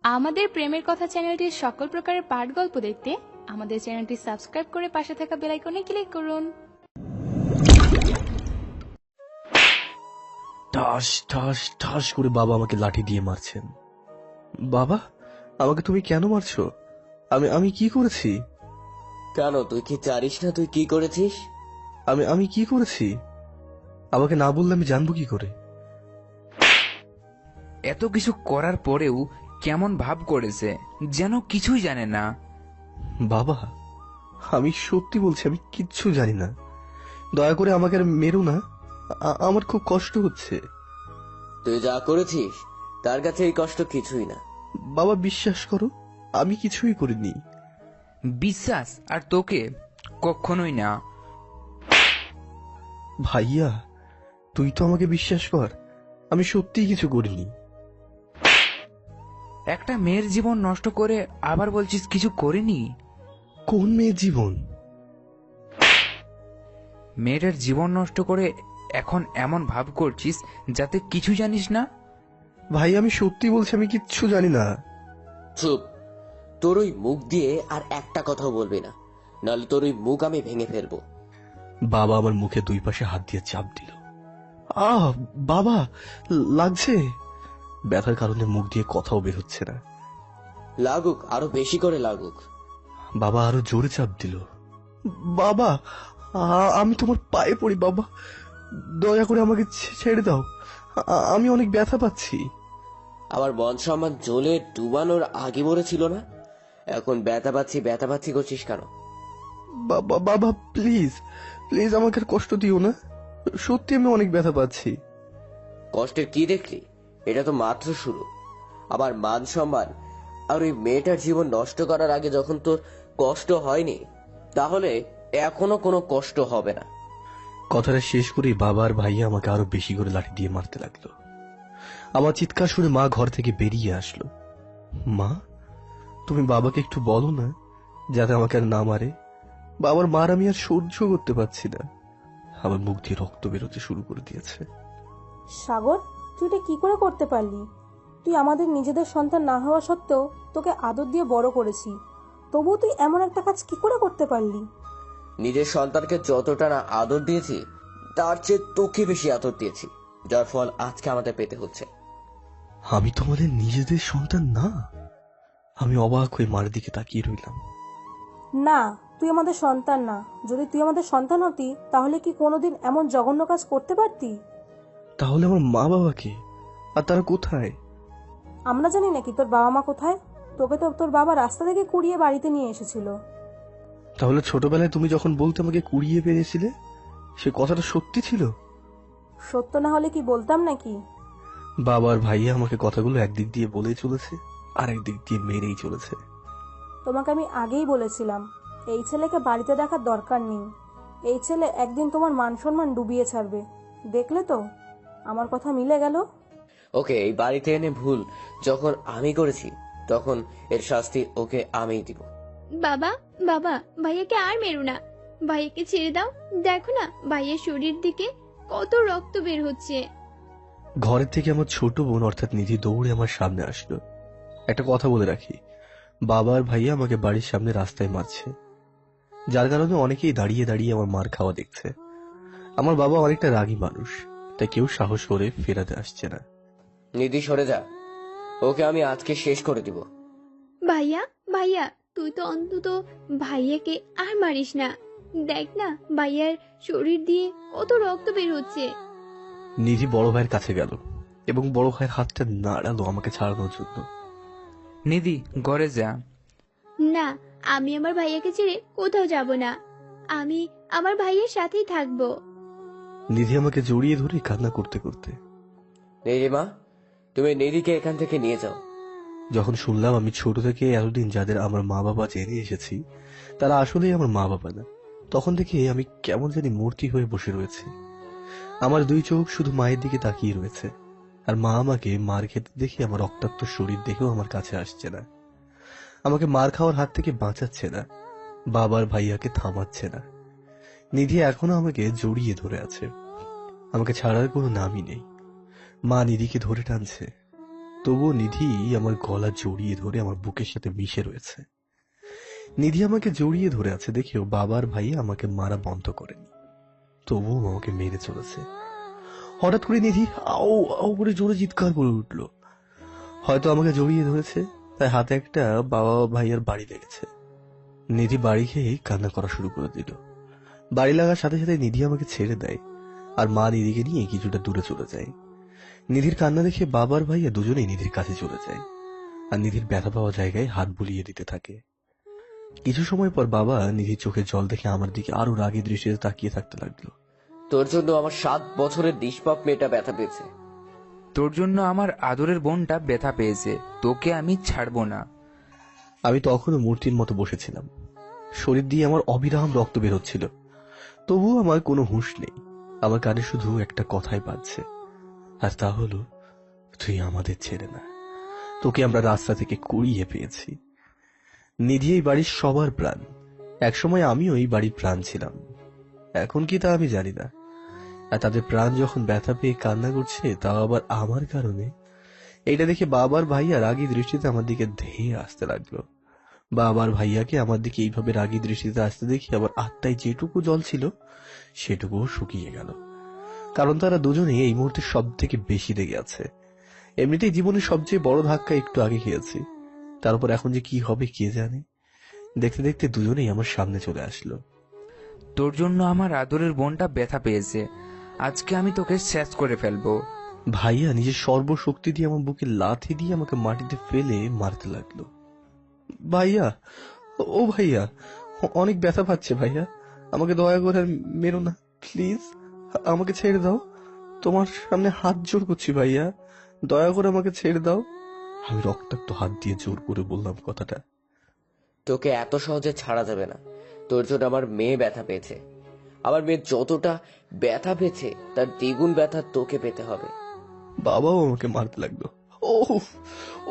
আমাদের প্রেমের কথা চ্যানেলটির সকল প্রকারের পাঠ গল্প দেখতে আমাদের চ্যানেলটি সাবস্ক্রাইব করে পাশে থাকা বেল আইকনে ক্লিক করুন। ঠাস ঠাস ঠাস করে বাবা আমাকে লাঠি দিয়ে মারছেন। বাবা, আমাকে তুমি কেন মারছো? আমি আমি কি করেছি? কেন, তুই কি জানিস না তুই কি করেছিস? আমি কি করেছি? আমাকে না বললে আমি জানবো কি করে? এত কিছু করার পরেও কেমন ভাব করেছে, যেন কিছুই জানে না। বাবা, আমি সত্যি বলছি, আমি কিচ্ছু জানি না। দয়া করে আমাকে আর মেরো না, আমার খুব কষ্ট হচ্ছে। তুই যা করেছিস তার কাছে এই কষ্ট কিছুই না। বাবা, বিশ্বাস করো, আমি কিছুই করিনি। বিশ্বাস আর তোকে কখনোই না। ভাইয়া, তুই তো আমাকে বিশ্বাস কর, আমি সত্যিই কিছু করিনি। একটা মেয়ের জীবন নষ্ট করে আবার বলছিস কিছু করিনি? কোন মেয়ের জীবন? মেয়েটার জীবন নষ্ট করে এখন এমন ভাব করছিস যাতে কিছু জানিস না। ভাই, আমি সত্যি বলছি, আমি কিচ্ছু জানি না। চুপ, তোর ওই মুখ দিয়ে আর একটা কথাও বলবি না, নাহলে তোর ওই মুখ আমি ভেঙে ফেলবো। বাবা আমার মুখে দুই পাশে হাত দিয়ে চাপ দিল। বাবা, লাগছে। ব্যথার কারণে মুখ দিয়ে কথাও বের হচ্ছে না। লাগুক, আরো বেশি করে লাগুক। বাবা আরো জোরে চাপ দিল। বাবা, আমি তোমার পায়ে পড়ি বাবা, দয়া করে আমাকে ছেড়ে দাও, আমি অনেক ব্যথা পাচ্ছি। আমার মন সম্মান জ্বলে ডুবানোর আগে মরেছিল না, এখন ব্যথা পাচ্ছি করছিস কেন? বাবা, প্লিজ প্লিজ আমাকে আর কষ্ট দিও না, সত্যি আমি অনেক ব্যথা পাচ্ছি। কষ্টের কি দেখলি? এটা তো মাত্র শুরু। আমার মান সম্মান আর ওই মেয়েটার জীবন নষ্ট করার আগে যখন তোর কষ্ট হয়নি, তাহলে এখনো কোনো কষ্ট হবে না। কথাটা শেষ করে বাবা আর ভাইয়া আমাকে আরো বেশি করে লাঠি দিয়ে মারতে লাগলো। আমার চিৎকার শুনে মা ঘর থেকে বেরিয়ে আসলো। মা, তুমি বাবাকে একটু বলো না যাতে আমাকে আর না মারে। বাবার মার আমি আর সহ্য করতে পারছি না। আমার মুখ দিয়ে রক্ত বেরোতে শুরু করে দিয়েছে। সাগর, তুই এটা কি করে করতে পারলি? তুই আমাদের নিজেদের সন্তান না হওয়া সত্ত্বেও তোকে আদর দিয়ে বড় করেছি, তবুও তুই এমন একটা কাজ কি করে করতে পারলি? নিজের সন্তানকে যতটা না আদর দিয়েছি, তার চেয়ে তোকে বেশি আদর দিয়েছি, যার ফল আজকে আমাদের পেতে হচ্ছে। আমি তোমাদের নিজেদের সন্তান না? আমি অবাক হয়ে মার দিকে তাকিয়ে রইলাম। না, তুই আমাদের সন্তান না। যদি তুই আমাদের সন্তান হতি তাহলে কি কোনোদিন এমন জঘন্য কাজ করতে পারতি? তাহলে আমার মা বাবাকে, আর তারা কোথায়? আমরা জানি নাকি তোর বাবা মা কোথায়? তোকে তো তোর বাবা রাস্তা থেকে কুড়িয়ে বাড়িতে নিয়ে এসেছিল। তাহলে ছোটবেলায় তুমি যখন বলতে আমাকে কুড়িয়ে পেয়েছিলে, সে কথাটা সত্যি ছিল? সত্য না হলে কি বলতাম নাকি? বাবা আর ভাইয়া আমাকে কথাগুলো একদিক দিয়ে বলেই চলেছে, আর একদিক দিয়ে মেরেই চলেছে। তোমাকে আমি আগেই বলেছিলাম, এই ছেলেকে বাড়িতে দেখার দরকার নেই। এই ছেলে একদিন তোমার মান সম্মান ডুবিয়ে ছাড়বে। দেখলে তো, আমার কথা মিলে গেল। ওকে এই বাড়িতে এনে ভুল যখন আমি করেছি, তখন এর শাস্তি ওকে আমিই দিব। বাবা, বাবা, ভাইয়াকে আর মেরো না, ভাইয়াকে ছেড়ে দাও। দেখো না ভাইয়ের শরীর দিকে কত রক্ত বের হচ্ছে। ঘরের থেকে আমার ছোট বোন অর্থাৎ নিধি দৌড়ে আমার সামনে আসলো। একটা কথা বলে রাখি, বাবা আর ভাইয়া আমাকে বাড়ির সামনে রাস্তায় মারছে, যার কারণে অনেকেই দাঁড়িয়ে দাঁড়িয়ে আমার মার খাওয়া দেখছে। আমার বাবা অনেকটা রাগী মানুষ, তাই কেউ সাহস করে ফেরাতে আসছে না। নিধি সরে যা, ওকে আমি আজকে শেষ করে দিব। ভাইয়া, ভাইয়া, তুই তো অন্তত ভাইয়াকে আর মারিস না। দেখ না ভাইয়ার শরীর দিয়ে কত রক্ত বের হচ্ছে। নিধি বড় ভাইয়ের কাছে গেল এবং বড় ভাইয়ের হাতটা নাড়ালো আমাকে ছাড়ানোর জন্য। নিধি, ঘরে যা। না, আমি আমার ভাইয়াকে ছেড়ে কোথাও যাব না। আমি আমার ভাইয়ের সাথেই থাকবো। নিধি আমাকে জড়িয়ে ধরে কান্না করতে করতে, নিধিমা, তুমি নিধিকে এখান থেকে নিয়ে যাও। যখন শুনলাম আমি ছোট থেকে এতদিন যাদের আমার মা বাবা জেনে এসেছি তারা আসলেই আমার মা বাবা না, তখন থেকে আমি কেমন জানি মূর্তি হয়ে বসে রয়েছি। আমার দুই চোখ শুধু মায়ের দিকে তাকিয়ে রয়েছে, আর মা আমাকে মার খেতে দেখে আমার রক্তাক্ত শরীর দেখেও আমার কাছে আসছে না, আমাকে মার খাওয়ার হাত থেকে বাঁচাচ্ছে না, বাবার ভাইয়াকে থামাচ্ছে না। নিধি এখনো আমাকে জড়িয়ে ধরে আছে, আমাকে ছাড়ার কোনো নামই নেই। মা নিধিকে ধরে টানছে, তবুও নিধি আমার গলা জড়িয়ে ধরে আমার বুকের সাথে মিশে রয়েছে। নিধি আমাকে জড়িয়ে ধরে আছে দেখেও বাবার ভাই আমাকে মারা বন্ধ করেনি, তবুও আমাকে মেরে চলেছে। হঠাৎ করে নিধি আও আও করে জোরে চিৎকার করে উঠল। হয়তো আমাকে জড়িয়ে ধরেছে, তাই হাতে একটা বাবা ভাইয়ার বাড়ি লেগেছে। নিধি বাড়ি খেয়ে কান্না করা শুরু করে দিল। বাড়ি লাগার সাথে সাথে নিধি আমাকে ছেড়ে দেয়, আর মা নিধিকে নিয়ে কিছুটা দূরে চলে যায়। নিধির কান্না দেখে বাবার ভাইয়া দুজনেই নিধির কাছে চলে যায়, আর নিধির ব্যথা পাওয়া জায়গায় হাত বুলিয়ে দিতে থাকে। কিছু সময় পর বাবা নিধির চোখে জল দেখে আমার দিকে আরো রাগী দৃষ্টিতে তাকিয়ে থাকতে লাগলো। তোর জন্য আমার 7 বছরের নিষ্পাপ মেয়েটা ব্যথা পেয়েছে। তোর জন্য আমার আদরের বোনটা ব্যথা পেয়েছে, তোকে আমি ছাড়বো না। আমি তখনও মূর্তির মতো বসেছিলাম। শরীর দিয়ে আমার অবিরাম রক্ত বের হচ্ছিল, তবুও আমার কোনো হুঁশ নেই। আমার কানে শুধু একটা কথাই বাজছে, আর তা হলো, তুই আমাদের ছেড়ে না, তোকে আমরা রাস্তা থেকে কুড়িয়ে পেয়েছি। নিধি এই বাড়ির সবার প্রাণ। একসময় আমিও এই বাড়ির প্রাণ ছিলাম, এখন কি তা আমি জানি না। আর তাদের প্রাণ যখন ব্যথা পেয়ে কান্না করছে, তাও আবার আমার কারণে, এইটা দেখে বাবার ভাইয়া রাগী দৃষ্টিতে আমার দিকে ধেয়ে আসতে লাগলো। বাবার ভাইয়াকে আমার দিকে এইভাবে রাগী দৃষ্টিতে আসতে দেখে আমার আত্মায় যেটুকু জল ছিল সেটুকুও শুকিয়ে গেল, কারণ তারা দুজনে এই মুহূর্তে সব থেকে বেশি রেগে আছে। এমনিতেই জীবনের সবচেয়ে বড় ধাক্কা একটু আগে খেয়েছি, তারপর এখন যে কি হবে কে জানে। দেখতে দেখতে দুজনেই আমার সামনে চলে আসলো। তোর জন্য আমার আদরের বোনটা ব্যথা পেয়েছে, আজকে আমি তোকে শেষ করে ফেলবো। ভাইয়া নিজের সর্বশক্তি দিয়ে আমার বুকে লাথি দিয়ে আমাকে মাটিতে ফেলে মারতে লাগলো। ভাইয়া, ও ভাইয়া, অনেক ব্যথা পাচ্ছে ভাইয়া, আমাকে দয়া করে আর মেরো না প্লিজ, আমাকে ছেড়ে দাও, তোমার সামনে হাত জোর করছি ভাইয়া, দয়া করে আমাকে ছেড়ে দাও। আমি রক্তাক্ত হাত দিয়ে জোর করে বললাম কথাটা। তোকে এত সহজে ছাড়া যাবে না। তোর জন্য আমার মেয়ে ব্যথা পেয়েছে। আমার মেয়ে যতটা ব্যথা পেয়েছে তার দ্বিগুণ ব্যথা তোকে পেতে হবে। বাবাও আমাকে মারতে লাগলো। ও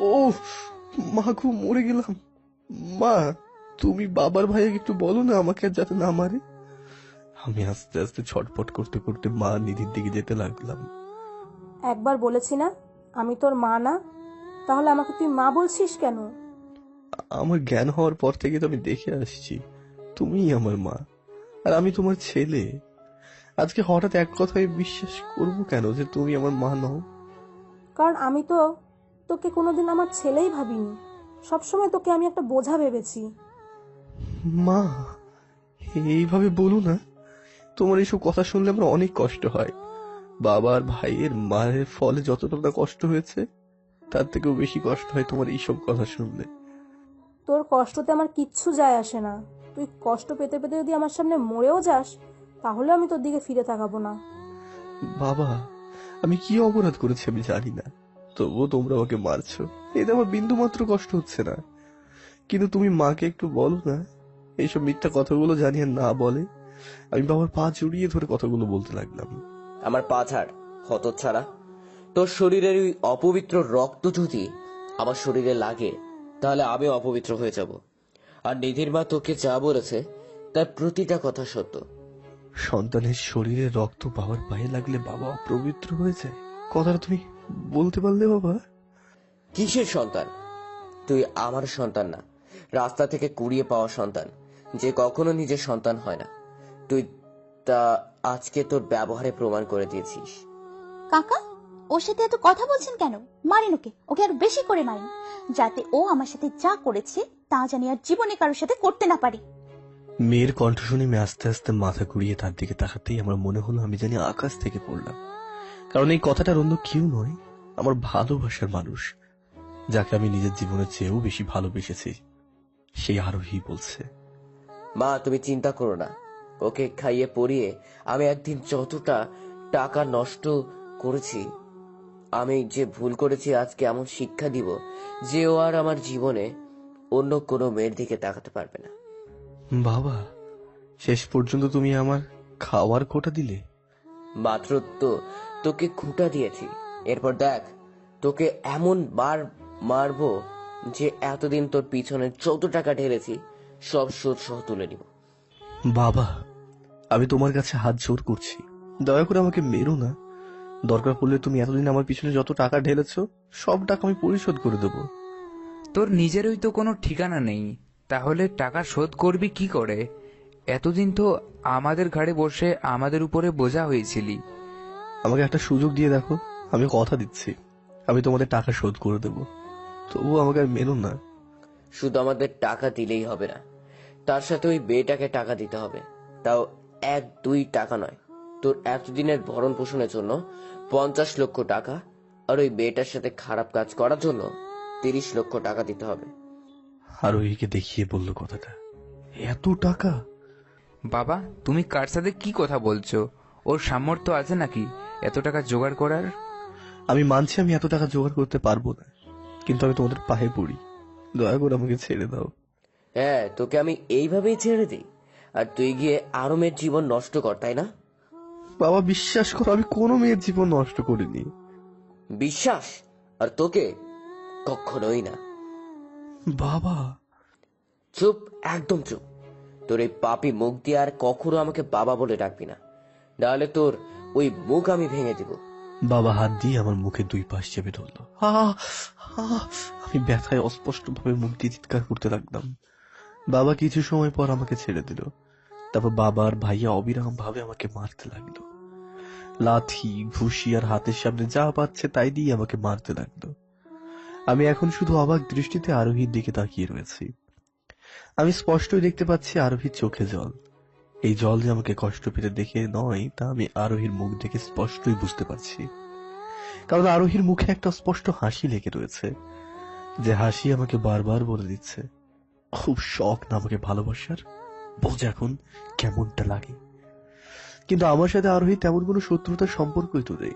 ও মা, খুব মরে গেলাম। মা, তুমি বাবার ভাইয়াকে একটু বলো না আমাকে আর যাতে না মারে। আমি আস্তে আস্তে ছটফট করতে করতে মা নিধির দিকে যেতে লাগলাম। একবার বলেছি না আমি তোর মা না, তাহলে আমাকে তুই মা বলছিস কেন? আমার জ্ঞান হওয়ার পর থেকে তো আমি দেখে আসছি তুমিই আমার মা, আর আমি তোমার ছেলে। আজকে হঠাৎ এক কথায় বিশ্বাস করবো কেন যে তুমি আমার মা নও? কারণ আমি তো তোকে কোনোদিন আমার ছেলেই ভাবিনি, সবসময় তোকে আমি একটা বোঝা ভেবেছি। মা, এইভাবে বলো না, তোমার এইসব কথা শুনলে আমার অনেক কষ্ট হয়। বাবার ভাইয়ের মায়ের ফলে যতটা না কষ্ট হয়েছে, তার থেকেও বেশি কষ্ট হয় তোমার এইসব কথা শুনলে। তোর কষ্টতে আমার কিচ্ছু যায় আসে না, তুই কষ্ট পেতে পেতে যদি আমার সামনে মরেও যাস তাহলে আমি তোর দিকে ফিরে তাকাবো না। বাবা, আমি কি অপরাধ করেছি আমি জানি না, তবুও তোমরা আমাকে মারছো, এতে আমার বিন্দু মাত্র কষ্ট হচ্ছে না। কিন্তু তুমি মাকে একটু বলো না এইসব মিথ্যা কথাগুলো জানিয়ে না বলে। আমি বাবার পা জড়িয়ে ধরে কথাগুলো বলতে লাগলাম। আমার পা ছাড়, হতচ্ছাড়া। তোর শরীরের ওই অপবিত্র রক্ত যদি আমার শরীরে লাগে তাহলে আমি অপবিত্র হয়ে যাব। আর নিধির মা তোকে যা বলেছে তার প্রতিটা কথা সত্য। সন্তানের শরীরে রক্ত বাবার পায়ে লাগলে বাবা অপবিত্র হয়ে যায়, কথাটা তুমি বলতে পারলে বাবা? কিসের সন্তান? তুই আমার সন্তান না, রাস্তা থেকে কুড়িয়ে পাওয়া সন্তান, যে কখনো নিজের সন্তান হয় না। তুই তা আজকে তোর ব্যবহারে প্রমাণ করে দিয়েছিস। কাকা, ওর সাথে এত কথা বলছেন কেন? মারেন ওকে, ওকে আরো বেশি করে মারেন, যাতে ও আমার সাথে যা করেছে তা জানি আর জীবনে কারোর সাথে করতে না পারে। মেয়ের কণ্ঠ শুনে আমি আস্তে আস্তে মাথা ঘুরিয়ে তার দিকে তাকাতেই আমার মনে হলো আমি জানি আকাশ থেকে পড়লাম। কারণ এই কথাটার অন্য কেউ নয়, আমার ভালোবাসার মানুষ, যাকে আমি নিজের জীবনের চেয়েও বেশি ভালোবেসেছি, সেই আরোহী বলছে। মা, তুমি চিন্তা করো না, ওকে খাইয়ে পরিয়ে আমি একদিন যতটা টাকা নষ্ট করেছি, আমি যে ভুল করেছি আজকে এমন শিক্ষা দিব যে ও আর আমার জীবনে অন্য কোনো মেয়ের দিকে তাকাতে পারবে না। বাবা, শেষ পর্যন্ত তুমি আমার খাওয়ার খোটা দিলে। মাত্র তো তোকে খুঁটা দিয়েছি, এরপর দেখ তোকে এমন মারবো যে এতদিন তোর পিছনে যত টাকা ঢেলেছি সব সুদ সহ তুলে নিব। বাবা, আমি তোমার কাছে হাত জোর করছি, দয়া করে আমাকে মেরো না, দরকার পড়লে তুমি এতদিন আমার পিছনে যত টাকা ঢেলেছো সব টাকা আমি পরিশোধ করে দেবো। তোর নিজেরই তো কোনো ঠিকানা নেই, তাহলে টাকা শোধ করবি কি করে? এতদিন তো আমাদের ঘাড়ে বসে আমাদের উপরে বোঝা হয়েছিলি। আমাকে একটা সুযোগ দিয়ে দেখো, আমি কথা দিচ্ছি আমি তোমাদের টাকা শোধ করে দেবো, তবুও আমাকে আর মেনো না। শুধু আমাদের টাকা দিলেই হবে না, তার সাথে ওই মেয়েটাকে টাকা দিতে হবে। তাও 1-2 টাকা নয়, তোর এতদিনের ভরণ পোষণের জন্য 50 লক্ষ টাকা, আর ওই মেয়েটার সাথে খারাপ কাজ করার জন্য 30 লক্ষ টাকা দিতে হবে। আর ওইকে দেখিয়ে বললো কথাটা। এত টাকা? বাবা, তুমি কার সাথে কি কথা বলছো? ওর সামর্থ্য আছে নাকি এত টাকা জোগাড় করার? আমি মানছি আমি এত টাকা জোগাড় করতে পারবো না, কিন্তু আমি তোমাদের পায়ে পড়ি, দয়া করে আমাকে ছেড়ে দাও। হ্যাঁ, তোকে আমি এইভাবেই ছেড়ে দিই আর তুই গিয়ে আরো মেয়ের জীবন নষ্ট কর, তাই না? বাবা বিশ্বাস করো, আমি কোনো মেয়ের জীবন নষ্ট করিনি। বিশ্বাস? আর তোকে কখনোই না। বাবা। চুপ, একদম চুপ। তোর এই পাপী মুখ দিয়ে আর কখনো আমাকে বাবা বলে ডাকবি না, নাহলে তোর ওই মুখ আমি ভেঙে দিব। বাবা হাত দিয়ে আমার মুখে 2 পাশ চেপে ধরলো। আমি ব্যথায় অস্পষ্ট ভাবে মুখ দিয়ে চিৎকার করতে লাগলাম। বাবা কিছু সময় পর আমাকে ছেড়ে দিল। তারপর বাবা আর ভাইয়া অবিরাম ভাবে আমাকে মারতে লাগলো। লাথি, ঘুষি আর হাতের সামনে যা পাচ্ছে তাই দিয়ে আমাকে মারতে লাগলো। আমি এখন শুধু অবাক দৃষ্টিতে আরোহীর দিকে তাকিয়ে রয়েছি। আমি স্পষ্টই দেখতে পাচ্ছি আরোহীর চোখে জল। এই জল যে আমাকে কষ্ট পেতে দেখে নয়, তা আমি আরোহীর মুখ দেখে স্পষ্টই বুঝতে পারছি। কারণ আরোহীর মুখে একটা স্পষ্ট হাসি লেগে রয়েছে, যে হাসি আমাকে বারবার বলে দিচ্ছে, খুব শখ না আমাকে ভালোবাসার, বোঝ এখন কেমনটা লাগে। কিন্তু আমার সাথে আরোহী তেমন কোনো শত্রুতার সম্পর্কই তো নেই,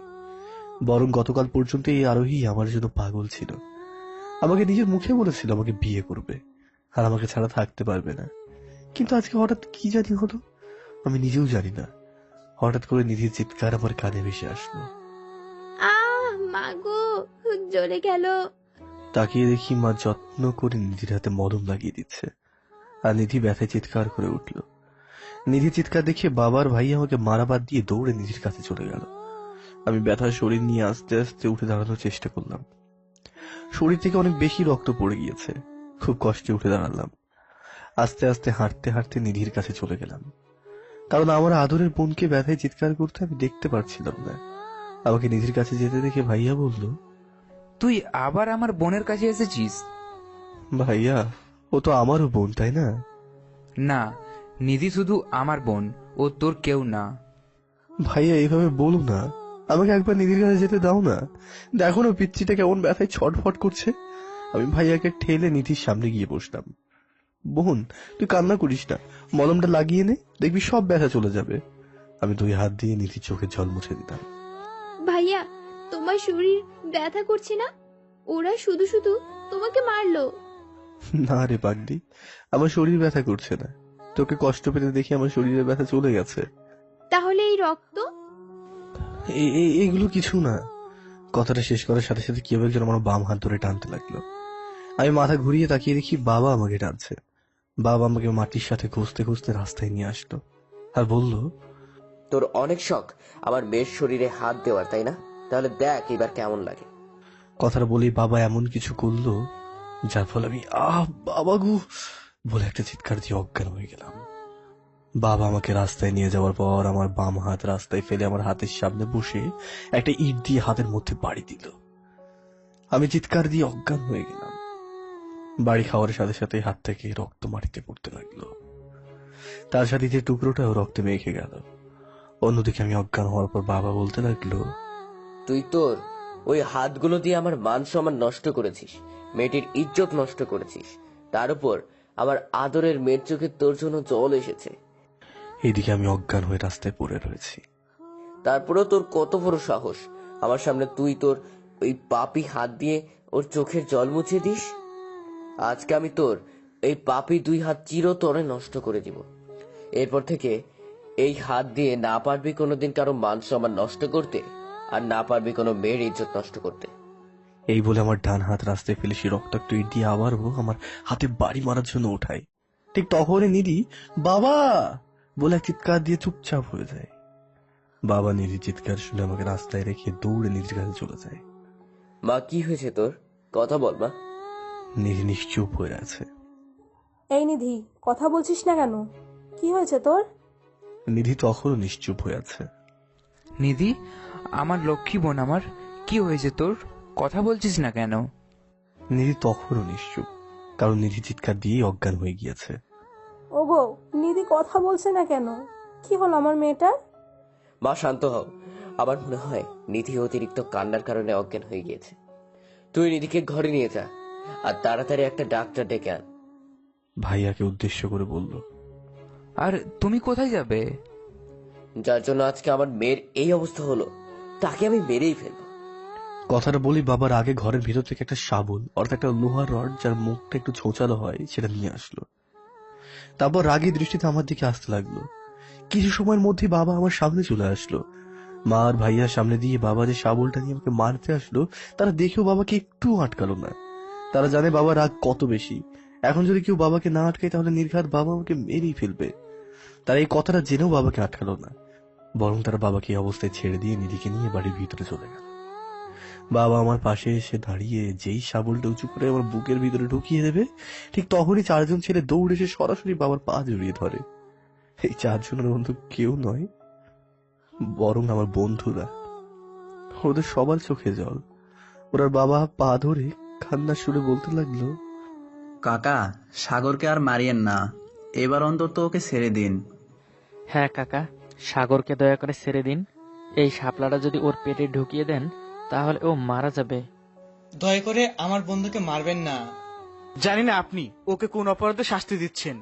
বরং গতকাল পর্যন্ত এই আরোহী আমার জন্য পাগল ছিল। আমাকে নিজের মুখে বলেছিল আমাকে বিয়ে করবে আর আমাকে ছাড়া থাকতে পারবে না। কিন্তু আজকে হঠাৎ কি জানি হলো, আমি নিজেও জানি না। হঠাৎ করে নিধির চিৎকার আমার কানে ভেসে আসলো। মাগো, জ্বলে গেল। তাকিয়ে দেখি মা যত্ন করে নিধির হাতে মলম লাগিয়ে দিচ্ছে, আর নিধি ব্যথায় চিৎকার করে উঠল। নিধি চিৎকার দেখে বাবার ভাই আমাকে মারাবাদ দিয়ে দৌড়ে নিধির কাছে চলে গেল। আমি ব্যথার শরীর নিয়ে আস্তে আস্তে উঠে দাঁড়ানোর চেষ্টা করলাম। শরীর থেকে অনেক বেশি রক্ত পড়ে গিয়েছে। খুব কষ্টে উঠে দাঁড়ালাম। আস্তে আস্তে হাঁটতে হাঁটতে নিধির কাছে চলে গেলাম, কারণ আমার আদরের বোনকে ব্যথায় চিৎকার করতে আমি দেখতে পারছিলাম না। আমাকে নিধির কাছে যেতে দেখে ভাইয়া বলল, তুই আবার আমার বোনের কাছে এসেছিস? ভাইয়া, ও তো আমারও বোন, তাই না? না, নিধি শুধু আমার বোন, ও তোর কেউ না। ভাইয়া এইভাবে বলো না, আমাকে একবার নিধির কাছে যেতে দাও না। দেখো না পিচ্চিটা কেমন ব্যথায় ছটফট করছে। আমি ভাইয়াকে ঠেলে নিধির সামনে গিয়ে বসলাম। বোন, তুই কান্না করিস না, মলমটা লাগিয়ে নে, দেখবি সব ব্যথা চলে যাবে। আমি 2 হাত দিয়ে নিধির চোখের জল মুছে দিতাম। ভাইয়া, তোমার শরীর ব্যথা করছে না? ওরা শুধু শুধু তোমাকে মারলো। না রে পাগলি, আমার শরীর ব্যথা করছে না, তোকে কষ্ট পেতে দেখে আমার শরীরে ব্যথা চলে গেছে। তাহলে এই রক্ত? এগুলো কিছু না। কথাটা শেষ করার সাথে সাথে কেউ একজন আমার বাম হাত ধরে টানতে লাগলো। আমি মাথা ঘুরিয়ে তাকিয়ে দেখি বাবা আমাকে টানছে। বাবা আমাকে মাটির সাথে খুঁজতে খুঁজতে রাস্তায় নিয়ে আসলো আর বলল, তোর অনেক শখ আমার মেয়ের শরীরে হাত দেওয়ার, তাই না? তাহলে দেখ এবার কেমন লাগে। কথাটা বলেই বাবা এমন কিছু করলো যার ফলে আমি বাবা গো বলে একটা চিৎকার দিয়ে অজ্ঞান হয়ে গেলাম। বাবা আমাকে রাস্তায় নিয়ে যাওয়ার পর আমার বাম হাত রাস্তায় ফেলে আমার হাতের সামনে বসে একটা ইট দিয়ে হাতের মধ্যে বাড়ি দিল। আমি চিৎকার দিয়ে অজ্ঞান হয়ে গেলাম। বাড়ি খাওয়ার সাথে সাথে হাত থেকে রক্ত মাটিতে পড়তে লাগলো, তার সাথে যে টুকরোটাও রক্তে মেখে গেল। অন্যদিকে আমি অজ্ঞান হওয়ার পর বাবা বলতে লাগলো, তুই তোর ওই হাতগুলো দিয়ে আমার মান সম্মান নষ্ট করেছিস, মেয়েটির ইজ্জত নষ্ট করেছিস, তার উপর আমার আদরের মেয়ের চোখে তোর জন্য জল এসেছে। এইদিকে আমি অজ্ঞান হয়ে রাস্তায় পড়ে রয়েছি। তারপরেও তোর কত বড় সাহস, আমার সামনে তুই তোর ওই পাপী হাত দিয়ে ওর চোখের জল মুছিয়ে দিস। আজকে আমি তোর এই পাপী 2 হাত চিরতরে নষ্ট করে দিব। এরপর থেকে এই হাত দিয়ে না পারবি কোনোদিন কারো মান সম্মান নষ্ট করতে, আর না পারবি কোনো মেয়ের ইজ্জত নষ্ট করতে। এই বলে আমার ডান হাত রাস্তায় ফেলে সে রক্তাক্ত ইট দিয়ে আবার আমার হাতে বাড়ি মারার জন্য উঠাই। ঠিক তখনই নিধি বাবা বলে এক চিৎকার দিয়ে চুপচাপ হয়ে যায়। বাবা নিধির চিৎকার শুনে আমাকে রাস্তায় রেখে দৌড়ে নিধির কাছে চলে যায়। মা, কি হয়েছে তোর? কথা বল মা। নিধি নিশ্চুপ হয়ে আছে। এই নিধি, কথা বলছিস না কেন? কি হয়েছে তোর? নিধি তখনও নিশ্চুপ হয়ে আছে। নিধি, আমার লক্ষ্মী বোন আমার, কি হয়েছে তোর? কথা বলছিস না কেন? নিধি তখনও নিশ্চুপ, কারণ নিধি চিৎকার দিয়েই অজ্ঞান হয়ে গিয়েছে। ওগো, নিধি কথা বলছে না কেন? কি হলো আমার মেয়েটার? মা, শান্ত হও। আমার মনে হয় নিধি অতিরিক্ত কান্নার কারণে অজ্ঞান হয়ে গিয়েছে। তুই নিধিকে ঘরে নিয়ে যা, আর তাড়াতাড়ি একটা ডাক্তার ডেকে আন। ভাইয়াকে উদ্দেশ্য করে বলল। আর তুমি কোথায় যাবে? যার জন্য আজকে আমার মেয়ের এই অবস্থা হলো, তাকে আমি মেরেই ফেলবো। কথাটা বলি বাবার আগে ঘরের ভিতর থেকে একটা শাবল অর্থাৎ একটা লোহার রড যার মুখটা একটু ছোঁচালো হয় সেটা নিয়ে আসলো। তারপর রাগী দৃষ্টিতে আমার দিকে আসতে লাগলো। কিছু সময়ের মধ্যেই বাবা আমার সামনে চলে আসলো। মা আর ভাইয়ার সামনে দিয়ে বাবা যে শাবলটা নিয়ে আমাকে মারতে আসলো, তারা দেখেও বাবাকে একটু আটকালো না। তারা জানে বাবার রাগ কত বেশি। এখন যদি কেউ বাবাকে না আটকায় তাহলে নির্ঘাত বাবা আমাকে মেরেই ফেলবে। তারা এই কথাটা জেনেও বাবাকে আটকালো না, বরং তারা বাবাকে এই অবস্থায় ছেড়ে দিয়ে নিধিকে নিয়ে বাড়ির ভিতরে চলে গেল। বাবা আমার পাশে এসে দাঁড়িয়ে যেই শাবলটা উঁচু করে আমার বুকের ভিতরে ঢুকিয়ে দেবে, ঠিক তখনই চারজন ছেলে দৌড়ে এসে সরাসরি বাবার পা জড়িয়ে ধরে। এই চারজনের বন্ধু কেউ নয়, বরং আমার বন্ধুরা। ওদের সবার চোখে জল। ওরা বাবা পা ধরে কান্নার সুরে বলতে লাগলো, কাকা, সাগরকে আর মারিয়েন না, এবার অন্তত ওকে ছেড়ে দিন। হ্যাঁ কাকা, সাগরকে দয়া করে ছেড়ে দিন। এই শাপলাটা যদি ওর পেটে ঢুকিয়ে দেন তাহলে ও মারা যাবে। দয়া করে আমার বন্ধুকে মারবেন না। জানি না আপনি ওকে কোন অপরাধে শাস্তি দিচ্ছেন,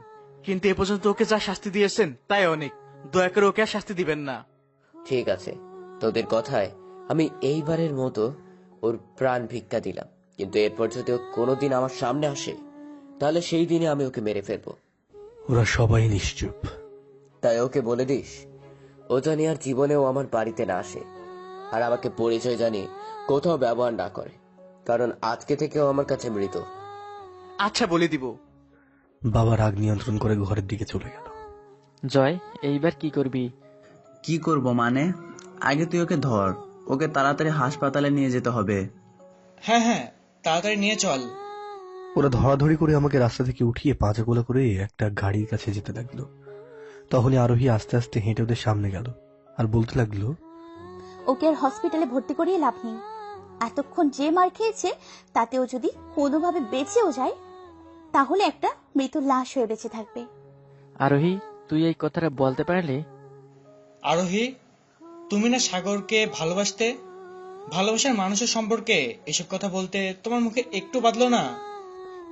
কিন্তু এ পর্যন্ত ওকে যা শাস্তি দিয়েছেন তাই অনেক। দয়া করে ওকে আর শাস্তি দিবেন না। ঠিক আছে, তোদের কথায় আমি এইবারের মতো ওর প্রাণ ভিক্ষা দিলাম, কিন্তু এরপর যদি ও কোনোদিন আমার সামনে আসে তাহলে সেই দিনে আমি ওকে মেরে ফেলবো। ওরা সবাই নিশ্চুপ। তাই ওকে বলে দিস ও জানি আর জীবনেও আমার বাড়িতে না আসে, আর আমাকে পরিচয় জানিয়ে কোথাও ব্যবহার না করে, কারণ আজকে থেকেও আমার কাছে মৃত। আচ্ছা, বলে দিব। বাবা রাগ নিয়ন্ত্রণ করে ঘরের দিকে চলে গেল। জয়, এইবার কি করবি? কি করব মানে? আগে তুই ওকে ধর, ওকে তাড়াতাড়ি হাসপাতালে নিয়ে যেতে হবে। হ্যাঁ হ্যাঁ, তাড়াতাড়ি নিয়ে চল। ওরা ধরাধরি করে আমাকে রাস্তা থেকে উঠিয়ে পাঁচা কোলা করে একটা গাড়ির কাছে যেতে লাগলো। তখনই আরোহী আস্তে আস্তে হেঁটে ওদের সামনে গেল আর বলতে লাগলো, ওকে আর হসপিটালে ভর্তি করিয়ে লাভ নেই। এতক্ষণ যে মার খেয়েছে তাতেও যদি কোনোভাবে বেঁচেও যায় তাহলে একটা মৃত লাশ হয়ে বেঁচে থাকবে। আরোহী, তুই এই কথাটা বলতে পারলে? আরোহী, তুমি না সাগরকে ভালোবাসতে? ভালোবাসার মানুষের সম্পর্কে এসব কথা বলতে তোমার মুখে একটু বাদলো না?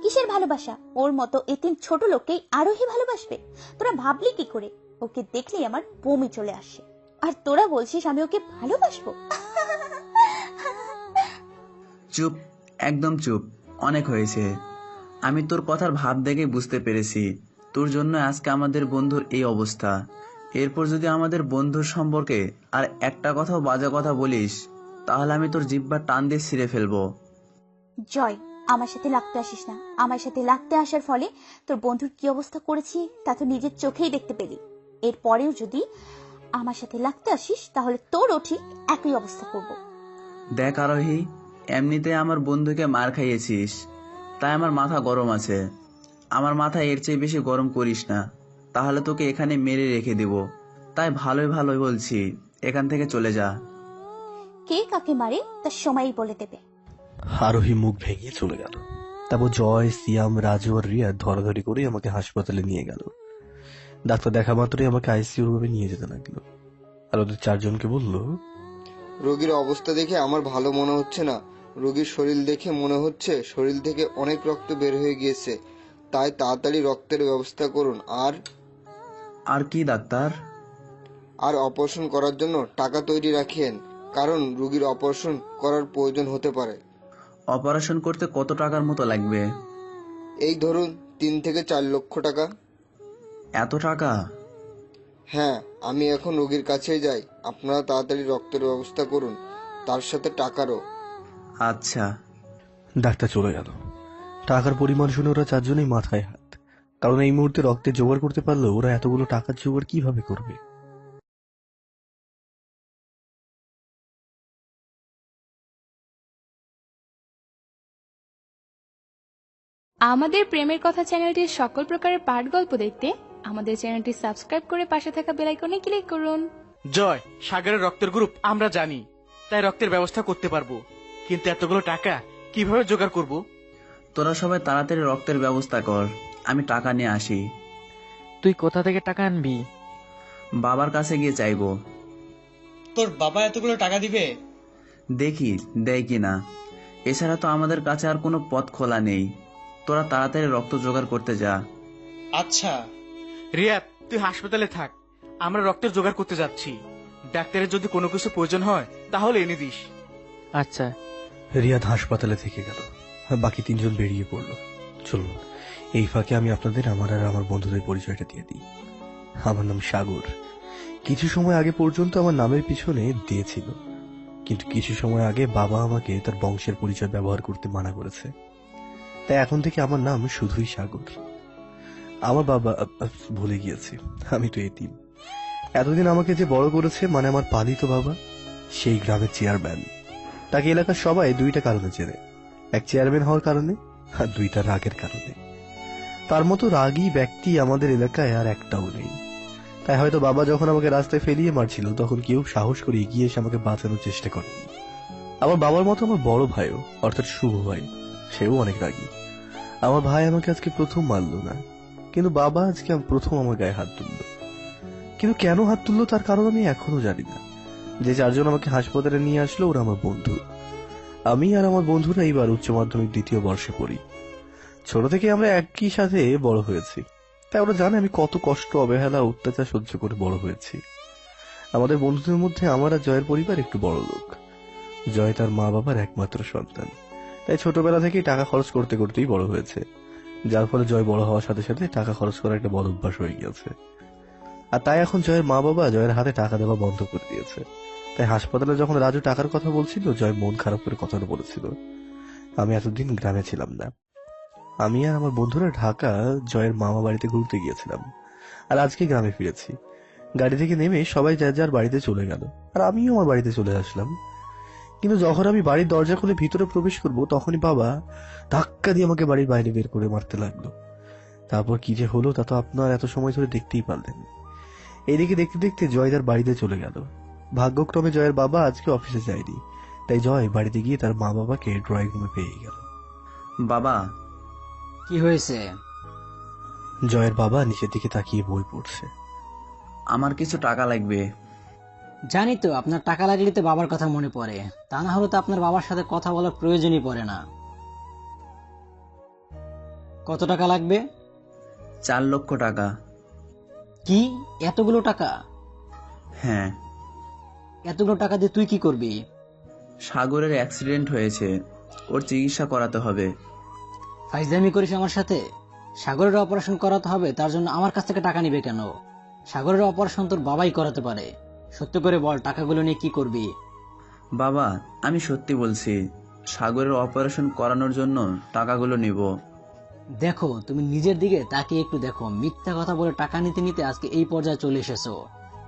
কিসের ভালোবাসা? ওর মতো এতিম ছোট লোককেই আরোহী ভালোবাসবে? তোরা ভাবলি কি করে? ওকে দেখলেই আমার বমি চলে আসে, আর তোরা বলছিস আমি ওকে ভালোবাসবো? চুপ, একদম চুপ, অনেক হয়েছে। আমি তোর কথার ভাব দেখে বুঝতে পেরেছি তোর জন্য আজকে আমাদের বন্ধুর এই অবস্থা। এরপর যদি আমাদের বন্ধুর সম্পর্কে আর একটা কথাও বাজে কথা বলিস তাহলে আমি তোর জিহ্বা টান দিয়ে ছিঁড়ে ফেলবো। জয়, আমার সাথে লাগতে আসিস না। আমার সাথে লাগতে আসার ফলে তোর বন্ধুর কি অবস্থা করেছি তা তো নিজের চোখেই দেখতে পেলি। এরপরেও যদি আমার সাথে লাগতে আসিস তাহলে তোরও ঠিক একই অবস্থা করব। দেখ আরোহী, এমনিতে আমার বন্ধুকে মার খাইয়েছিস, তাই আমার মাথা গরম আছে। আমার মাথা এর চেয়ে বেশি গরম করিস না, তাহলে তোকে এখানে মেরে রেখে দেব। তাই ভালোই ভালোই বলছি, এখান থেকে চলে যা। কে কাকে মারে তার সময়ই বলে দেবে। আরোহী মুখ ভেঙে চলে গেল। তারপর জয়, সিয়াম, রাজু আর রিয়া ধরাধরি করে আমাকে হাসপাতালে নিয়ে গেল। ডাক্তার দেখা মাত্রই আমাকে আইসিইউ রুমে নিয়ে যেতে লাগলো আর ওদের চারজনকে বলল, রোগীর অবস্থা দেখে আমার ভালো মনে হচ্ছে না। রোগীর শরীর দেখে মনে হচ্ছে শরীর থেকে অনেক রক্ত বের হয়ে গিয়েছে, তাই তাড়াতাড়ি রক্তের ব্যবস্থা করুন। আর কি ডাক্তার? আর অপারেশন করার জন্য টাকা তৈরি রাখেন, কারণ রোগীর অপারেশন করার প্রয়োজন হতে পারে। অপারেশন করতে কত টাকার মতো লাগবে? এই ধরুন 3 থেকে 4 লক্ষ টাকা। এত টাকা? হ্যাঁ, আমি এখন রোগীর কাছেই যাই। আপনারা তাড়াতাড়ি রক্তের ব্যবস্থা করুন, তার সাথে টাকারও। আচ্ছা। ডাক্তার চলে গেল। টাকার পরিমাণ শুনে ওরা চারজনেই মাথায় হাত, কারণ এই মুহূর্তে রক্তে জোগাড় করতে পারলেও ওরা এতগুলো টাকার জোগাড় কিভাবে করবে। আমাদের প্রেমের কথা চ্যানেলটির সকল প্রকারের পাঠ গল্প দেখতে আমাদের চ্যানেলটি সাবস্ক্রাইব করে পাশে থাকা বেল আইকনে ক্লিক করুন। জয়, সাগরের রক্তের গ্রুপ আমরা জানি, তাই রক্তের ব্যবস্থা করতে পারবো, কিন্তু এতগুলো টাকা কিভাবে জোগাড় করব? তোরা সবাই তাড়াতাড়ি রক্তের ব্যবস্থা কর, আমি টাকা নিয়ে আসি। তুই কোথা থেকে টাকা আনবি? বাবার কাছে গিয়ে চাইবো। তোর বাবা এতগুলো টাকা দিবে? দেখি দেয় কিনা। এছাড়া তো আমাদের কাছে আর কোনো পথ খোলা নেই। তোরা তাড়াতাড়ি রক্ত জোগাড় করতে যা। আচ্ছা রিয়াদ, তুই হাসপাতালে থাক, আমরা রক্তের জোগাড় করতে যাচ্ছি। ডাক্তারের যদি কোনো কিছু প্রয়োজন হয় তাহলে এনে দিস। আচ্ছা। রিয়াদ হাসপাতালে থেকে গেল, বাকি তিনজন বেরিয়ে পড়লো। চলুন এই ফাঁকে আমি আপনাদের আমার আর আমার বন্ধুদের পরিচয়টা দিয়ে দিই। আমার নাম সাগর। কিছু সময় আগে পর্যন্ত আমার নামের পিছনে দিয়েছিল, কিন্তু কিছু সময় আগে বাবা আমাকে তার বংশের পরিচয় ব্যবহার করতে মানা করেছে, তাই এখন থেকে আমার নাম শুধুই সাগর। আমার বাবা ভুলে গিয়েছি, আমি তো এতিম। এতদিন আমাকে যে বড় করেছে, মানে আমার পালিত বাবা, সেই গ্রামের চেয়ারম্যান। তাকে এলাকার সবাই দুইটা কারণে চেনে, এক চেয়ারম্যান হওয়ার কারণে আর দুইটা রাগের কারণে। তার মতো রাগী ব্যক্তি আমাদের এলাকায় আর একটাও নেই। তাই হয়তো বাবা যখন আমাকে রাস্তায় ফেলিয়ে মারছিল, তখন কেউ সাহস করে এগিয়ে এসে আমাকে বাঁচানোর চেষ্টা করেনি। আমার বাবার মতো আমার বড় ভাইও, অর্থাৎ শুভ ভাই, সেও অনেক রাগী। আমার ভাই আমাকে আজকে প্রথম মারলো না, কিন্তু বাবা আজকে প্রথম আমার গায়ে হাত তুললো। কিন্তু কেন হাত তুললো তার কারণ আমি এখনো জানি না। যে চারজন আমাকে হাসপাতালে নিয়ে আসলো ওরা আমার বন্ধু। আমি আর আমার বন্ধুরা এইবার উচ্চ মাধ্যমিক 2য় বর্ষে পড়ি। ছোট থেকে আমরা একই সাথে বড় হয়েছি, তাই ওরা জানে আমি কত কষ্ট, অবহেলা, অত্যাচার সহ্য করে বড় হয়েছি। আমাদের বন্ধুদের মধ্যে আমার আর জয়ের পরিবার একটু বড় লোক। জয় তার মা বাবার একমাত্র সন্তান, তাই ছোটবেলা থেকেই টাকা খরচ করতে করতেই বড় হয়েছে, যার ফলে জয় বড় হওয়ার সাথে সাথে টাকা খরচ করার একটা বদ অভ্যাস হয়ে গিয়েছে। আর তাই এখন জয়ের মা বাবা জয়ের হাতে টাকা দেওয়া বন্ধ করে দিয়েছে। তাই হাসপাতালে যখন রাজু টাকার কথা বলছিল, জয় মন খারাপ করে কথাটা বলেছিল। আমি এতদিন গ্রামে ছিলাম না। আমি আর আমার বন্ধুরা ঢাকা জয়ের মামা বাড়িতে ঘুরতে গিয়েছিলাম, আর আজকে গ্রামে ফিরেছি। গাড়ি থেকে নেমে সবাই যার যার বাড়িতে চলে গেল, আর আমিও আমার বাড়িতে চলে আসলাম। কিন্তু যখন আমি বাড়ির দরজা খুলে ভিতরে প্রবেশ করব, তখনই বাবা ধাক্কা দিয়ে আমাকে বাড়ির বাইরে বের করে মারতে লাগলো। তারপর কি যে হলো তা তো আপনার এত সময় ধরে দেখতেই পারলেন। এদিকে দেখতে দেখতে জয় তার বাড়িতে চলে গেল। ভাগ্যক্রমে জয়ের বাবা আজকে অফিসে যায়নি, তাই জয় বাড়িতে গিয়ে তার মা বাবাকে ড্রয়িং রুমে পেয়ে গেল। বাবা, কি হয়েছে? জয়ের বাবা নিচের দিকে তাকিয়ে বই পড়ছে। আমার কিছু টাকা লাগবে। জানি তো আপনার টাকা লাগলে তো বাবার কথা মনে পড়ে, তা না হলে তো আপনার বাবার সাথে কথা বলার প্রয়োজনই পড়ে না। কত টাকা লাগবে? 4 লক্ষ টাকা। কি, এতগুলো টাকা? হ্যাঁ। এতগুলো টাকা দিয়ে তুই কি করবি? সাগরের অ্যাক্সিডেন্ট হয়েছে, ওর চিকিৎসা করাতে হবে। ফাইজলামি করিস আমার সাথে? সাগরের অপারেশন করাতে হবে, তার জন্য আমার কাছ থেকে টাকা নিবে কেন? সাগরের অপারেশন তোর বাবাই করাতে পারে। সত্যি করে বল, টাকাগুলো নিয়ে কি করবি? বাবা, আমি সত্যি বলছি, সাগরের অপারেশন করানোর জন্য টাকাগুলো নিব। দেখো, তুমি নিজের দিকে তাকিয়ে একটু দেখো। মিথ্যা কথা বলে টাকা নিতে নিতে আজকে এই পর্যায়ে চলে এসেছো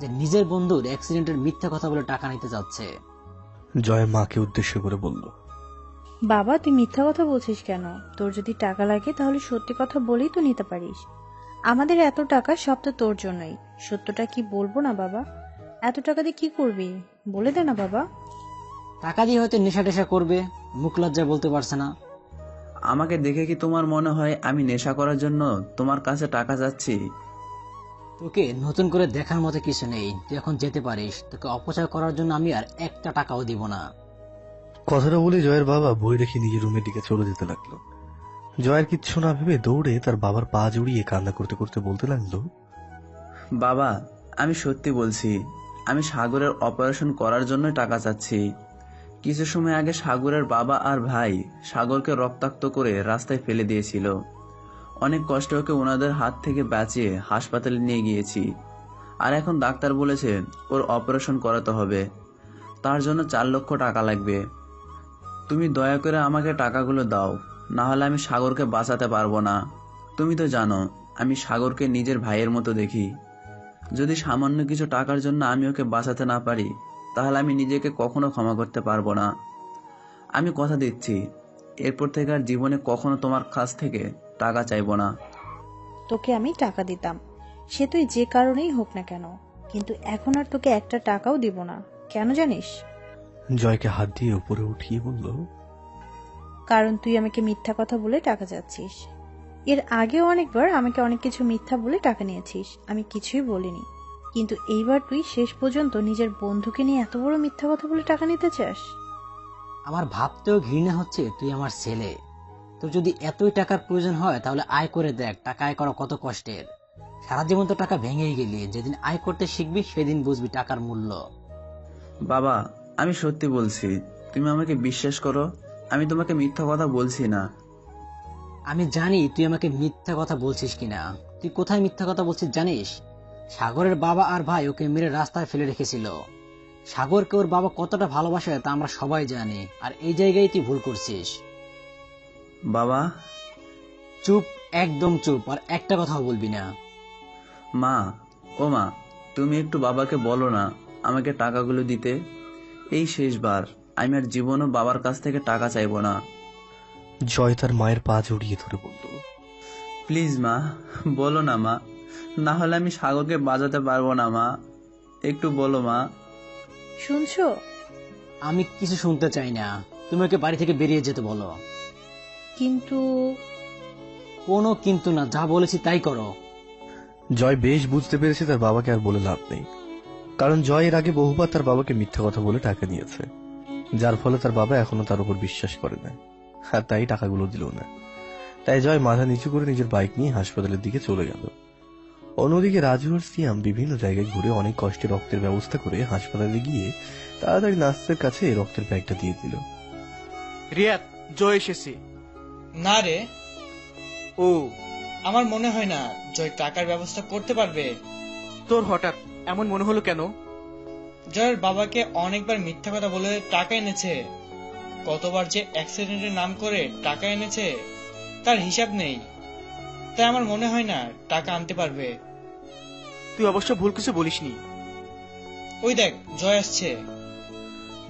যে নিজের বন্ধুর অ্যাক্সিডেন্টের মিথ্যা কথা বলে টাকা নিতে যাচ্ছে। জয় মাকে উদ্দেশ্য করে বলল, বাবা তুই মিথ্যা কথা বলছিস কেন? তোর যদি টাকা লাগে তাহলে সত্যি কথা বলেই তো নিতে পারিস। আমাদের এত টাকা সব তো তোর জন্যই। সত্যটা কি বলবো না বাবা? এত টাকা দিয়ে কি করবি বলে দে না বাবা। টাকা দিয়ে হয়তো নেশা টেশা করবে, মুখ লজ্জায় বলতে পারছে না। আমাকে দেখে কি তোমার মনে হয় আমি নেশা করার জন্য তোমার কাছে টাকা চাচ্ছি? তোকে নতুন করে দেখার মতো কিছু নেই, তুই এখন যেতে পারিস। তোকে অপচয় করার জন্য আমি আর একটা টাকাও দিব না। কথাটা বলে জয়ের বাবা বই রেখে নিজের রুমের দিকে চলে যেতে লাগলো। জয়ের কিচ্ছু না ভেবে দৌড়ে তার বাবার পা জড়িয়ে কান্না করতে করতে বলতে লাগলো, বাবা, আমি সত্যি বলছি, আমি সাগরের অপারেশন করার জন্য টাকা চাচ্ছি। কিছু সময় আগে সাগরের বাবা আর ভাই সাগরকে রক্তাক্ত করে রাস্তায় ফেলে দিয়েছিল। অনেক কষ্ট ওকে ওনাদের হাত থেকে বাঁচিয়ে হাসপাতালে নিয়ে গিয়েছি, আর এখন ডাক্তার বলেছে ওর অপারেশন করাতে হবে। তার জন্য 4 লক্ষ টাকা লাগবে। তুমি দয়া করে আমাকে টাকাগুলো দাও, না হলে আমি সাগরকে বাঁচাতে পারবো না। তুমি তো জানো আমি সাগরকে নিজের ভাইয়ের মতো দেখি। যদি সামান্য কিছু টাকার জন্য আমি ওকে বাঁচাতে না পারি, তাহলে আমি নিজেকে কখনো ক্ষমা করতে পারবো না। আমি কথা দিচ্ছি, এরপর থেকে আর জীবনে কখনো তোমার কাছ থেকে টাকা চাইবো না। তোকে আমি টাকা দিতাম, সে তুই যে কারণেই হোক না কেন, কিন্তু এখন আর তোকে একটা টাকাও দিব না। কেন জানিস? জয়কে হাত দিয়ে উপরে উঠিয়ে বলল, কারণ তুই আমাকে মিথ্যা কথা বলে টাকা চাচ্ছিস। এর আগেও অনেকবার আমাকে অনেক কিছু মিথ্যা বলে টাকা নিয়েছিস, আমি কিছুই বলিনি, কিন্তু এইবার তুই শেষ পর্যন্ত নিজের বন্ধুকে নিয়ে এত বড় মিথ্যা কথা বলে টাকা নিতে চাস। আমার ভাবতেও ঘৃণা হচ্ছে তুই আমার ছেলে। তোর যদি এতই টাকার প্রয়োজন হয় তাহলে আয় করে দেখ, টাকা আয় করা কত কষ্টের। সারা জীবন তো টাকা ভেঙেই গেলি, যেদিন আয় করতে শিখবি সেদিন বুঝবি টাকার মূল্য। বাবা, আমি সত্যি বলছি, তুমি আমাকে বিশ্বাস করো, আমি তোমাকে মিথ্যা কথা বলছি না। আমি জানি তুই আমাকে মিথ্যা কথা বলছিস কিনা। তুই কোথায় মিথ্যা কথা বলছিস জানিস? সাগরের বাবা আর ভাই ওকে মেরে রাস্তায় ফেলে রেখেছিল। সাগরকে ওর বাবা কতটা ভালোবাসে তা আমরা সবাই জানি, আর এই জায়গায় তুই ভুল করছিস। বাবা। চুপ, একদম চুপ, আর একটা কথাও বলবি না। মা, ও মা, তুমি একটু বাবাকে বলো না আমাকে টাকাগুলো দিতে। এই শেষবার, আমি আর জীবনও বাবার কাছ থেকে টাকা চাইবো না। জয় তার মায়ের পা জড়িয়ে ধরে বলল, প্লিজ মা, বলো না মা, না হলে আমি সাগরকে বাজাতে পারবো না মা, একটু বলো মা। শুনছো? আমি কিছু শুনতে চাই না, তুমি ওকে বাড়ি থেকে বেরিয়ে যেতে বলো। কিন্তু কোনো কিন্তু না, যা বলেছি তাই করো। জয় বেশ বুঝতে পেরেছে তার বাবাকে আর বলে লাভ নেই, কারণ জয় এর আগে বহুবার তার বাবাকে মিথ্যা কথা বলে টাকা নিয়েছে, যার ফলে তার বাবা এখনো তার উপর বিশ্বাস করে না, আর তাই টাকাগুলো দিল না। তাই জয় মাথা নিচু করে নিজের বাইক নিয়ে হাসপাতালের দিকে চলে গেল। অন্যদিকে রাজু আর সিয়াম বিভিন্ন জায়গায় ঘুরে অনেক কষ্টে রক্তের ব্যবস্থা করে হাসপাতালে গিয়ে তাড়াতাড়ি নার্সের কাছে রক্তের ব্যাগটা দিয়ে দিল। রিয়াদ, জয় এসেছে। না রে, ও আমার মনে হয় না জয় টাকার ব্যবস্থা করতে পারবে। তোর হঠাৎ এমন মনে হলো কেন? জয়ের বাবাকে অনেকবার মিথ্যা কথা বলে টাকা এনেছে, কতবার যে অ্যাক্সিডেন্টের নাম করে টাকা এনেছে তার হিসাব নেই, তাই আমার মনে হয় না টাকা আনতে পারবে। তুই অবশ্য ভুল কিছু বলিসনি। ওই দেখ, জয় আসছে।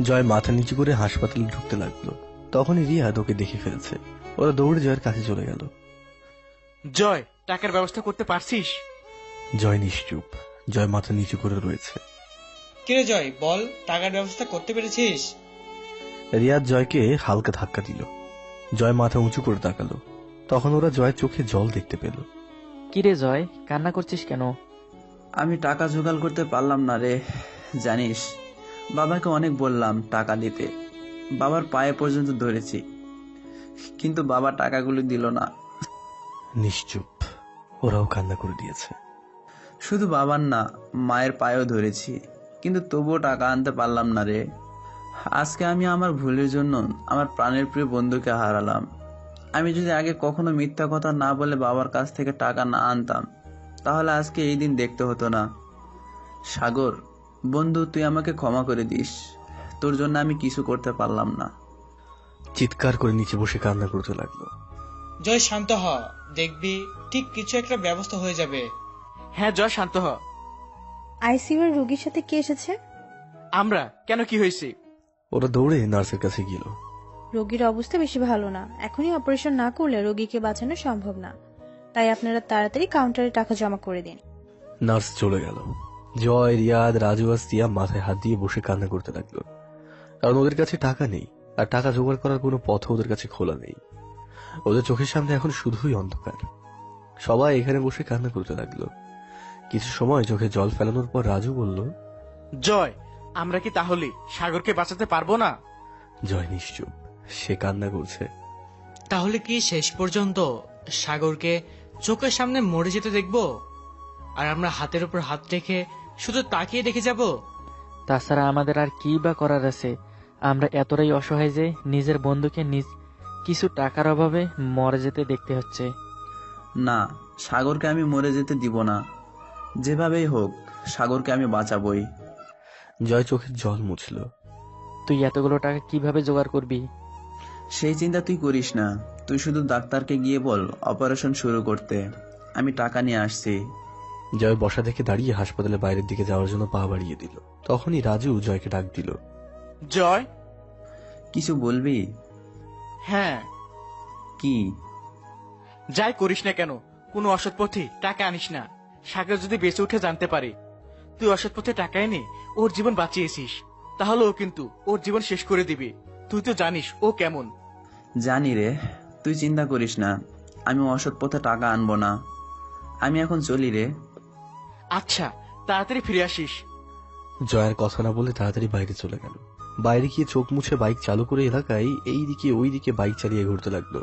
জয় মাথা নিচু করে হাসপাতালে ঢুকতে লাগলো, তখনই রিয়াদ ওকে দেখে ফেলেছে। ওরা দৌড়ে জয়ের কাছে চলে গেল। জয়, টাকার ব্যবস্থা করতে পারছিস? জয় নিশ্চুপ, জয় মাথা নিচু করে রয়েছে। কিরে জয়, বল, টাকার ব্যবস্থা করতে পেরেছিস? রিয়াদ জয়কে হালকা ধাক্কা দিল। জয় মাথা উঁচু করে তাকালো, তখন ওরা জয়ের চোখে জল দেখতে পেল। কিরে জয়, কান্না করছিস কেন? আমি টাকা জোগাড় করতে পারলাম না রে, জানিস, বাবাকে অনেক বললাম টাকা দিতে, বাবার পায়ে পর্যন্ত ধরেছি, কিন্তু বাবা টাকাগুলো দিল না। নিশ্চুপ, ওরাও কান্না করে দিয়েছে। শুধু বাবার না, মায়ের পায়েও ধরেছি, কিন্তু তবুও টাকা আনতে পারলাম না রে। আজকে আমি আমার ভুলের জন্য আমার প্রাণের প্রিয় বন্ধুকে হারালাম। আমি যদি আগে কখনো মিথ্যা কথা না বলে বাবার কাছ থেকে টাকা না আনতাম, তাহলে আজকে এই দিন দেখতে হতো না। সাগর বন্ধু, তুই আমাকে ক্ষমা করে দিস, তোর জন্য আমি কিছু করতে পারলাম না। চিৎকার করে নিচে বসে কান্না করতে লাগলো। জয় শান্ত হ, দেখবি ঠিক কিছু একটা ব্যবস্থা হয়ে যাবে। হ্যাঁ জয়, শান্ত হ। আইসিইউ এর রোগীর সাথে কে এসেছে? আমরা। কেন, কি হয়েছে? ওরা দৌড়ে নার্সের কাছে গেল। রোগীর অবস্থা বেশি ভালো না, এখনই অপারেশন না করলে রোগীকে বাঁচানো সম্ভব না, তাই আপনারা তাড়াতাড়ি কাউন্টারে টাকা জমা করে দিন। নার্স চলে গেল। জয়, রিয়াদ, রাজু আর সিয়াম মাথায় হাত দিয়ে বসে কান্না করতে লাগলো, কারণ ওদের কাছে টাকা নেই, আর টাকা জোগাড় করার কোনো পথ ওদের কাছে খোলা নেই। ওদের চোখের সামনে এখন শুধুই অন্ধকার। সবাই এখানে বসে কান্না করতে লাগলো। কিছু সময় চোখে জল ফেলানোর পর রাজু বলল, জয়, আমরা কি তাহলে সাগরকে বাঁচাতে পারবো না? জয় নিশ্চুপ, সে কান্না করছে। তাহলে কি শেষ পর্যন্ত সাগরকে চোখের সামনে মরে যেতে দেখবো, আর আমরা হাতের উপর হাত রেখে শুধু তাকিয়ে দেখে যাব? তাছাড়া আমাদের আর কি বা করার আছে? আমরা এতটাই অসহায় যে নিজের বন্ধুকে কিছু টাকার অভাবে মরে যেতে দেখতে হচ্ছে। না, সাগরকে আমি মরে যেতে দিব না, যেভাবেই হোক সাগরকে আমি বাঁচাবই। জয় চোখের জল মুছল। তুই এতগুলো টাকা কিভাবে জোগাড় করবি? সেই চিন্তা তুই করিস না, তুই শুধু ডাক্তারকে গিয়ে বল অপারেশন শুরু করতে, আমি টাকা নিয়ে আসছি। জয় বসা থেকে দাঁড়িয়ে হাসপাতালের বাইরের দিকে যাওয়ার জন্য পা বাড়িয়ে দিল। তখনই রাজু জয়কে ডাক দিল। জয়, কিছু বলবি? হ্যাঁ। কি? যাই করিস না কেন, কোনো অসৎ পথে টাকা আনিস না। সাগর যদি বেঁচে উঠে জানতে পারে তুই অসৎ পথে টাকা এনে ওর জীবন বাঁচিয়েছিস, তাহলে ও কিন্তু ওর জীবন শেষ করে দিবে। তুই তো জানিস ও কেমন। জানি রে, তুই চিন্তা করিস না, আমি অসৎ পথে টাকা আনবো না। আমি এখন চলি রে। আচ্ছা, তাড়াতাড়ি ফিরে আসিস। জয়ের কথা না বলে তাড়াতাড়ি বাইরে চলে গেল। বাইরে গিয়ে চোখ মুছে বাইক চালু করে এলাকায় এইদিকে ওইদিকে বাইক চালিয়ে ঘুরতে লাগলো।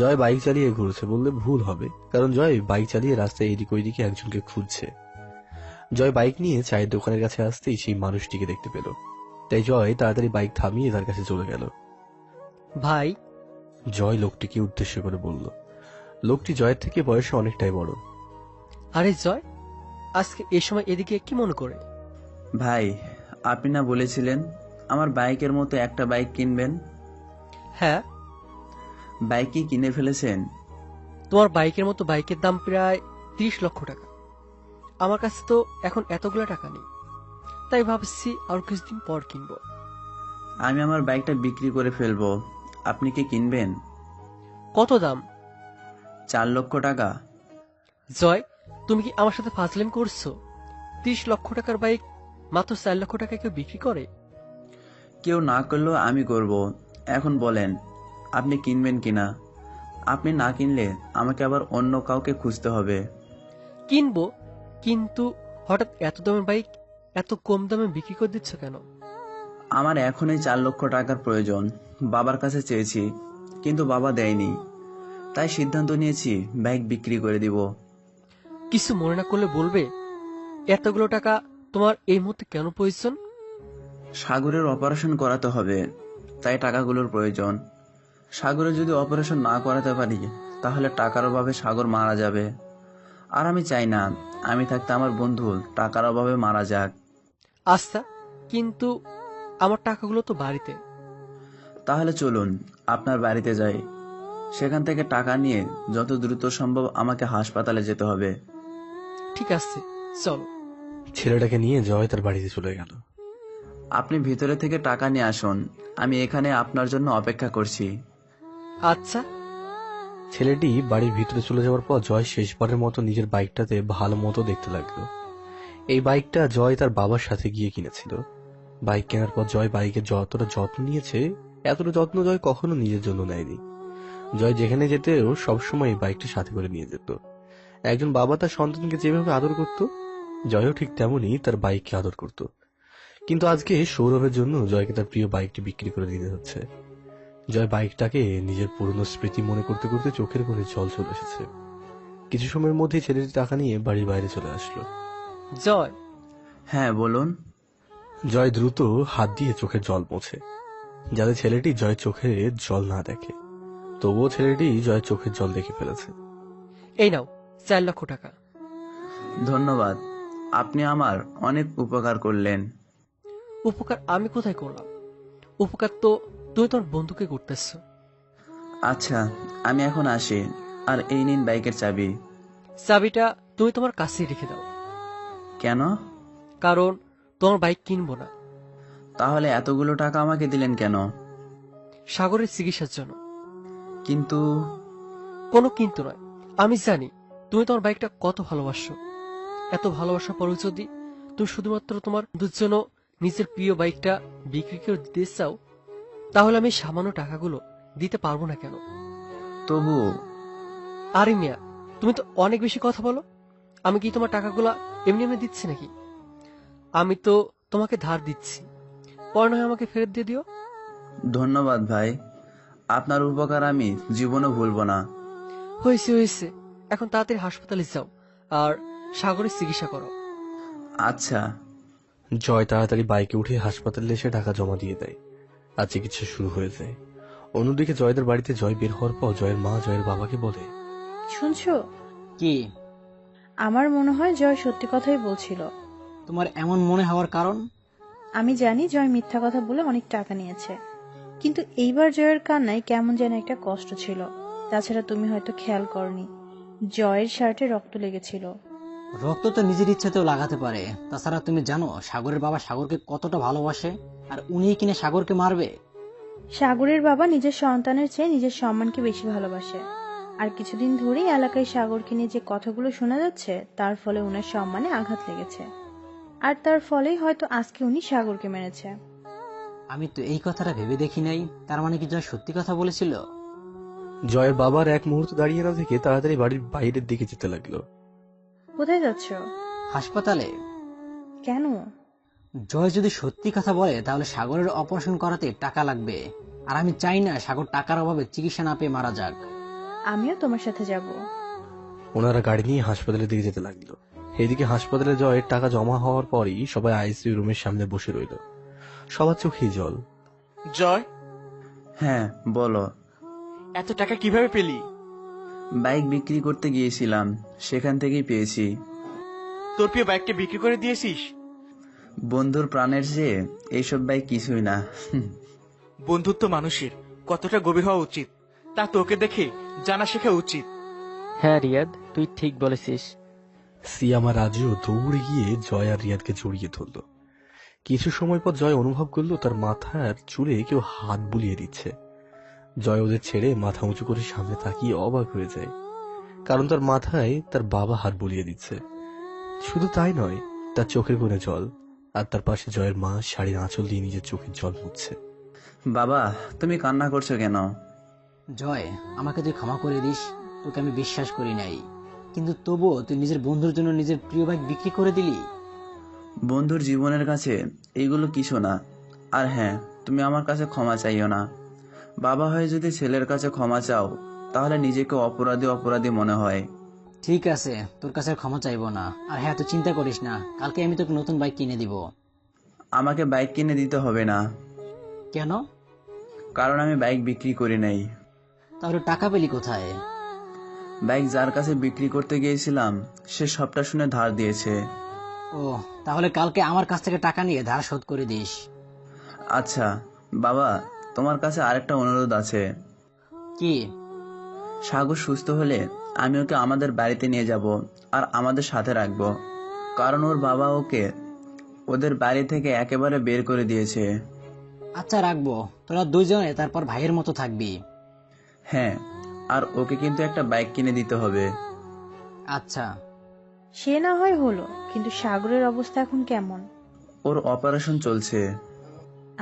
জয় বাইক চালিয়ে ঘুরছে বললে ভুল হবে, কারণ জয় বাইক চালিয়ে রাস্তায় এদিক ওইদিকে একজনকে খুঁজছে। জয় বাইক নিয়ে চায়ের দোকানের কাছে আসতেই সেই মানুষটিকে দেখতে পেল, তাই জয় তাড়াতাড়ি বাইক থামিয়ে তার কাছে চলে গেল। ভাই, জয় লোকটিকে উদ্দেশ্য করে বলল। লোকটি জয়ের থেকে বয়সে অনেকটাই বড়। আরে জয়, আজকে এই সময় এদিকে কি মনে করে? ভাই, আপনি না বলেছিলেন আমার বাইকের মতো একটা বাইক কিনবেন? হ্যাঁ। বাইক কি কিনে ফেলেছেন? তোমার বাইকের মতো বাইকের দাম প্রায় 30 লক্ষ টাকা। আমার কাছে তো এখন এতগুলো টাকা নেই, তাই ভাবছি আর কিছুদিন পর কিনবো। আমি আমার বাইকটা বিক্রি করে ফেলবো, আপনি কি কিনবেন? কত দাম? 4 লক্ষ টাকা। জয়, তুমি কি আমার সাথে ফাজলামি করছো? 30 লক্ষ টাকার বাইক মাত্র 4 লক্ষ টাকায় কেউ বিক্রি করে? কেউ না করলেও আমি করব। এখন বলেন আপনি কিনবেন কিনা। আপনি না কিনলে আমাকে আবার অন্য কাউকে খুঁজতে হবে। কিনবো, কিন্তু হঠাৎ এত দামের বাইক এত কম দামে বিক্রি করে দিচ্ছ কেন? আমার এখনই 4 লক্ষ টাকার প্রয়োজন। বাবার কাছে চেয়েছি, কিন্তু বাবা দেয়নি, তাই সিদ্ধান্ত নিয়েছি বাইক বিক্রি করে দিব। কিছু মনে না করলে বলবে এতগুলো টাকা তোমার এই মুহূর্তে কেন প্রয়োজন? সাগরের অপারেশন করাতে হবে, তাই টাকাগুলোর প্রয়োজন। সাগরে যদি অপারেশন না করাতে পারি তাহলে টাকার অভাবে সাগর মারা যাবে, আর আমি চাই না আমি থাকতে আমার বন্ধু টাকার অভাবে মারা যাক। আচ্ছা, কিন্তু আমার টাকাগুলো তো বাড়িতে। তাহলে চলুন আপনার বাড়িতে যাই, সেখান থেকে টাকা নিয়ে যত দ্রুত সম্ভব আমাকে হাসপাতালে যেতে হবে। ঠিক আছে, চলো। ছেলেটাকে নিয়ে জয় তার বাড়িতে চলে গেল। আপনি ভিতরে থেকে টাকা নিয়ে আসুন, আমি এখানে আপনার জন্য অপেক্ষা করছি। আচ্ছা। ছেলেটি বাড়ির ভিতরে চলে যাওয়ার পর জয় শেষবারের মতো নিজের বাইকটাতে ভালো মতো দেখতে লাগলো। এই বাইকটা জয় তার বাবার সাথে গিয়ে কিনেছিল। বাইক কেনার পর জয় বাইকের যতটা যত্ন নিয়েছে এতটা যত্ন জয় কখনো নিজের জন্য নেয়নি। জয় যেখানে যেতেও সবসময় এই বাইকটি সাথে করে নিয়ে যেত। একজন বাবা তার সন্তানকে যেভাবে আদর করত, জয়ও ঠিক তেমনই তার বাইককে আদর করত। কিন্তু আজকে সৌরভের জন্য জয়কে তার প্রিয় বাইকটি বিক্রি করে দিতে হচ্ছে। জয় বাইকটাকে নিজের পুরনো স্মৃতি মনে করতে করতে চোখের কোণে জল চলে এসেছে। কিছু সময়ের মধ্যে ছেলেটি টাকা নিয়ে বাড়ির বাইরে চলে আসলো। জয়। হ্যাঁ বলুন। জয় দ্রুত হাত দিয়ে চোখের জল মোছে, যাতে ছেলেটি জয়ের চোখে জল না দেখে। তবুও ছেলেটি জয়ের চোখের জল দেখে ফেলেছে। এই নাও 4 লক্ষ টাকা। ধন্যবাদ, আপনি আমার অনেক উপকার করলেন। উপকার আমি কোথায় করলাম? উপকার তো তুমি তোমার বন্ধুকে করতেছ। আচ্ছা, আমি এখন আসি, আর এই নিন বাইকের চাবি। চাবিটা তুমি তোমার কাছেই রেখে দাও। কেন? কারণ তোমার বাইক কিনবো না। তাহলে এতগুলো টাকা আমাকে দিলেন কেন? সাগরের চিকিৎসার জন্য। কিন্তু? কোনো কিন্তু নয়, আমি জানি তুমি তোমার বাইকটা কত ভালোবাসো। এত ভালোবাসার পরেও যদি তুমি শুধুমাত্র তোমার বন্ধুর জন্য নিজের প্রিয় বাইকটা বিক্রি করে দিতে চাও, তাহলে আমি সামান্য টাকাগুলো দিতে পারবো না কেন? তবু। আরে মিয়া, তুমি তো অনেক বেশি কথা বলো। আমি কি তোমার টাকাগুলো এমনি এমনি দিচ্ছি নাকি? আমি তো তোমাকে ধার দিচ্ছি, পরে নয় আমাকে ফেরত দিয়ে দিও। ধন্যবাদ ভাই, আপনার উপকার আমি জীবনে ভুলবো না। হয়েছে হয়েছে, এখন তাড়াতাড়ি হাসপাতালে যাও আর সাগরের চিকিৎসা করো। আচ্ছা। জয় তাড়াতাড়ি বাইকে উঠে হাসপাতালে এসে টাকা জমা দিয়ে দেয় আর চিকিৎসা শুরু হয়ে যায়। অন্যদিকে জয়দের বাড়িতে জয় বের হওয়ার পর জয়ের মা জয়ের বাবাকে বলে, শুনছো কি? আমার মনে হয় জয় সত্যি কথাই বলছিল। তোমার এমন মনে হওয়ার কারণ? আমি জানি জয় মিথ্যা কথা বলে অনেক টাকা নিয়েছে, কিন্তু এইবার জয়ের কান্নায় কেমন যেন একটা কষ্ট ছিল। তাছাড়া তুমি হয়তো খেয়াল করনি, জয়ের শার্টে রক্ত লেগেছিল। রক্ত তো নিজের ইচ্ছাতেও লাগাতে পারে। তাছাড়া তুমি জানো সাগরের বাবা সাগরকে কতটা ভালোবাসে, আর উনি কিনে সাগরকে মারবে? সাগরের বাবা নিজের সন্তানের চেয়ে নিজের সম্মানকে বেশি ভালোবাসে। আর কিছুদিন ধরেই এলাকায় সাগরকে নিয়ে যে কথাগুলো শোনা যাচ্ছে তার ফলে ওনার সম্মানে আঘাত লেগেছে, আর তার ফলেই হয়তো আজকে উনি সাগরকে মেরেছে। আমি তো এই কথাটা ভেবে দেখি নাই। তার মানে কি জয় সত্যি কথা বলেছিল? জয়ের বাবার এক মুহূর্ত দাঁড়িয়ে না থেকে তাড়াতাড়ি বাড়ির বাইরের দিকে যেতে লাগলো। কোথায় যাচ্ছ? হাসপাতালে। কেন? জয় যদি সত্যি কথা বলে তাহলে সাগরের অপারেশন করাতে টাকা লাগবে, আর আমি চাই না সাগর টাকার অভাবে চিকিৎসা না পেয়ে মারা যাক। আমিও তোমার সাথে যাব। ওনারা গাড়ি নিয়ে হাসপাতালের দিকে যেতে লাগলো। এদিকে হাসপাতালে জয়ের টাকা জমা হওয়ার পরই সবাই আইসিইউ রুমের সামনে বসে রইল, সবার চোখেই জল। জয়, হ্যাঁ বলো। এত টাকা কিভাবে পেলি? বাইক বিক্রি করতে গিয়েছিলাম, সেখান থেকেই পেয়েছি। তোর প্রিয় বাইকটা বিক্রি করে দিয়েছিস? বন্ধুর প্রাণের চেয়ে এইসব বাইক কিছুই না। বন্ধুত্ব মানুষের কতটা গভীর হওয়া উচিত তা তোকে দেখে জানা শেখা উচিত। হ্যাঁ রিয়াদ, তুই ঠিক বলেছিস। সিয়াম আর রাজু দৌড়ে গিয়ে জয় আর রিয়াদকে জড়িয়ে ধরল। কিছু সময় পর জয় অনুভব করলো তার মাথার চুলে কেউ হাত বুলিয়ে দিচ্ছে। জয় ওদের ছেড়ে মাথা উঁচু করে সামনে তাকিয়ে অবাক হয়ে যায়, কারণ তার মাথায় তার বাবা হাত বুলিয়ে দিচ্ছে। শুধু তাই নয়, তার চোখের কোণে জল, আর তার পাশে জয়ের মা শাড়ির আঁচল দিয়ে নিজের চোখের জল মুছছে। বাবা, তুমি কান্না করছো কেন? জয়, আমাকে তুই ক্ষমা করে দিস। তোকে আমি বিশ্বাস করি নাই, কিন্তু তবুও তুই নিজের বন্ধুর জন্য নিজের প্রিয় বাইক বিক্রি করে দিলি। বন্ধুর জীবনের কাছে এইগুলো কিছু না। আর হ্যাঁ, তুমি আমার কাছে ক্ষমা চাইও না। বাবা হয়ে যদি ছেলের কাছে ক্ষমা চাও তাহলে নিজেকে অপরাধী অপরাধী মনে হয়। ঠিক আছে, তোর কাছে আর ক্ষমা চাইবো না। আর হ্যাঁ, তুই চিন্তা করিস না, কালকে আমি তোকে নতুন বাইক কিনে দিব। আমাকে বাইক কিনে দিতে হবে না। কেন? কারণ আমি বাইক বিক্রি করি নাই। তাহলে টাকা পেলি কোথায়? বাইক যার কাছে বিক্রি করতে গিয়েছিলাম সে সবটা শুনে ধার দিয়েছে। ও, তাহলে কালকে আমার কাছ থেকে টাকা নিয়ে ধার শোধ করে দিস। আচ্ছা বাবা, তোমার কাছে আরেকটা অনুরোধ আছে। কি? সাগর সুস্থ হলে আমি ওকে আমাদের বাড়িতে নিয়ে যাব আর আমাদের সাথে রাখবো, কারণ ওর বাবা ওকে ওদের বাড়ি থেকে একেবারে বের করে দিয়েছে। আচ্ছা, রাখবো। তোরা দুইজনে তারপর ভাইয়ের মতো থাকবি। হ্যাঁ, আর ওকে কিন্তু একটা বাইক কিনে দিতে হবে। আচ্ছা। সে না হয় হলো, কিন্তু সাগরের অবস্থা এখন কেমন? ওর অপারেশন চলছে।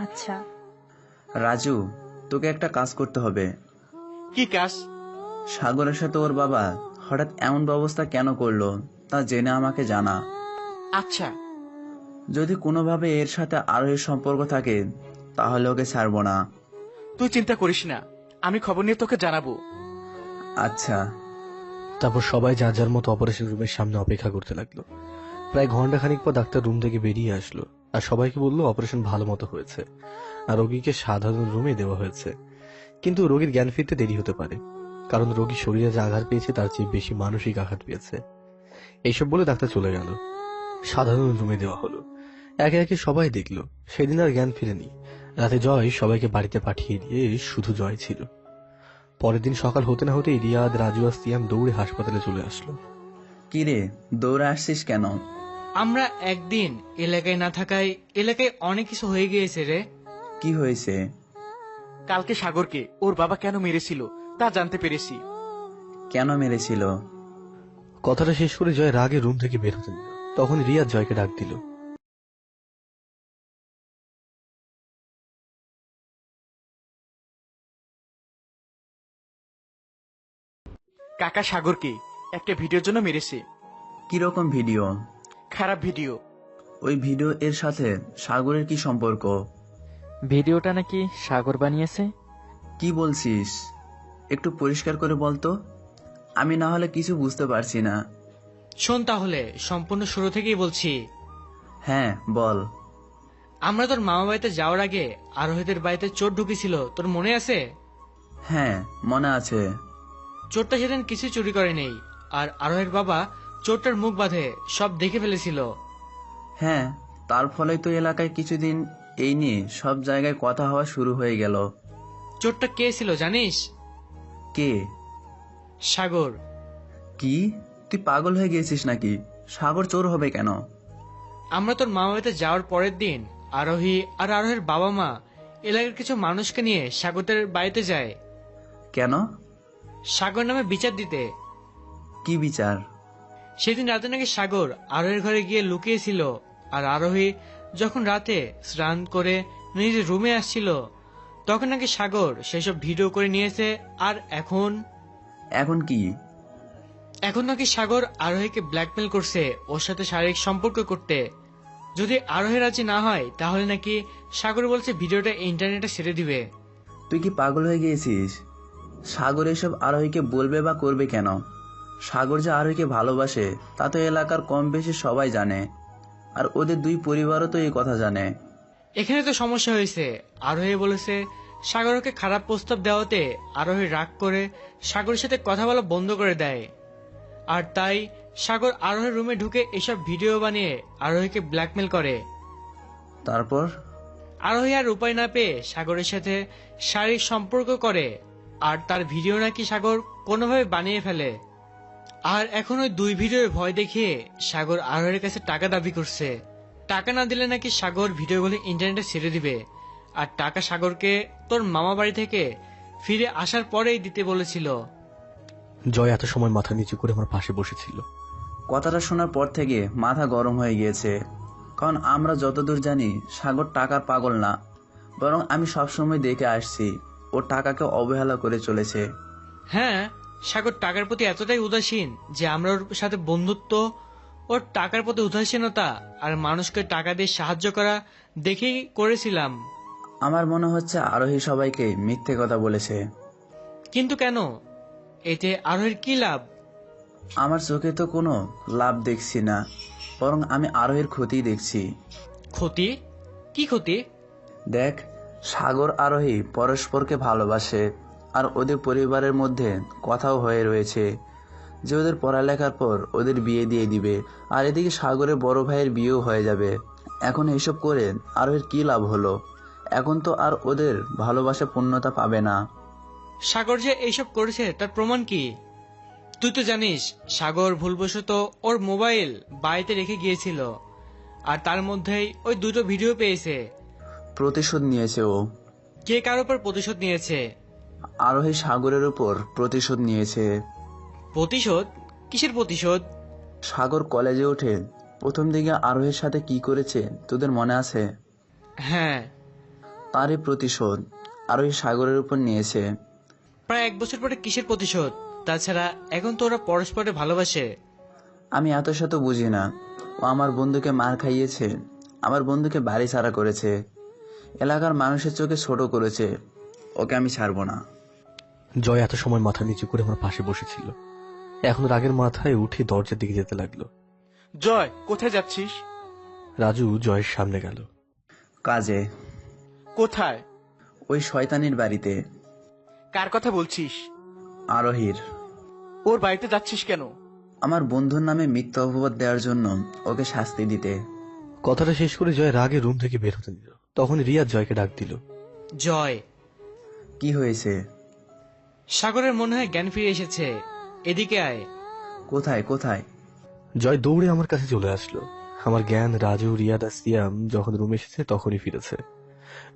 আচ্ছা। রাজু, তোকে একটা কাজ করতে হবে। কি কাজ? সাগরের সাথে ওর বাবা হঠাৎ এমন ব্যবস্থা কেন করলো তা জেনে আমাকে জানা। আচ্ছা। যদি কোনোভাবে এর সাথে আরোহীর সম্পর্ক থাকে তাহলে ওকে ছাড়বো না। তুই চিন্তা করিস না, আমি খবর নিয়ে তোকে জানাবো। আচ্ছা। তারপর সবাই যার যার মতো অপারেশন রুমের সামনে অপেক্ষা করতে লাগলো। প্রায় ঘন্টাখানিক পর ডাক্তার রুম থেকে বেরিয়ে আসলো আর সবাইকে বললো অপারেশন ভালো মতো হয়েছে আর রোগীকে সাধারণ রুমে দেওয়া হয়েছে। কিন্তু রোগীর জ্ঞান ফিরতে দেরি হতে পারে, কারণ রোগী শরীরে যে আঘাত পেয়েছে তার চেয়ে বেশি মানসিক আঘাত পেয়েছে। এইসব বলে ডাক্তার চলে গেল। সাধারণ রুমে দেওয়া হলো। একে একে সবাই দেখলো সেদিন আর জ্ঞান ফিরেনি। রাতে জয় সবাইকে বাড়িতে পাঠিয়ে দিয়ে শুধু জয় ছিল। পরের দিন সকাল হতে না হতেই রিয়াদ, রাজু আর সিয়াম দৌড়ে হাসপাতালে চলে আসলো। কিরে, দৌড়ে আসছিস কেন? আমরা একদিন এলাকায় না থাকায় এলাকায় অনেক কিছু হয়ে গিয়েছে রে। কি হয়েছে? কালকে সাগরকে ওর বাবা কেন মেরেছিল তা জানতে পেরেছি। কেন মেরেছিল? কথাটা শেষ করে জয় রাগে রুম থেকে বের হতে নিল। তখন রিয়াদ জয়কে ডাক দিল। কাকা সাগরকে একটা ভিডিওর জন্য মেরেছে। কিরকম ভিডিও? খারাপ ভিডিও। ওই ভিডিও এর সাথে সাগরের কি সম্পর্ক? ভিডিওটা নাকি সাগর বানিয়েছে। কি বলছিস? একটু পরিষ্কার করে বলতো, আমি না হলে কিছু বুঝতে পারছি না। শোন তাহলে, সম্পূর্ণ শুরু থেকেই বলছি। হ্যাঁ বল। আমরা তোর মামা বাড়িতে যাওয়ার আগে আরোহীদের বাড়িতে চোর ঢুকেছিল, তোর মনে আছে? হ্যাঁ মনে আছে। চোরটা সেদিন কিছু চুরি করে নেই, আর আরোহের বাবা চোরটার মুখ বাঁধে সব দেখে ফেলেছিল। হ্যাঁ, তার ফলে তো এলাকায় কিছুদিন এই নিয়ে সব জায়গায় কথা হওয়া শুরু হয়ে গেল। চোরটা কে ছিল জানিস? কে? সাগর। কি, তুই পাগল হয়ে গিয়েছিস নাকি? সাগর চোর হবে কেন? আমরা তোর মামা বাড়িতে যাওয়ার পরের দিন আরোহী আর আরোহের বাবা মা এলাকার কিছু মানুষকে নিয়ে সাগরের বাড়িতে যায়। কেন? সাগর নামে বিচার দিতে। কি বিচার? সেদিন রাতে নাকি সাগর আরোহীর ঘরে গিয়ে লুকিয়েছিল, আর আরোহী যখন রাতে স্নান করে নিজের রুমে আসছিল তখন নাকি সাগর সেসব ভিডিও করে নিয়েছে। আর এখন কি? এখন নাকি সাগর আরোহীকে ব্ল্যাকমেল করছে ওর সাথে শারীরিক সম্পর্ক করতে। যদি আরোহী রাজি না হয় তাহলে নাকি সাগর বলছে ভিডিওটা ইন্টারনেটে ছেড়ে দিবে। তুই কি পাগল হয়ে গিয়েছিস? সাগর এসব আরোহীকে বলবে বা করবে কেন? সাগর যে আরোহীকে ভালোবাসে তা তো এলাকার কম বেশি সবাই জানে, আর ওদের দুই পরিবারও তো এই কথা জানে। এখানে তো সমস্যা হয়েছে। আরোহী বলেছে সাগরকে খারাপ প্রস্তাব দেওয়াতে আরোহী রাগ করে সাগরের সাথে কথা বলা বন্ধ করে দেয়, আর তাই সাগর আরোহীর রুমে ঢুকে এসব ভিডিও বানিয়ে আরোহীকে ব্ল্যাকমেল করে। তারপর আরোহী আর উপায় না পেয়ে সাগরের সাথে শারীরিক সম্পর্ক করে, আর তার ভিডিও নাকি সাগর কোনোভাবে বানিয়ে ফেলে। আর এখন ওই দুই ভিডিওর ভয় দেখিয়ে সাগর আরোহীর কাছে টাকা দাবি করছে। টাকা না দিলে নাকি সাগর ভিডিওগুলো ইন্টারনেটে ছেড়ে দিবে, আর টাকা সাগরকে তোর মামা বাড়ি থেকে ফিরে আসার পরেই দিতে বলেছিল। জয় এত সময় মাথা নিচু করে আমার পাশে বসেছিল। কথাটা শোনার পর থেকে মাথা গরম হয়ে গিয়েছে, কারণ আমরা যতদূর জানি সাগর টাকার পাগল না, বরং আমি সবসময় দেখে আসছি ও টাকাকে অবহেলা করে চলেছে। হ্যাঁ, সাগর টাকার প্রতি এতটাই উদাসীন যে আমরা ওর সাথে বন্ধুত্ব, ওর টাকার প্রতি উদাসীনতা আর মানুষকে টাকা দিয়ে সাহায্য করা দেখেই করেছিলাম। আমার মনে হচ্ছে আরোহী সবাইকে মিথ্যে কথা বলেছে। কিন্তু কেন? এতে আরোহীর কি লাভ? আমার চোখে তো কোনো লাভ দেখছি না, বরং আমি আরোহীর ক্ষতি দেখছি। ক্ষতি? কি ক্ষতি? দেখ, সাগর আরোহী পরস্পরকে ভালোবাসে, আর ওদের পরিবারের মধ্যে কথাও হয়ে রয়েছে যে ওদের পড়ালেখার পর ওদের বিয়ে দিয়ে দিবে, আর এদিকে সাগরের বড় ভাইয়ের বিয়েও হয়ে যাবে। এখন এইসব করে আরোহীর কি লাভ হলো? এখন তো আর ওদের ভালোবাসা পূর্ণতা পাবে না। সাগর যে এইসব করেছে তার প্রমাণ কি? তুই তো জানিস সাগর ভুলবশত ওর মোবাইল বাড়িতে রেখে গিয়েছিল, আর তার মধ্যেই ওই দুটো ভিডিও পেয়েছে। প্রতিশোধ নিয়েছে ও। কে কার উপর প্রতিশোধ নিয়েছে? আরোহী সাগরের উপর প্রতিশোধ নিয়েছে। প্রতিশোধ? কিসের প্রতিশোধ? সাগর কলেজে ওঠে প্রথম দিকে আরোহীর সাথে কি করেছে তোদের মনে আছে? হ্যাঁ। তারই প্রতিশোধ আরোহী সাগরের উপর নিয়েছে। প্রায় 1 বছর পরে কিসের প্রতিশোধ? তাছাড়া এখন তো ওরা পরস্পরে ভালোবাসে। আমি এত শত বুঝি না। ও আমার বন্ধুকে মার খাইয়েছে, আমার বন্ধুকে বাড়ি ছাড়া করেছে, এলাকার মানুষের চোখে ছোট করেছে। ওকে আমি ছাড়বো না। জয় এত সময় মাথা নিচু করে আমার পাশে বসেছিল। এখন রাগের মাথায় উঠে দরজার দিকে যেতে লাগলো। জয়, কোথায় যাচ্ছিস? রাজু জয়ের সামনে গেল। কাজে। কোথায়? ওই শয়তানির বাড়িতে। কার কথা বলছিস? আরোহীর। ওর বাড়িতে যাচ্ছিস কেন? আমার বন্ধুর নামে মিথ্যা অপবাদ দেওয়ার জন্য ওকে শাস্তি দিতে। কথাটা শেষ করে জয় রাগে রুম থেকে বের হতে দিল। তখন রিয়া জয়কে ডাক দিল। জয়, কি হয়েছে? সাগরের মনে হয় জ্ঞান ফিরে এসেছে, এদিকে আয়। কোথায় কোথায়? জয় দৌড়ে আমার কাছে চলে আসলো। আমার জ্ঞান রাজু, রিয়াদ আর সিয়াম যখন রুমে এসেছে তখনই ফিরেছে।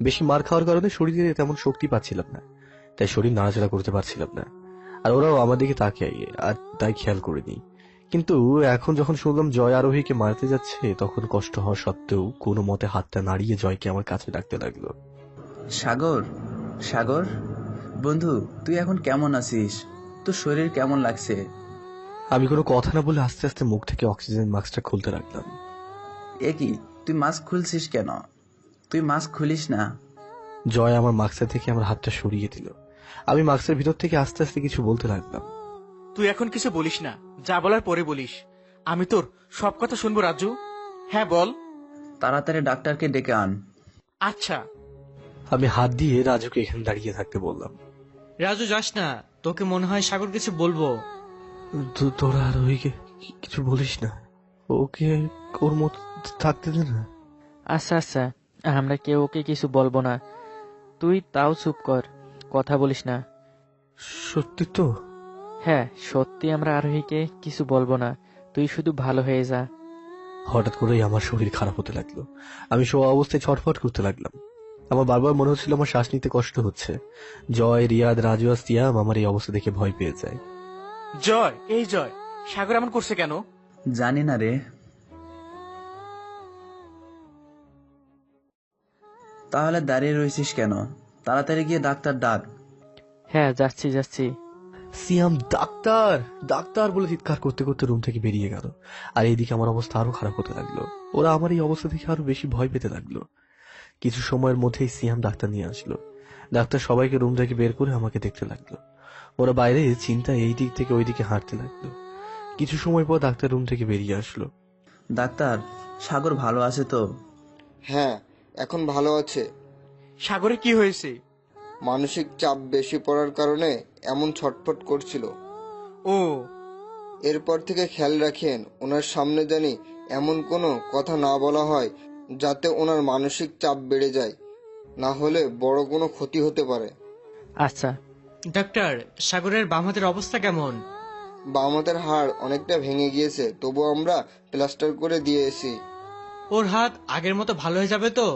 বেশি মার খাওয়ার কারণে শরীরে তেমন শক্তি পাচ্ছিলাম না, তাই শরীর নাড়াচাড়া করতে পারছিলাম না। আর ওরাও আমার দিকে তাকিয়ে আর তাই খেয়াল করিনি। কিন্তু এখন যখন শুনলাম জয় আরোহীকে মারতে যাচ্ছে, তখন কষ্ট হওয়া সত্ত্বেও কোনো মতে হাতটা নাড়িয়ে জয়কে আমার কাছে ডাকতে লাগলো। সাগর, সাগর বন্ধু, তুই এখন কেমন আছিস? তোর শরীর কেমন লাগছে? আমি কোনো কথা না বলে আস্তে আস্তে মুখ থেকে অক্সিজেন মাস্কটা খুলতে লাগলাম। এ কি, তুই মাস্ক খুলছিস কেন? তুই মাস্ক খুলিস না। জয় আমার মাস্কের থেকে আমার হাতটা সরিয়ে দিল। আমি মাস্কের ভিতর থেকে আস্তে আস্তে কিছু বলতে লাগলাম। তুই এখন কিছু বলিস না, যা বলার পরে বলিস। আমি তোর সব কথা শুনবো রাজু। হ্যাঁ বল। তাড়াতাড়ি ডাক্তারকে ডেকে আন। আচ্ছা। আমি হাত দিয়ে রাজুকে এখানে দাঁড়িয়ে থাকতে বললাম। রাজু যাস না, তোকে মনে হয় সাগর কিছু বলবো। তোরা আর ওইকে কিছু বলিস না, ওকে ওর মতো থাকতে দে না। আচ্ছা আচ্ছা, আমরা কেউ ওকে কিছু বলবো না, তুই তাও চুপ কর, কথা বলিস না। সত্যি তো? হ্যাঁ সত্যি, আমরা আরোহীকে কিছু বলবো না, তুই শুধু ভালো হয়ে যা। হঠাৎ করেই আমার শরীর খারাপ হতে লাগলো। আমি শোয়া অবস্থায় ছটফট করতে লাগলাম। আমার বারবার মনে হচ্ছিল আমার শ্বাস নিতে কষ্ট হচ্ছে। জয়, রিয়াদ, রাজু আর সিয়াম আমার এই অবস্থা দেখে ভয় পেয়ে যায়। জয়, এই জয়, সাগর এমন করছে কেন? জানি না রে। তাহলে দাঁড়িয়ে রয়েছিস কেন? তাড়াতাড়ি গিয়ে ডাক্তার ডাক। হ্যাঁ, যাচ্ছি। সিয়াম ডাক্তার ডাক্তার বলে চিৎকার করতে করতে রুম থেকে বেরিয়ে গেল। আর এইদিকে আমার অবস্থা আরো খারাপ হতে লাগলো। ওরা আমার এই অবস্থা দেখে আরো বেশি ভয় পেতে লাগলো। কিছু সময়ের মধ্যেই সিয়াম ডাক্তার নিয়ে আসলো। ডাক্তার সবাইকে রুম থেকে বের করে আমাকে দেখতে লাগলো। ওরা বাইরে চিন্তায় এই দিক থেকে ওই দিকে হাঁটতে লাগলো। কিছু সময় পর ডাক্তার রুম থেকে বেরিয়ে আসলো। ডাক্তার, সাগর ভালো আছে তো? হ্যাঁ, এখন ভালো আছে। সাগরের কি হয়েছে? মানসিক চাপ বেশি পড়ার কারণে এমন ছটফট করছিল। ও, এরপর থেকে খেয়াল রাখেন ওনার সামনে জানি এমন কোনো কথা না বলা হয় যাতে ওনার মানসিক চাপ বেড়ে যায়, না হলে বড় কোনো ক্ষতি হতে পারে। আচ্ছা। ডাক্তার, সাগরের বাম হাতের অবস্থা কেমন? বাম হাতের হাড় অনেকটা ভেঙে গিয়েছে, তবু আমরা প্লাস্টার করে দিয়েছি। ওর হাত আগের মতো ভালো হয়ে যাবে তো?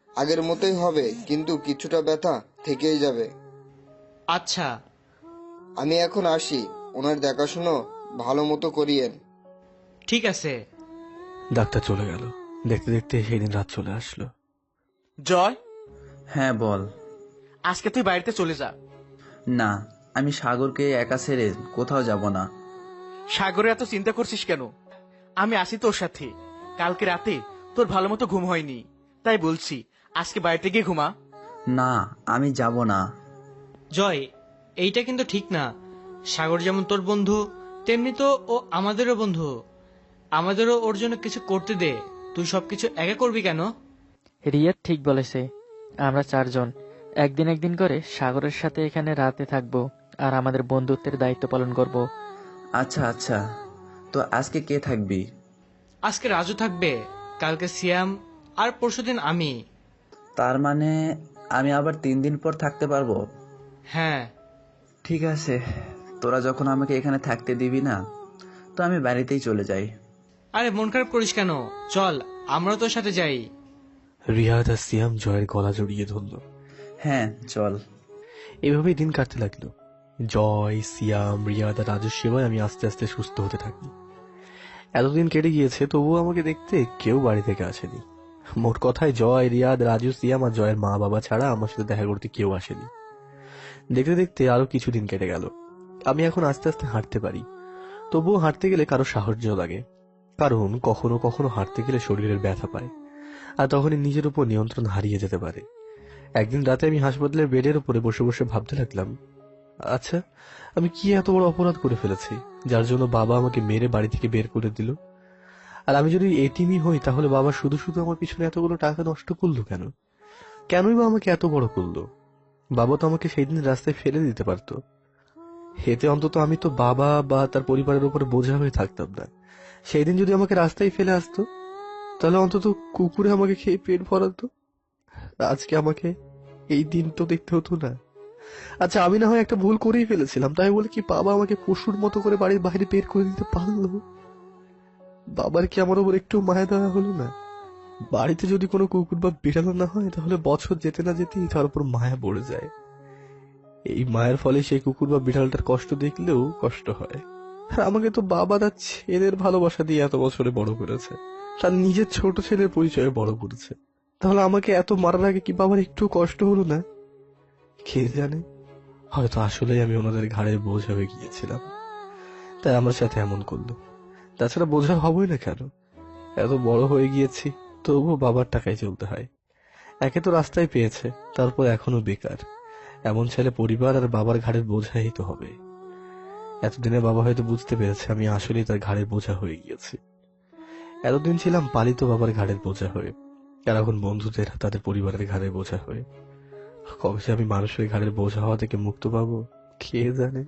আগের মতোই হবে, কিন্তু কিছুটা ব্যথা থেকেই যাবে। আচ্ছা, আমি এখন আসি, ওনার দেখাশুনো ভালো মতো করিয়েন। ঠিক আছে। ডাক্তার চলে গেল। দেখতে দেখতে সেই দিন রাত চলে আসলো। জয়, হ্যাঁ বল। আজকে তুই বাড়িতে চলে যা। না, আমি সাগরকে একা ছেড়ে কোথাও যাব না। সাগরে এত চিন্তা করছিস কেন? আমি আসি তোর সাথে। কালকে রাতে তোর ভালো মতো ঘুম হয়নি, তাই বলছি আজকে বাড়িতে গিয়ে ঘুমা। না, আমি যাব না। জয়, এইটা কিন্তু ঠিক না। সাগর যেমন তোর বন্ধু, তেমনি তো ও আমাদেরও বন্ধু। আমাদেরও ওর জন্য কিছু করতে দে। তুই সবকিছু একা করবি কেন? রিয়াদ ঠিক বলেছে, আমরা 4 জন একদিন করে সাগরের সাথে এখানে রাতে থাকবো আর আমাদের বন্ধুত্বের দায়িত্ব পালন করব। আচ্ছা, তো আজকে কে থাকবি? আজকে রাজু থাকবে, কালকে সিয়াম, আর পরশুদিন আমি। তার মানে আমি আবার 3 দিন পর থাকতে পারবো? হ্যাঁ। ঠিক আছে, তোরা যখন আমাকে এখানে থাকতে দিবি না, তো আমি বাড়িতেই চলে যাই। আরে মন খারাপ করিস কেন? চল, আমরাও তোর সাথে যাই। রিয়াদ আর সিয়াম জয়ের গলা জড়িয়ে ধরল। হ্যাঁ, চল। এভাবেই দিন কাটতে লাগলো। জয়, সিয়াম, রিয়াদ আর রাজুর সেবায় আমি আস্তে আস্তে সুস্থ হতে থাকি। এতদিন কেটে গিয়েছে, তবুও আমাকে দেখতে কেউ বাড়ি থেকে আসেনি। মোট কথায় জয়, রিয়াদ, রাজু, সিয়াম আর জয়ের মা বাবা ছাড়া আমার সাথে দেখা করতে কেউ আসেনি। দেখতে দেখতে আরো কিছুদিন কেটে গেল। আমি এখন আস্তে আস্তে হাঁটতে পারি, তবুও হাঁটতে গেলে কারো সাহায্য লাগে। কারণ কখনো কখনো হাঁটতে গেলে শরীরের ব্যথা পায়, আর তখনই নিজের উপর নিয়ন্ত্রণ হারিয়ে যেতে পারে। একদিন রাতে আমি হাসপাতালের বেডের উপরে বসে বসে ভাবতে লাগলাম, আচ্ছা আমি কি এত বড় অপরাধ করে ফেলেছি যার জন্য বাবা আমাকে মেরে বাড়ি থেকে বের করে দিল? আর আমি যদি এটিমই হই, তাহলে বাবা শুধু শুধু আমার পিছনে এতগুলো টাকা নষ্ট করলো কেন? কেনই বা আমাকে এত বড় করলো? বাবা তো আমাকে সেই দিন রাস্তায় ফেলে দিতে পারতো। এতে অন্তত আমি তো বাবা বা তার পরিবারের উপরে বোঝা হয়ে থাকতাম না। সেই দিন যদি আমাকে রাস্তায় ফেলে আসতো, তাহলে অন্তত কুকুরে আমাকে খেয়ে পেট ভরাতো। আজকে আমাকে এই দিন তো দেখতে হতো না। আচ্ছা, আমি না হয় একটা ভুল করেই ফেলেছিলাম, তাই বলে কি বাবা আমাকে পশুর মতো করে বাড়ির বাইরে বের করে দিতে পারলো? বাবার কি আমার উপর একটু মায়া দেওয়া হলো না? বাড়িতে যদি কোনো কুকুর বা বিড়াল না হয়, তাহলে বছর যেতে না যেতেই তার উপর মায়া পড়ে যায়। এই মায়ের ফলে সেই কুকুর বা বিড়ালটার কষ্ট দেখলেও কষ্ট হয়। আর আমাকে তো বাবা তার ছেলের ভালোবাসা দিয়ে এত বছরে বড় করেছে, তার নিজের ছোট ছেলের পরিচয়ে বড় করেছে। তাহলে আমাকে এত মারার আগে কি বাবার একটু কষ্ট হলো না? কে জানে, হয়তো আসলেই আমি ওনাদের ঘাড়ের বোঝা হয়ে গিয়েছিলাম, তাই আমার সাথে এমন করলো। তাছাড়া বোঝা হবই না কেন? এত বড় হয়ে গিয়েছি, তবুও বাবার টাকায় চলতে হয়। একে তো রাস্তায় পেয়েছে, তারপর এখনো বেকার। এমন ছেলে পরিবার আর বাবার ঘাড়ের বোঝাই তো হবে। এতদিনে বাবা হয়তো বুঝতে পেরেছে আমি আসলেই তার ঘাড়ের বোঝা হয়ে গিয়েছি। এতদিন ছিলাম পালিত বাবার ঘাড়ের বোঝা হয়ে, আর এখন বন্ধুদের তাদের পরিবারের ঘাড়ের বোঝা হয়ে। কবে যে আমি মানুষের ঘাড়ের বোঝা হওয়া থেকে মুক্ত পাবো, কে জানে।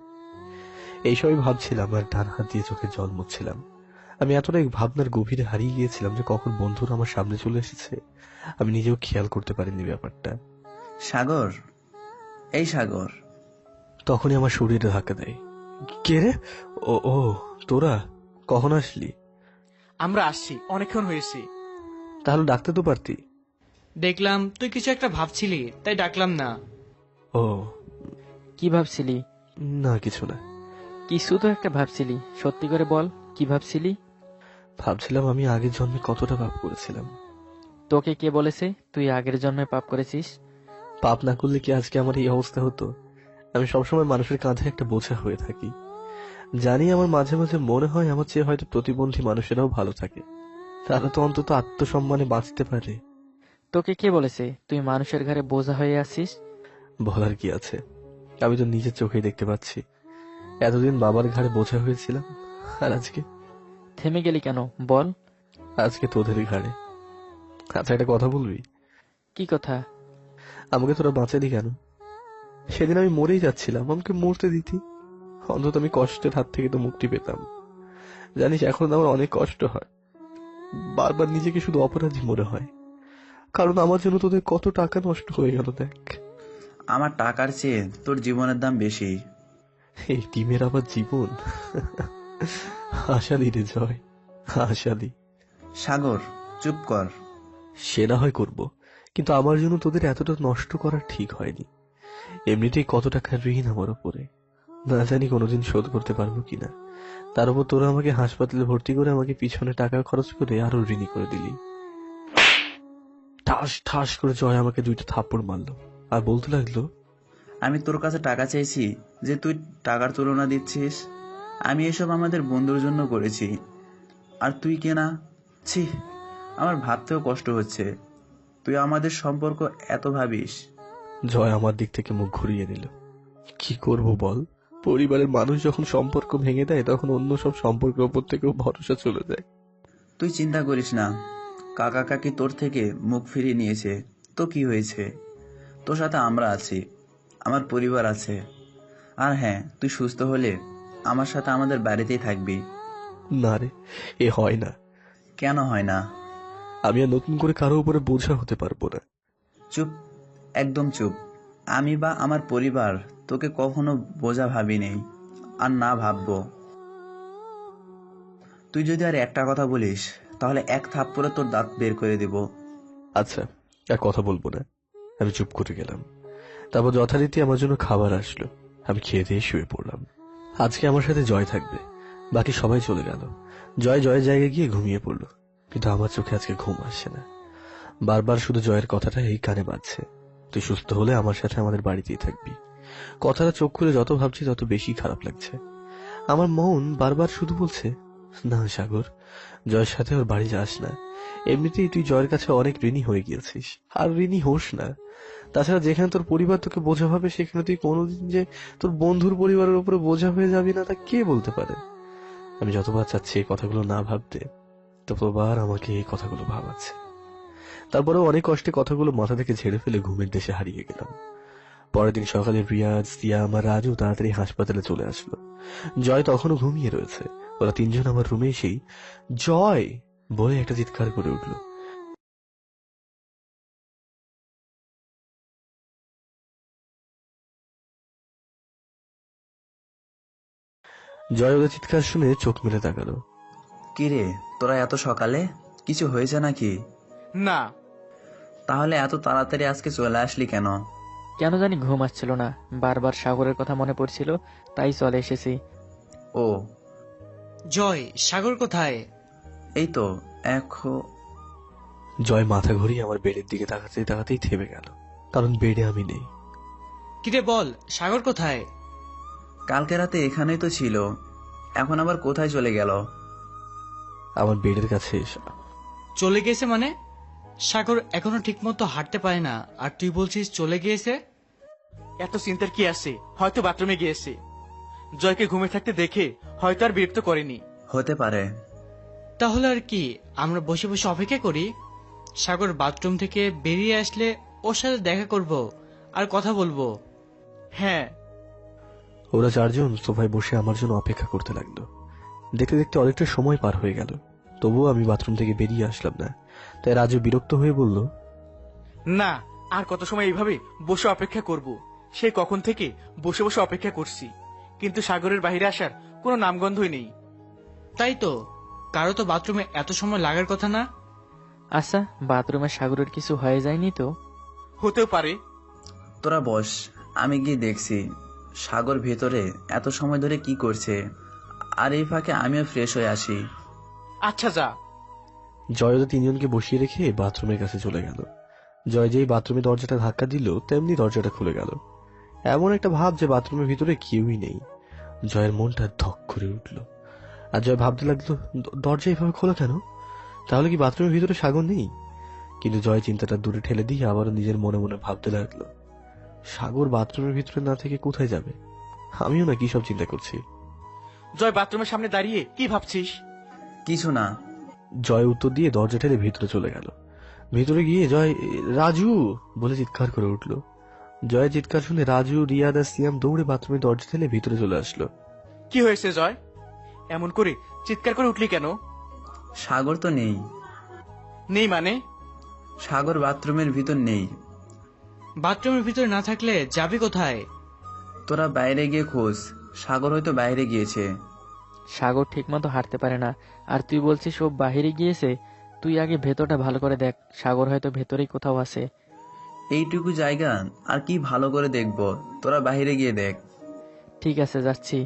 এইসবই ভাবছিলাম আর ডান হাত দিয়ে চোখে জল মুছছিলাম। আমি এতটাই ভাবনার গভীরে হারিয়ে গিয়েছিলাম যে কখন বন্ধুরা আমার সামনে চলে এসেছে আমি নিজেও খেয়াল করতে পারিনি ব্যাপারটা। সাগর, এই সাগর। তখনই আমার শরীরে ধাক্কা দেয়। কে রে? ও তোরা কখন আসলি? আমরা আসছি, অনেকক্ষণ হয়েছে। তাহলে ডাকতে তো পারতি। দেখলাম তুই কিছু একটা ভাবছিলি, তাই ডাকলাম না। ও কি ভাবছিলি? না, কিছু না। কিছু তো একটা ভাবছিলি, সত্যি করে বল কি ভাবছিলি? ভাবছিলাম আমি আগের জন্মে কতটা পাপ করেছিলাম। তোকে কে বলেছে তুই আগের জন্মে পাপ করেছিস? পাপ না করলে কি আজকে আমার এই অবস্থা হতো? আমি সবসময় মানুষের কাঁধে একটা বোঝা হয়ে থাকি। জানি আমার মাঝে মাঝে মনে হয় আমার চেয়ে হয়তো প্রতিবন্ধী মানুষেরাও ভালো থাকে, তারা তো অন্তত আত্মসম্মানে বাঁচতে পারে। তোকে কে বলেছে তুই মানুষের ঘাড়ে বোঝা হয়ে আছিস? বলার কি আছে, আমি তো নিজের চোখেই দেখতে পাচ্ছি। এতদিন বাবার ঘাড়ে বোঝা হয়েছিলাম, আর আজকে থেমে গেলি কেন বল? আজকে তোদের ঘাড়ে। আচ্ছা, একটা কথা বলবি? কি কথা? আমাকে তোরা বাঁচালি কেন? সেদিন আমি মরেই যাচ্ছিলাম, আমাকে মরতে দিতি, অন্তত আমি কষ্টের হাত থেকে তো মুক্তি পেতাম। জানিস, এখন আমার অনেক কষ্ট হয়, বারবার নিজেকে শুধু অপরাধী মনে হয়, কারণ আমার জন্য তোদের কত টাকা নষ্ট হয়ে গেল। দেখ, আমার টাকার চেয়ে তোর জীবনের দাম বেশি। এই টিমের আবার জীবন। আশালি রে জয়, আশালি। সাগর, চুপ কর। সে না হয় করবো, কিন্তু আমার জন্য তোদের এতটা নষ্ট করা ঠিক হয়নি। এমনিতেই কত টাকা ঋণ আমার উপরে, না জানি কোনোদিন শোধ করতে পারবো কিনা। তার উপর তোরা আমাকে হাসপাতালে ভর্তি করে আমাকে পিছনে টাকা খরচ করে আরো ঋণী করে দিলি। ঠাস ঠাস করে জয় আমাকে 2টা থাপ্পড় মারলো আর বলতে লাগলো, আমি তোর কাছে টাকা চাইছি যে তুই টাকার তুলনা দিচ্ছিস? আমি এসব আমাদের বন্ধুর জন্য করেছি, আর তুই কেনা? ছি, আমার ভাবতেও কষ্ট হচ্ছে তুই আমাদের সম্পর্ক এত ভাবিস। জয় আমার দিক থেকে মুখ ঘুরিয়ে নিল। কি করব বল, পরিবারের মানুষ যখন সম্পর্ক ভেঙে দেয় তখন অন্য সব সম্পর্কের উপর থেকেও ভরসা চলে যায়। তুই চিন্তা করিস না, কাকা কাকি তোর থেকে মুখ ফিরিয়ে নিয়েছে তো কি হয়েছে? তোর সাথে আমরা আছি, আমার পরিবার আছে। আর হ্যাঁ, তুই সুস্থ হলে আমার সাথে আমাদের বাড়িতেই থাকবি। না রে, এ হয় না। কেন হয় না? আমি আর নতুন করে কারো উপরে বোঝা হতে পারবো না। চুপ, একদম চুপ। আমি বা আমার পরিবার তোকে কখনো বোঝা ভাবি নেই, আর না ভাববো। তুই যদি আর একটা কথা বলিস তাহলে এক থাপ্পড়ে তোর দাঁত বের করে দেব। আচ্ছা, আর কথা বলবো না। আমি চুপ করে গেলাম। তারপর যথারীতি আমার জন্য খাবার আসলো, আমি খেয়ে দিয়ে শুয়ে পড়লাম। আজকে আমার সাথে জয় থাকবে, বাকি সবাই চলে গেল। জয় জয়ের জায়গায় গিয়ে ঘুমিয়ে পড়লো, কিন্তু আমার চোখে আজকে ঘুম আসছে না। বারবার শুধু জয়ের কথাটা এই কানে বাজছে, তুই সুস্থ হলে আমার সাথে আমাদের বাড়িতেই থাকবি। কথাটা চোখ খুলে যত ভাবছি তত বেশি খারাপ লাগছে। আমার মন বারবার শুধু বলছে, না সাগর, জয়ের সাথে ওর বাড়ি যাস না। এমনিতেই তুই জয়ের কাছে অনেক ঋণী হয়ে গিয়েছিস, আর ঋণী হোস না। তাছাড়া যেখানে তোর পরিবার তোকে বোঝা ভাবে, সেখানে তুই কোনোদিন যে তোর বন্ধুর পরিবারের উপরে বোঝা হয়ে যাবি না, তা কে বলতে পারে? আমি যতবার চাচ্ছি এই কথাগুলো না ভাবতে, ততবার আমাকে এই কথাগুলো ভাবাচ্ছে। তারপরেও অনেক কষ্টে কথাগুলো মাথা থেকে ঝেড়ে ফেলে ঘুমের দেশে হারিয়ে গেলাম। পরের দিন সকালে রিয়াজ, সিয়াম আর রাজু তাড়াতাড়ি হাসপাতালে চলে আসলো। জয় তখনও ঘুমিয়ে রয়েছে। ওরা 3জন আমার রুমে এসেই জয় বলে একটা চিৎকার করে উঠল। জয় ওদের চিৎকার শুনে চোখ মেলে তাকালো। কিরে, তোরা এত সকালে? কিছু হয়েছে নাকি? না। তাহলে এত তাড়াতাড়ি আজকে চলে আসলি কেন? কেন জানি ঘুম আসছিল না, বারবার সাগরের কথা মনে পড়ছিল, তাই চলে এসেছি। ও জয়, সাগর কোথায়? এই তো এখন। জয় মাথা ঘুরিয়ে আমার বেডের দিকে তাকাতেই তাকাতেই থেমে গেল, কারণ বেডে আমি নেই। কিরে বল, সাগর কোথায়? কালকে রাতে এখানেই তো ছিল, এখন আবার কোথায় চলে গেল? আমার বেডের কাছে এসে। চলে গিয়েছে মানে? সাগর এখনো ঠিক মতো হাঁটতে পারে না, আর তুই বলছিস চলে গিয়েছে? এত চিন্তার কি আছে? হয়তো বাথরুমে গিয়েছে। জয়কে ঘুমে থাকতে দেখে হয়তো আর বিরক্ত করেনি। হতে পারে। তাহলে আর কি, আমরা বসে বসে অপেক্ষা করি? সাগর বাথরুম থেকে বেরিয়ে আসলে ওর সাথে দেখা করব আর কথা বলবো। হ্যাঁ। ওরা 4জন সোফায় বসে আমার জন্য অপেক্ষা করতে লাগলো। দেখতে দেখতে অনেকটা সময় পার হয়ে গেল, তবুও আমি বাথরুম থেকে বেরিয়ে আসলাম না। তাই রাজু বিরক্ত হয়ে বলল, না, আর কত সময় এইভাবে বসে অপেক্ষা করব? সেই কখন থেকে বসে বসে অপেক্ষা করছি, কিন্তু সাগরের বাইরে আসার কোনো নামগন্ধই নেই। তাই তো, কারো তো বাথরুমে এত সময় লাগার কথা না। আচ্ছা, বাথরুমে সাগরের কিছু হয়ে যায়নি তো? হতেও পারে। তোরা বস, আমি গিয়ে দেখছি সাগর ভেতরে এত সময় ধরে কি করছে, আর এই ফাঁকে আমিও ফ্রেশ হয়ে আসি। আচ্ছা যা। জয় ওদের তিনজনকে বসিয়ে রেখে বাথরুমের কাছে চলে গেল। জয় যেই বাথরুমে দরজাটা ধাক্কা দিল তেমনি দরজাটা খুলে গেল। এমন একটা ভাব যে বাথরুমের ভিতরে কেউই নেই। জয়ের মনটা ধক করে উঠল। আর জয় ভাবতে লাগলো, দরজা এইভাবে খোলা কেন? তাহলে কি বাথরুমের ভিতরে সাগর নেই? কিন্তু জয় চিন্তাটা দূরে ঠেলে দিয়ে আবারও নিজের মনে মনে ভাবতে লাগলো, সাগর বাথরুমের ভিতরে না থেকে কোথায় যাবে? আমিও না কি সব চিন্তা করছি। জয় বাথরুমের সামনে দাঁড়িয়ে কি ভাবছিস? কিছু না। জয় উত্তর দিয়ে দরজা ঠেলে ভিতরে চলে গেল। ভিতরে গিয়ে জয় রাজু বলে চিৎকার করে উঠল। জয়ের চিৎকার শুনে রাজু, রিয়াদ আর সিয়াম দৌড়ে বাথরুমের দরজা ঠেলে ভিতরে চলে আসলো। কি হয়েছে জয়, এমন করে চিৎকার করে উঠলি কেন? সাগর তো নেই। নেই মানে? সাগর বাথরুমের ভিতর নেই। বাথরুমের ভিতরে না থাকলে যাবি কোথায়? তোরা বাইরে গিয়ে খোঁজ, সাগর হয়তো বাইরে গিয়েছে। সাগর ঠিকমতো হাঁটতে পারে না, আর তুই বলছিস ও বাহিরে গিয়েছে? তুই আগে ভেতরটা ভালো করে দেখ, সাগর হয়তো ভেতরেই কোথাও আছে। এইটুকু জায়গা আর কি ভালো করে দেখবো, তোরা বাইরে গিয়ে দেখ। ঠিক আছে, যাচ্ছি।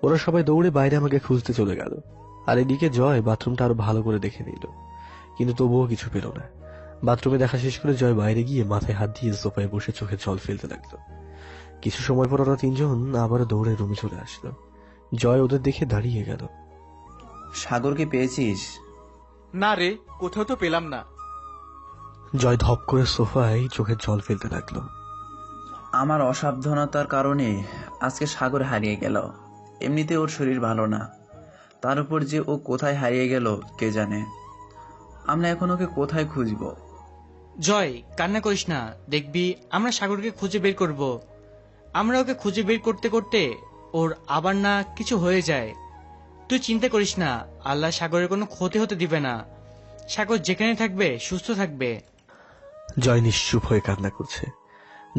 ওরা সবাই দৌড়ে বাইরে আমাকে খুঁজতে চলে গেল। আর এদিকে জয় বাথরুমটা আরো ভালো করে দেখে নিল, কিন্তু তবুও কিছু পেল না। বাথরুমে দেখা শেষ করে জয় বাইরে গিয়ে মাথায় হাত দিয়ে সোফায় বসে চোখে জল ফেলতে লাগলো। কিছু সময় পর ওরা তিনজন আবার দৌড়ে রুমে চলে আসলো। জয় ওদের দেখে দাঁড়িয়ে গেল। সাগরকে পেয়েছিস? না রে, কোথাও তো পেলাম না। জয় ধপ করে সোফায় চোখে জল ফেলতে লাগলো। আমার অসাবধানতার কারণে আজকে সাগর হারিয়ে গেল। এমনিতে ওর শরীর ভালো না, তার উপর যে ও কোথায় হারিয়ে গেল কে জানে। আমরা এখন ওকে কোথায় খুঁজবো? জয়, কান্না করিস না, দেখবি আমরা সাগরকে খুঁজে বের করব। আমরা ওকে খুঁজে বের করতে করতে ওর আবার না কিছু হয়ে যায়। তুই চিন্তা করিস না, আল্লাহ সাগরের কোনো ক্ষতি হতে দিবে না। সাগর যেখানে থাকবে সুস্থ থাকবে। জয় নিশ্চুপ হয়ে কান্না করছে।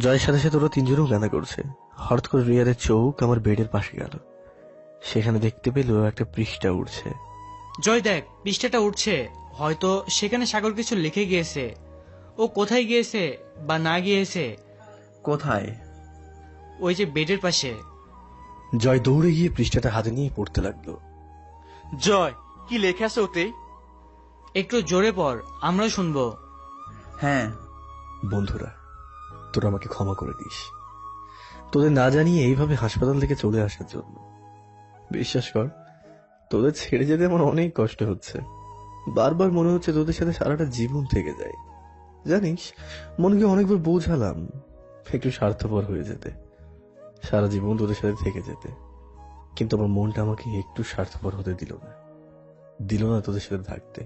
জয়ের সাথে সাথে ওরা তিনজনও কান্না করছে। হঠাৎ করে রিয়াদের চোখ আমার বেডের পাশে গেল। সেখানে দেখতে পেল একটা পৃষ্ঠা উঠছে। জয় দেখ, পৃষ্ঠাটা উঠছে, হয়তো সেখানে সাগর কিছু লিখে গিয়েছে। ও কোথায় গিয়েছে বা না গিয়েছে? কোথায়? ওই যে বেডের পাশে। জয় দৌড়ে গিয়ে পৃষ্ঠাটা হাতে নিয়ে পড়তে লাগলো। জয়, কি লেখা আছে ওতে? একটু জোরে পড়, আমরাও শুনবো। হ্যাঁ। বন্ধুরা, তোরা আমাকে ক্ষমা করে দিস তোদের না জানিয়ে এইভাবে হাসপাতাল থেকে চলে আসার জন্য। বিশ্বাস কর, তোদের ছেড়ে যেতে আমার অনেক কষ্ট হচ্ছে। বারবার মনে হচ্ছে তোদের সাথে সারাটা জীবন থেকে যায়। জানিস, মনকে অনেকবার বোঝালাম একটু স্বার্থপর হয়ে যেতে, সারা জীবন তোদের সাথে থেকে যেতে, কিন্তু আমার মনটা আমাকে একটু স্বার্থপর হতে দিল না তোদের সাথে থাকতে।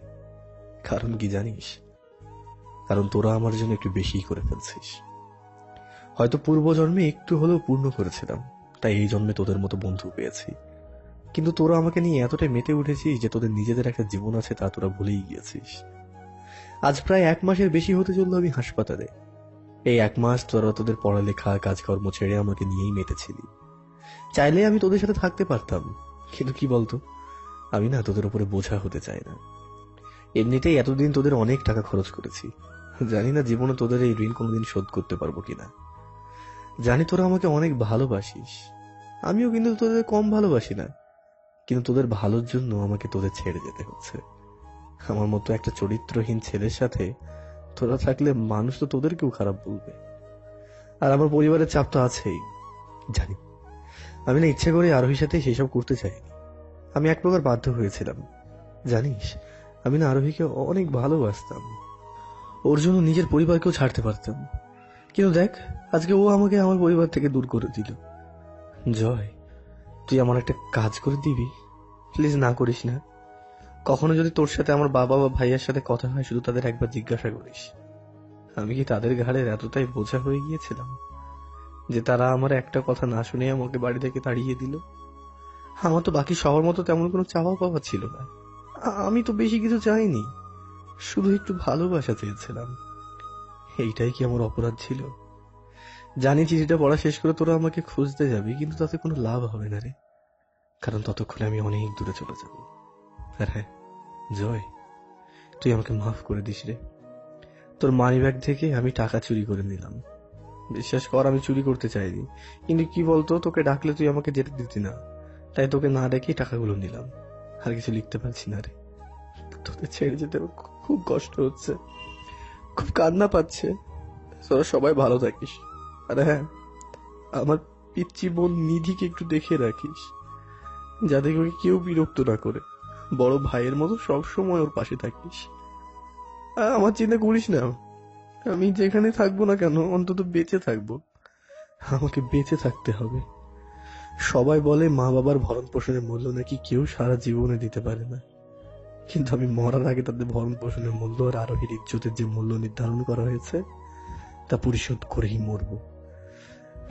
কারণ কি জানিস? কারণ তোরা আমার জন্য একটু বেশি করে ফেলছিস। হয়তো পূর্ব জন্মে একটু হলেও পূর্ণ করেছিলাম, তাই এই জন্মে তোদের মতো বন্ধু পেয়েছি। কিন্তু তোরা আমাকে নিয়ে এতটাই মেতে উঠেছিস যে তোদের নিজেদের একটা জীবন আছে তা তোরা ভুলেই গিয়েছিস। আজ প্রায় 1 মাসের বেশি হতে চললো আমি হাসপাতালে। এই 1 মাস তোরা তোদের পড়ালেখা কাজকর্ম ছেড়ে আমাকে নিয়েই মেতেছিলি। চাইলে আমি তোদের সাথে থাকতে পারতাম, কিন্তু কি বলতো, আমি না তোদের উপরে বোঝা হতে চাই না। এমনিতেই এতদিন তোদের অনেক টাকা খরচ করেছি, জানি না জীবনে তোদের এই ঋণ কোনোদিন শোধ করতে পারবো কিনা। জানি তোরা আমাকে অনেক ভালোবাসিস, আমিও কিন্তু তোদের কম ভালোবাসি না, কিন্তু তোদের ভালোর জন্য আমাকে তোদের ছেড়ে যেতে হচ্ছে। আমার মতো একটা চরিত্রহীন ছেলের সাথে তোরা থাকলে মানুষ তো তোদেরকেও খারাপ বলবে। আর আমার পরিবারের চাপ তো আছেই, জানি। আমি না ইচ্ছে করে আরোহীর সাথে সেসব করতে চাইনি, আমি এক প্রকার বাধ্য হয়েছিলাম। জানিস, আমি না আরোহীকে অনেক ভালোবাসতাম, ওর জন্য নিজের পরিবারকেও ছাড়তে পারতাম, কিন্তু দেখ আজকে ও আমাকে আমার পরিবার থেকে দূর করে দিল। জয়, তুই আমার একটা কাজ করে দিবি প্লিজ? না করিস না। কখনো যদি তোর সাথে আমার বাবা বা ভাইয়ের সাথে কথা হয়, শুধু তাদের একবার জিজ্ঞাসা করিস আমি কি তাদের ঘাড়ের এতটাই বোঝা হয়ে গিয়েছিলাম যে তারা আমার একটা কথা না শুনে আমাকে বাড়ি থেকে তাড়িয়ে দিল। আমার তো বাকি সবার মতো তেমন কোনো চাওয়া পাওয়া ছিল না, আমি তো বেশি কিছু চাইনি, শুধু একটু ভালোবাসা চেয়েছিলাম। এইটাই কি আমার অপরাধ ছিল? জানি চিঠিটা পড়া শেষ করে তোরা আমাকে খুঁজতে যাবি, কিন্তু তাতে কোনো লাভ হবে না রে, কারণ ততক্ষণে আমি অনেক দূরে চলে যাব। আর হ্যাঁ জয়, তুই আমাকে মাফ করে দিস রে। তোর মানি ব্যাগ থেকে আমি টাকা চুরি করে নিলাম। বিশ্বাস কর, আমি চুরি করতে চাইনি, কিন্তু কি বলতো, তোকে ডাকলে তুই আমাকে যেতে দিতি না, তাই তোকে না ডেকেই টাকাগুলো নিলাম। আর কিছু লিখতে পারছি না রে, তোদের ছেড়ে যেতে আমার খুব কষ্ট হচ্ছে, খুব কান্না পাচ্ছে। তোরা সবাই ভালো থাকিস। আর হ্যাঁ, আমার পিচ্চি বোন নিধিকে একটু দেখে রাখিস, যাতে করে কেউ বিরক্ত না করে। বড় ভাইয়ের মতো সবসময় ওর পাশে থাকিস। আমার চিন্তা করিস না, আমি যেখানে থাকবো না কেন অন্তত বেঁচে থাকবো। আমাকে বেঁচে থাকতে হবে। সবাই বলে মা বাবার ভরণ পোষণের মূল্য নাকি কেউ সারা জীবনে দিতে পারে না, কিন্তু আমি মরার আগে তাদের ভরণ পোষণের মূল্য আর আরোহীর ইজ্জতের যে মূল্য নির্ধারণ করা হয়েছে তা পরিশোধ করেই মরবো,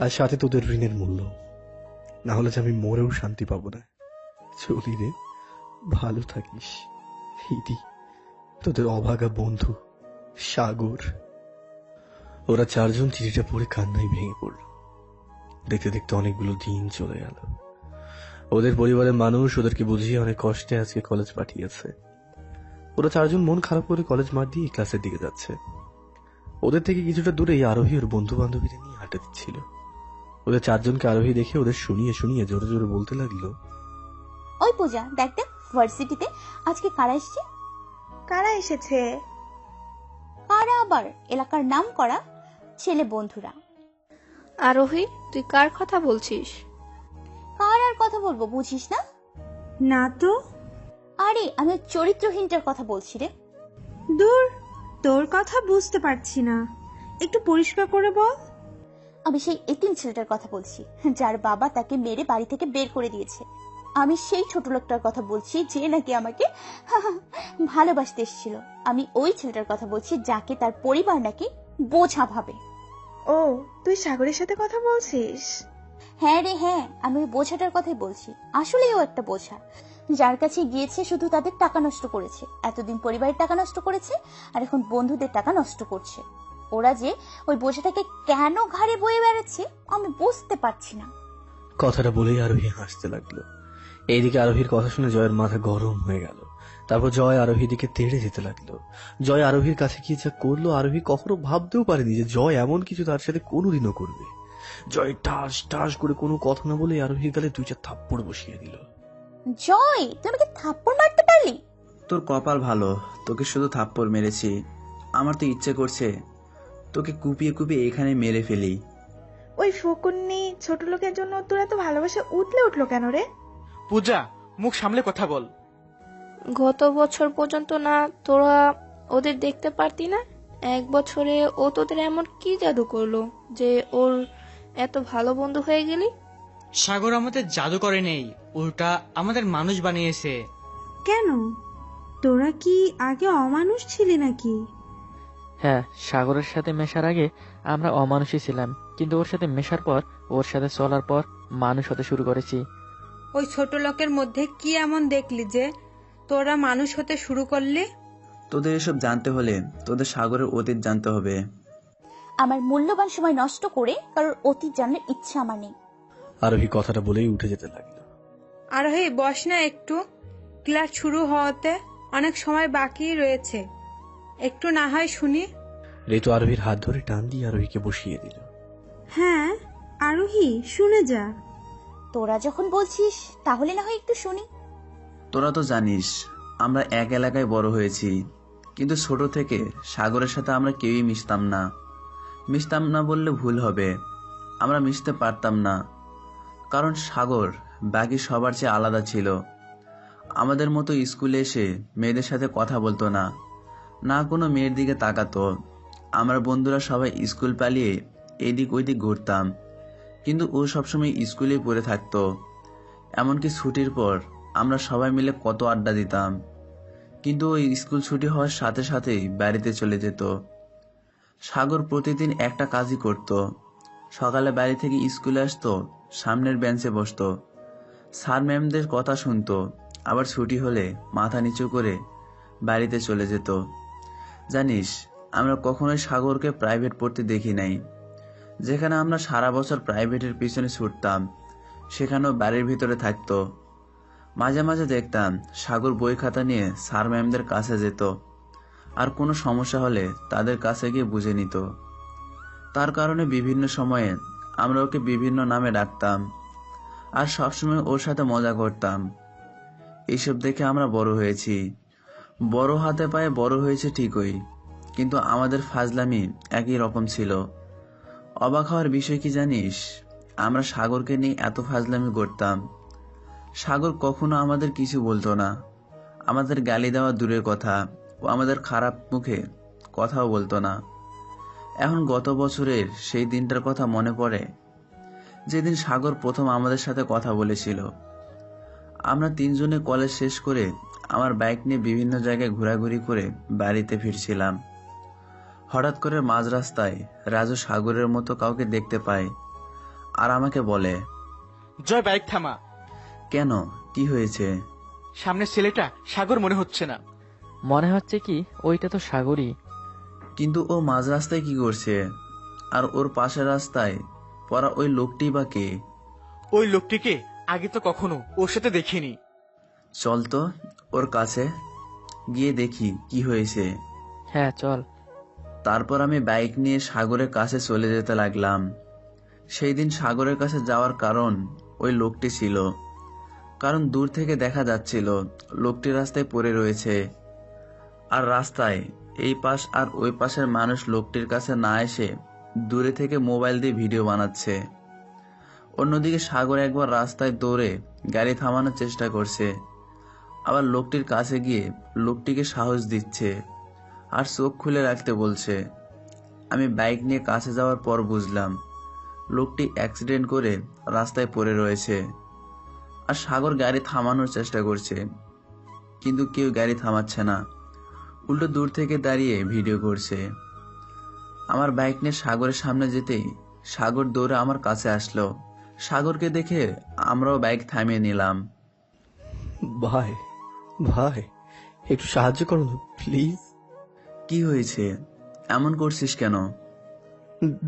আর সাথে তোদের ঋণের মূল্য। না হলে যে আমি মরেও শান্তি পাবো না। চলি রে, ভালো থাকিস। ইতি, তোদের অভাগা বন্ধু সাগর। ওরা চারজন চিঠিটা পড়ে কান্নায় ভেঙে পড়ল। দেখতে দেখতে অনেকগুলো দিন চলে গেল। ওদের পরিবারের মানুষ ওদেরকে বুঝিয়ে অনেক কষ্টে আজকে কলেজ পাঠিয়েছে। ওরা চারজন মন খারাপ করে কলেজ মাঠ দিয়ে ক্লাসের দিকে যাচ্ছে। ওদের থেকে কিছুটা দূরেই আরোহী ওর বন্ধু বান্ধবীদের নিয়ে আড্ডা দিচ্ছিল। ওদের চারজনকে আরোহী দেখে ওদের শুনিয়ে শুনিয়ে জোরে জোরে বলতে লাগলো, ওই পূজা, দেখ দেখ ভার্সিটিতে আজকে কারা এসছে। কারা এসেছে? কারা আবার? এলাকার নাম করা ছেলে বন্ধুরা। আরোহী, তুই কার কথা বলছিস? কার আর কথা বলবো, বুঝিস না? না তো। আরে আমি চরিত্রহীনটার কথা বলছি রে। দূর, তোর কথা বুঝতে পারছি না, একটু পরিষ্কার করে বল। আমি সেই এতিম ছেলেটার কথা বলছি, যার বাবা তাকে মেরে বাড়ি থেকে বের করে দিয়েছে। আমি সেই ছোট লোকটার কথা বলছি যে নাকি আমাকে ভালোবাসতে এসেছিল। আমি ওই ছেলেটার কথা বলছি যাকে তার পরিবার নাকি বোঝা ভাবে। ও, তুই সাগরের সাথে কথা বলছিস? হ্যাঁ রে হ্যাঁ, আমি ওই বোঝাটার কথাই বলছি। আসলে ও একটা বোঝা, যার কাছে গিয়েছে শুধু তাদের টাকা নষ্ট করেছে। এতদিন পরিবারের টাকা নষ্ট করেছে, আর এখন বন্ধুদের টাকা নষ্ট করছে। ওরা যে ওই বোঝাটাকে কেন ঘাড়ে বয়ে বেড়াচ্ছে আমি বুঝতে পারছি না। কথাটা বলেই আরোহী হাসতে লাগলো। এইদিকে আরোহীর কথা শুনে জয়ের মাথা গরম হয়ে গেল। তারপর জয় আরোহীর দিকে তেড়ে যেতে লাগলো। জয় আরোহীর কাছে গিয়ে যা করলো আরোহী কখনো ভাবতেও পারেনি যে জয় এমন কিছু তার সাথে কোনোদিনও করবে। জয় টাস টাস করে কোনো কথা না বলে আরোহীর গালে 2-4 থাপ্পড় বসিয়ে দিল। জয়, তুই আমাকে থাপ্পড় মারতে পারলি? তোর কপাল ভালো, তোকে শুধু থাপ্পড় মেরেছি। আমার তো ইচ্ছে করছে তোকে কুপিয়ে কুপিয়ে এখানে মেরে ফেলি। ওই ফকুন্নি ছোট লোকের জন্য তোর এত ভালোবাসা উঠলো কেন রে? পূজা, মুখ সামলে কথা বল। গত বছর পর্যন্ত না তোরা ওদের দেখতে পারতি না? 1 বছরে ও তোদের এমন কি জাদু করলো যে ওর এত ভালো বন্ধু হয়ে গেলি? সাগর আমাদের জাদু করে নেই, উল্টা আমাদের মানুষ বানিয়েছে। কেন, তোরা কি আগে অমানুষ ছিলি নাকি? হ্যাঁ, সাগরের সাথে মেশার আগে আমরা অমানুষই ছিলাম, কিন্তু ওর সাথে মেশার পর, ওর সাথে চলার পর মানুষ হতে শুরু করেছি। ওই ছোট লোকের মধ্যে কি এমন দেখলি যে তোরা মানুষ হতে শুরু করলি? তোদের এসব জানতে হলে তোদের সাগরের অতীত জানতে হবে। আমার মূল্যবান সময় নষ্ট করে কারোর অতীত জানার ইচ্ছা আমার নেই। আরোহী কথাটা বলেই উঠে যেতে লাগলো। আরোহী, বস না একটু, ক্লাস শুরু হওয়াতে অনেক সময় বাকি রয়েছে, একটু না হয় শুনি। ঋতু আরোহীর হাত ধরে টান দিয়ে আরোহীকে বসিয়ে দিল। হ্যাঁ আরোহী, শুনে যা। তোরা যখন বলছিস তাহলে না হয় একটু শুনি। তোরা তো জানিস আমরা এক এলাকায় বড় হয়েছি, কিন্তু ছোট থেকে সাগরের সাথে আমরা কেউই মিশতাম না বললে ভুল হবে। আমরা মিশতে পারতাম না, কারণ সাগর বাকি সবার চেয়ে আলাদা ছিল। আমাদের মতো স্কুলে এসে মেয়েদের সাথে কথা বলতো না, না কোনো মেয়ের দিকে তাকাতো। আমরা বন্ধুরা সবাই স্কুল পালিয়ে এদিক ওইদিক ঘুরতাম, কিন্তু ও সবসময় স্কুলেই পড়ে থাকতো। এমনকি ছুটির পর আমরা সবাই মিলে কত আড্ডা দিতাম, কিন্তু ওই স্কুল ছুটি হওয়ার সাথে সাথেই বাড়িতে চলে যেত। সাগর প্রতিদিন একটা কাজই করত। সকালে বাড়ি থেকে স্কুলে আসতো, সামনের বেঞ্চে বসতো, স্যার ম্যামদের কথা শুনতো, আবার ছুটি হলে মাথা নিচু করে বাড়িতে চলে যেত। জানিস, আমরা কখনোই সাগরকে প্রাইভেট পড়তে দেখি নাই। যেখানে আমরা সারা বছর প্রাইভেটের পিছনে ছুটতাম, সেখানেও বাড়ির ভিতরে থাকতো। মাঝে মাঝে দেখতাম সাগর বই খাতা নিয়ে স্যার ম্যামদের কাছে যেত, আর কোনো সমস্যা হলে তাদের কাছে গিয়ে বুঝে নিত। তার কারণে বিভিন্ন সময়ে আমরা ওকে বিভিন্ন নামে ডাকতাম আর সবসময় ওর সাথে মজা করতাম। এইসব দেখে আমরা বড় হয়েছি। বড় হাতে পায়ে বড় হয়েছে ঠিকই, কিন্তু আমাদের ফাজলামি একই রকম ছিল। অবাক হওয়ার বিষয় কি জানিস, আমরা সাগরকে নিয়ে এত ফাজলামি করতাম, সাগর কখনো আমাদের কিছু বলতো না। আমাদের গালি দেওয়া দূরের কথা, ও আমাদের খারাপ মুখে কথাও বলতো না। এখন গত বছরের সেই দিনটার কথা মনে পড়ে, যেদিন সাগর প্রথম আমাদের সাথে কথা বলেছিল। আমরা তিনজনে কলেজ শেষ করে আমার বাইক নিয়ে বিভিন্ন জায়গায় ঘোরাঘুরি করে বাড়িতে ফিরছিলাম। হঠাৎ করে মাঝ রাস্তায় রাজু সাগরের মতো কাউকে দেখতে পায় আর আমাকে বলে, জয়, বাইক থামা। কেন, কি হয়েছে? সামনের ছেলেটা সাগর মনে হচ্ছে না। মনে হচ্ছে কি ওইটা তো সাগরই। কিন্তু ও মাঝ রাস্তায় কি করছে? আর ওর পাশের রাস্তায় পড়া ওই লোকটি বা কে? ওই লোকটিকে আগে তো কখনো ওর সাথে দেখিনি। চল তো ওর কাছে গিয়ে দেখি কি হয়েছে। হ্যাঁ চল। তারপর আমি বাইক নিয়ে সাগরের কাছে চলে যেতে লাগলাম। সেই দিন সাগরের কাছে যাওয়ার কারণ ওই লোকটি ছিল, কারণ দূর থেকে দেখা যাচ্ছিল লোকটি রাস্তায় পড়ে রয়েছে। আর রাস্তায় এই পাশ আর ওই পাশের মানুষ লোকটির কাছে না এসে দূরে থেকে মোবাইল দিয়ে ভিডিও বানাচ্ছে। অন্যদিকে সাগর একবার রাস্তায় দৌড়ে গাড়ি থামানোর চেষ্টা করছে, আবার লোকটির কাছে গিয়ে লোকটিকে সাহস দিচ্ছে আর চোখ খুলে রাখতে বলছে। আমি বাইক নিয়ে কাছে যাওয়ার পর বুঝলাম লোকটি অ্যাক্সিডেন্ট করে রাস্তায় পড়ে রয়েছে। আর সাগর গাড়ি থামানোর চেষ্টা করছে, কিন্তু কেউ গাড়ি থামাচ্ছে না, উল্টো দূর থেকে দাঁড়িয়ে ভিডিও করছে। আমার বাইক নিয়ে সাগরের সামনে যেতেই সাগর দৌড়ে আমার কাছে আসলো। সাগরকে দেখে আমরাও বাইক থামিয়ে নিলাম। ভাই ভাই, একটু সাহায্য করো না প্লিজ। কি হয়েছে, এমন করছিস কেন?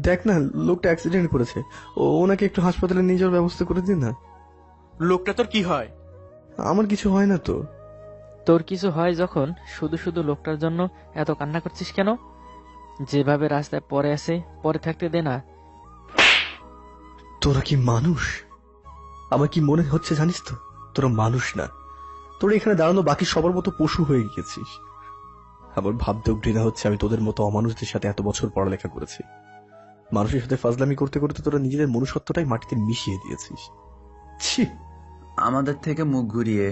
দেখ না, লোকটা অ্যাক্সিডেন্ট করেছে, ওনাকে একটু হাসপাতালে নিয়ে যাওয়ার ব্যবস্থা করে দিন না। লোকটা তোর কি হয়? আমার কিছু হয় না তো। তোর কিছু হয় যখন শুধু শুধু লোকটার জন্য এত কান্না করছিস কেন? যেভাবে রাস্তায় পড়ে আছে পরে থাকতে দে না। তোরা কি মানুষ? আমার কি মনে হচ্ছে জানিস তো, তোরা মানুষ না। তোরা এখানে দাঁড়ানো বাকি সবার মতো পশু হয়ে গিয়েছিস। আমার ভাবতেও ঘৃণা হচ্ছে আমি তোদের মতো অমানুষদের সাথে এত বছর পড়ালেখা করেছি। মানুষের সাথে ফাজলামি করতে করতে তোরা নিজেদের মনুষ্যত্বটাই মাটিতে মিশিয়ে দিয়েছিস। ছি! আমাদের থেকে মুখ ঘুরিয়ে।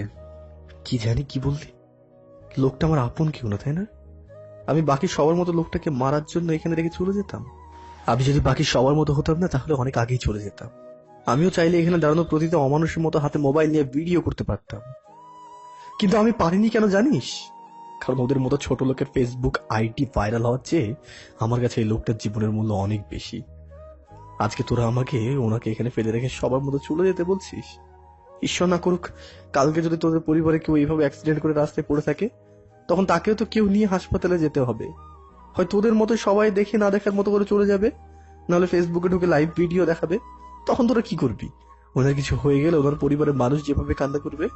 কি জানি কি বললি? লোকটা আমার আপন কেউ না, তাই না? আমি বাকি সবার মতো লোকটাকে মারার জন্য এখানে রেখে চলে যেতাম? আমি যদি বাকি সবার মতো হতাম না, তাহলে অনেক আগেই চলে যেতাম। আমিও চাইলে এখানে দাঁড়ানো প্রতিটা অমানুষের মতো হাতে মোবাইল নিয়ে ভিডিও করতে পারতাম, কিন্তু আমি পারিনি। কেন জানিস? কারণ ওদের মতো ছোট লোকের ফেসবুক আইডি ভাইরাল হওয়ার চেয়ে আমার কাছে এই লোকটার জীবনের মূল্য অনেক বেশি। আজকে তোরা আমাকে ওনাকে এখানে ফেলে রেখে সবার মতো চলে যেতে বলছিস। ঈশ্বর না করুক কালকে যদি তোদের পরিবারে কেউ এইভাবে অ্যাক্সিডেন্ট করে রাস্তায় পড়ে থাকে, তখন তাকেও তো কেউ নিয়ে হাসপাতালে যেতে হবে। হয় তোদের মতো সবাই দেখে না দেখার মতো করে চলে যাবে, নাহলে ফেসবুকে ঢুকে লাইভ ভিডিও দেখাবে। তখন তোরা কি করবি? ওনার কিছু হয়ে গেলে ওনার পরিবারের মানুষ যেভাবে কান্না করবে,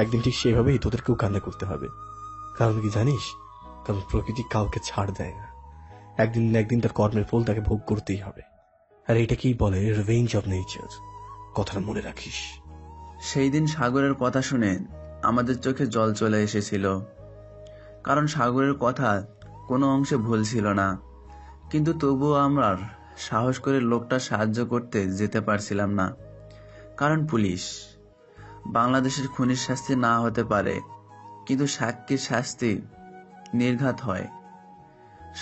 একদিন ঠিক সেভাবেই তোদেরকেও কান্না করতে হবে। কারণ কি জানিস? কারণ প্রকৃতি কাউকে ছাড় দেয় না। একদিন না একদিন তার কর্মের ফল তাকে ভোগ করতেই হবে। আর এটাকেই বলে রিভেঞ্জ অফ নেচার। কথাটা মনে রাখিস। সেই দিন সাগরের কথা শুনে আমাদের চোখে জল চলে এসেছিল, কারণ সাগরের কথা কোনো অংশে ভুল ছিল না। কিন্তু তবুও আমরা সাহস করে লোকটা সাহায্য করতে যেতে পারছিলাম না, কারণ পুলিশ। বাংলাদেশের খুনির শাস্তি না হতে পারে, কিন্তু সাক্ষীর শাস্তি নির্ঘাত হয়।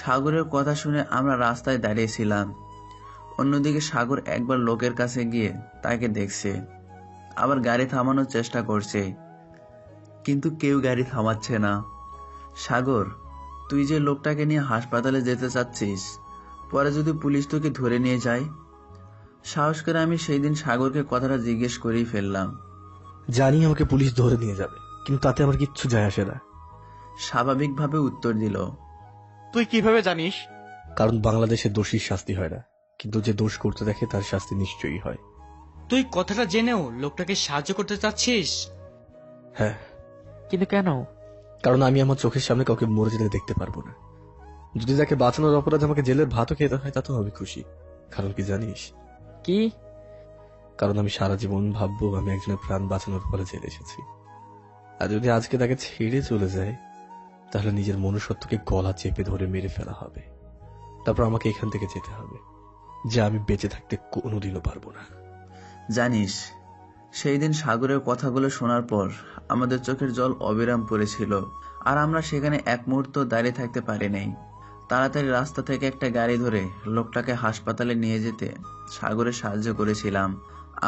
সাগরের কথা শুনে আমরা রাস্তায় দাঁড়িয়েছিলাম। অন্যদিকে সাগর একবার লোকের কাছে গিয়ে তাকে দেখছে, আবার গাড়ি থামানোর চেষ্টা করছে, কিন্তু কেউ গাড়ি থামাচ্ছে না। সাগর, তুই যে লোকটাকে নিয়ে হাসপাতালে যেতে চাচ্ছিস, পরে যদি পুলিশ তোকে ধরে নিয়ে যায়? সাহস করে আমি সেই দিন সাগরকে কথাটা জিজ্ঞেস করেই ফেললাম। জানি আমাকে পুলিশ ধরে নিয়ে যাবে, কিন্তু তাতে আমার কিচ্ছু যায় আসে না। স্বাভাবিকভাবে উত্তর দিল। তুই কিভাবে জানিস? কারণ বাংলাদেশে দোষীর শাস্তি হয় না, কিন্তু যে দোষ করতে দেখে তার শাস্তি নিশ্চয়ই হয়। তুই কথাটা জেনেও লোকটাকে সাহায্য করতে চাচ্ছিস? হ্যাঁ। কিন্তু কেন? কারণ আমি আমার চোখের সামনে কাউকে মরে যেতে দেখতে পারবো না। যদি তাকে বাঁচানোর অপরাধে আমাকে জেলের ভাতও খেতে হয় তাতেও আমি খুশি। কারণ কি জানিস? কি? কারণ আমি সারা জীবন ভাববো আমি একজনের প্রাণ বাঁচানোর ফলে জেলে এসেছি। আর যদি আজকে তাকে ছেড়ে চলে যায় তাহলে নিজের মনুষ্যত্বকে গলা চেপে ধরে মেরে ফেলা হবে। তারপর আমাকে এখান থেকে যেতে হবে, যা আমি বেঁচে থাকতে কোনোদিনও পারবো না। জানিস, সেই দিন সাগরের কথাগুলো শোনার পর আমাদের চোখের জল অবিরাম পড়েছিল, আর আমরা সেখানে এক মুহূর্ত দাঁড়িয়ে থাকতে পারি নাই। তাড়াতাড়ি রাস্তা থেকে একটা গাড়ি ধরে লোকটাকে হাসপাতালে নিয়ে যেতে সাগরের সাহায্য করেছিলাম।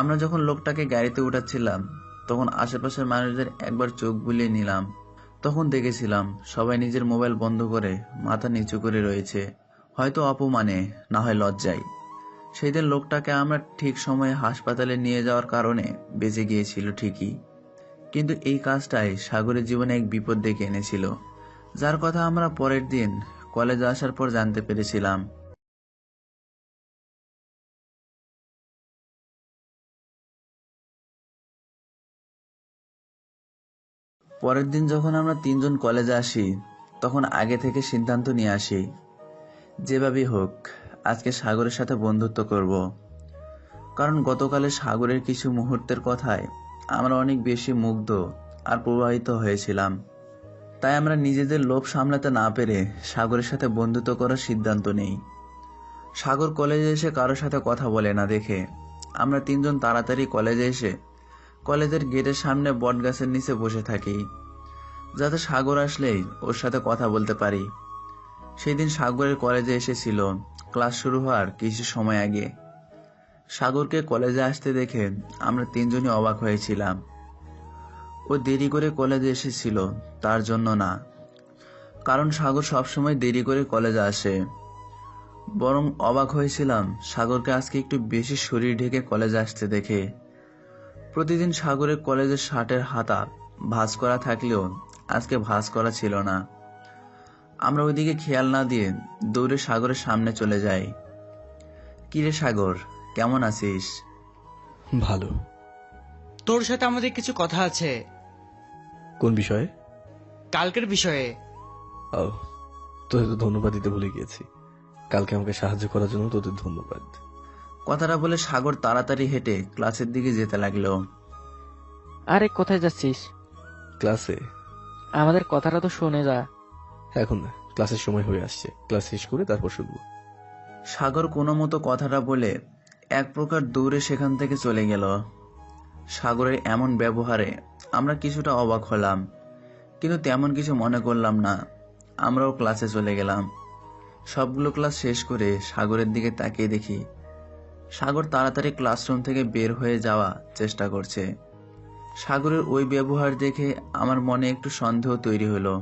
আমরা যখন লোকটাকে গাড়িতে উঠাচ্ছিলাম তখন আশেপাশের মানুষদের একবার চোখ বুলিয়ে নিলাম। তখন দেখেছিলাম সবাই নিজের মোবাইল বন্ধ করে মাথা নিচু করে রয়েছে, হয়তো অপমানে, না হয় লজ্জায়। সেই দিন লোকটাকে আমরা ঠিক সময়ে হাসপাতালে নিয়ে যাওয়ার কারণে বেঁচে গিয়েছিল ঠিকই, কিন্তু এই কাজটাই সাগরের জীবনে এক বিপদ ডেকে এনেছিল, যার কথা আমরা পরের দিন কলেজে আসার পর জানতে পেরেছিলাম। পরের দিন যখন আমরা তিনজন কলেজে আসি তখন আগে থেকে সিদ্ধান্ত নিয়ে আসি যেভাবেই হোক আজকে সাগরের সাথে বন্ধুত্ব করব। কারণ গতকালে সাগরের কিছু মুহূর্তের কথায় আমরা অনেক বেশি মুগ্ধ আর প্রভাবিত হয়েছিলাম। তাই আমরা নিজেদের লোভ সামলাতে না পেরে সাগরের সাথে বন্ধুত্ব করার সিদ্ধান্ত নেই। সাগর কলেজে এসে কারোর সাথে কথা বলে না দেখে আমরা তিনজন তাড়াতাড়ি কলেজে এসে কলেজের গেটের সামনে বটগাছের নিচে বসে থাকি, যাতে সাগর আসলেই ওর সাথে কথা বলতে পারি। সেই দিন সাগরের কলেজে এসেছিল ক্লাস শুরু হওয়ার কিছু সময় আগে। সাগরকে কলেজে আসতে দেখে আমরা তিনজনই অবাক হয়েছিলাম। ও দেরি করে কলেজে এসেছিল তার জন্য না, কারণ সাগর সবসময় দেরি করে কলেজে আসে। বরং অবাক হয়েছিলাম সাগরকে আজকে একটু বেশি শরীর ঢেকে কলেজে আসতে দেখে। প্রতিদিন সাগরের কলেজের শার্টের হাতা ভাঁজ করা থাকলেও আজকে ভাঁজ করা ছিল না। আমরা ওইদিকে খেয়াল না দিয়ে দৌড়ে সাগরের সামনে চলে যাই। কিরে সাগর, কেমন আছিস? ভালো। তোর সাথে আমাদের কিছু কথা আছে। কোন বিষয়ে? কালকের বিষয়ে। ও, তোদের তো ধন্যবাদ দিতে ভুলে গিয়েছি। কালকে আমাকে সাহায্য করার জন্য তোদের ধন্যবাদ। কথাটা বলে সাগর তাড়াতাড়ি হেঁটে ক্লাসের দিকে যেতে লাগলো। আরে কোথায় যাচ্ছিস? ক্লাসে। আমাদের কথাটা তো শুনে যা। এখন না, ক্লাসের সময় হয়ে আসছে, ক্লাস শেষ করে তারপর শুনবো। সাগর কোনো মতো কথাটা বলে এক প্রকার দৌড়ে সেখান থেকে চলে গেল। সাগরের এমন ব্যবহারে আমরা কিছুটা অবাক হলাম, কিন্তু তেমন কিছু মনে করলাম না। আমরাও ক্লাসে চলে গেলাম। সবগুলো ক্লাস শেষ করে সাগরের দিকে তাকিয়ে দেখি সাগর তাড়াতাড়ি ক্লাসরুম থেকে বের হয়ে যাওয়া চেষ্টা করছে। সাগরের ওই ব্যবহার দেখে আমার মনে একটু সন্দেহ তৈরি হলো।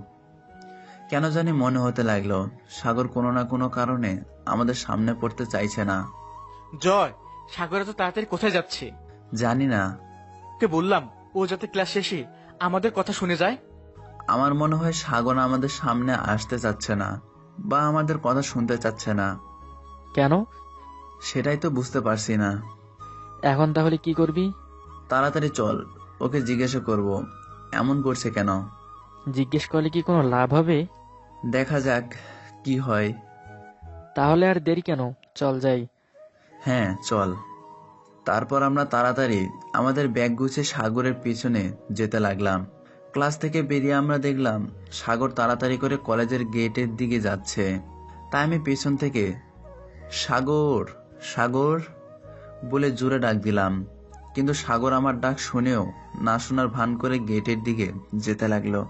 কেন জানি মনে হতে লাগলো সাগর কোনো না কোনো কারণে আমাদের সামনে পড়তে চাইছে না। জয়, সাগর এত তাড়াতাড়ি কোথায় যাচ্ছে? জানি না। কে বললাম ও যাতে ক্লাস শেষে আমাদের কথা শুনে যায়। আমার মনে হয় সাগর আমাদের সামনে আসতে চাচ্ছে না, বা আমাদের কথা শুনতে চাচ্ছে না। কেন? সেটাই তো বুঝতে পারছি না। এখন তাহলে কি করবি? তাড়াতাড়ি চল, ওকে জিজ্ঞাসা করব এমন করছে কেন। জিজ্ঞেস করলে কি কোনো লাভ হবে? দেখা যাক কি হয়। তাহলে আর দেরি কেন, চল যাই। হ্যাঁ চল। তারপর আমরা তাড়াতাড়ি আমাদের ব্যাগ গুছিয়ে সাগরের পিছনে যেতে লাগলাম। ক্লাস থেকে বেরিয়ে আমরা দেখলাম সাগর তাড়াতাড়ি করে কলেজের গেটের দিকে যাচ্ছে। তাই আমি পেছন থেকে সাগর সাগর বলে জোরে ডাক দিলাম, কিন্তু সাগর আমার ডাক শুনেও না শোনার ভান করে গেটের দিকে যেতে লাগলো।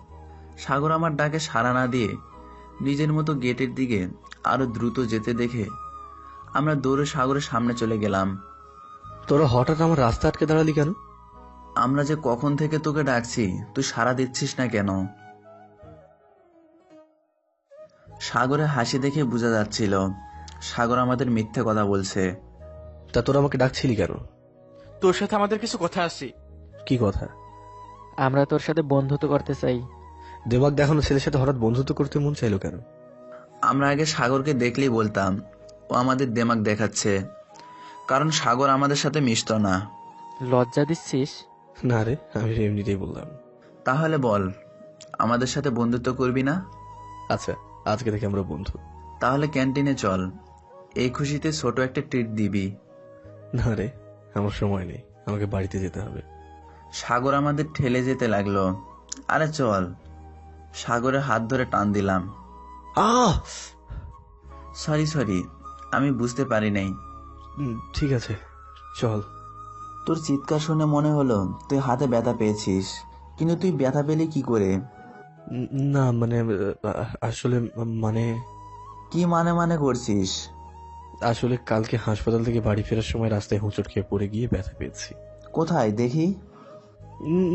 সাগর আমার ডাকে সাড়া না দিয়ে নিজের মতো গেটের দিকে আরো দ্রুত যেতে দেখে আমরা দৌড়ে সাগরের সামনে চলে গেলাম। তোরা হঠাৎ আমার রাস্তা আটকে দাঁড়ালি কেন? আমরা যে কখন থেকে তোকে ডাকছি, তুই সাড়া দিচ্ছিস না কেন? সাগরের হাসি দেখে বোঝা যাচ্ছিল সাগর আমাদের মিথ্যে কথা বলছে। তা তোরা আমাকে ডাকছিলি কেন? তোর সাথে আমাদের কিছু কথা আছে। কি কথা? আমরা তোর সাথে বন্ধুত্ব করতে চাই। দেমাগ দেখানো ছেলের সাথে হঠাৎ বন্ধুত্ব করতে মন চাইলো কেন? আমরা আগে সাগরকে দেখলেই বলতাম ও আমাদের দেমাগ দেখাচ্ছে, কারণ সাগর আমাদের সাথে মিশতো না। লজ্জা দিচ্ছিস? না রে, আমি এমনিতেই বললাম। তাহলে বল, আমাদের সাথে বন্ধুত্ব করবি না? আচ্ছা, আজকে থেকে আমরা বন্ধু। তাহলে ক্যান্টিনে চল, এই খুশিতে ছোট একটা ট্রিট দিবি। না রে, আমার সময় নেই, আমাকে বাড়িতে যেতে হবে। সাগর আমাদের ঠেলে যেতে লাগলো। আরে চল। সাগরের হাত ধরে টান দিলাম। সরি, আমি বুঝতে পারি নাই। ঠিক আছে, চল। তোর চিৎকার শুনে মনে হলো তুই হাতে ব্যথা পেয়েছিস, কিন্তু তুই ব্যথা পেলি কি করে? না মানে আসলে মানে কি মানে করছিস? আসলে কালকে হাসপাতাল থেকে বাড়ি ফেরার সময় রাস্তায় হোঁচট খেয়ে পড়ে গিয়ে ব্যথা পেয়েছি। কোথায় দেখি?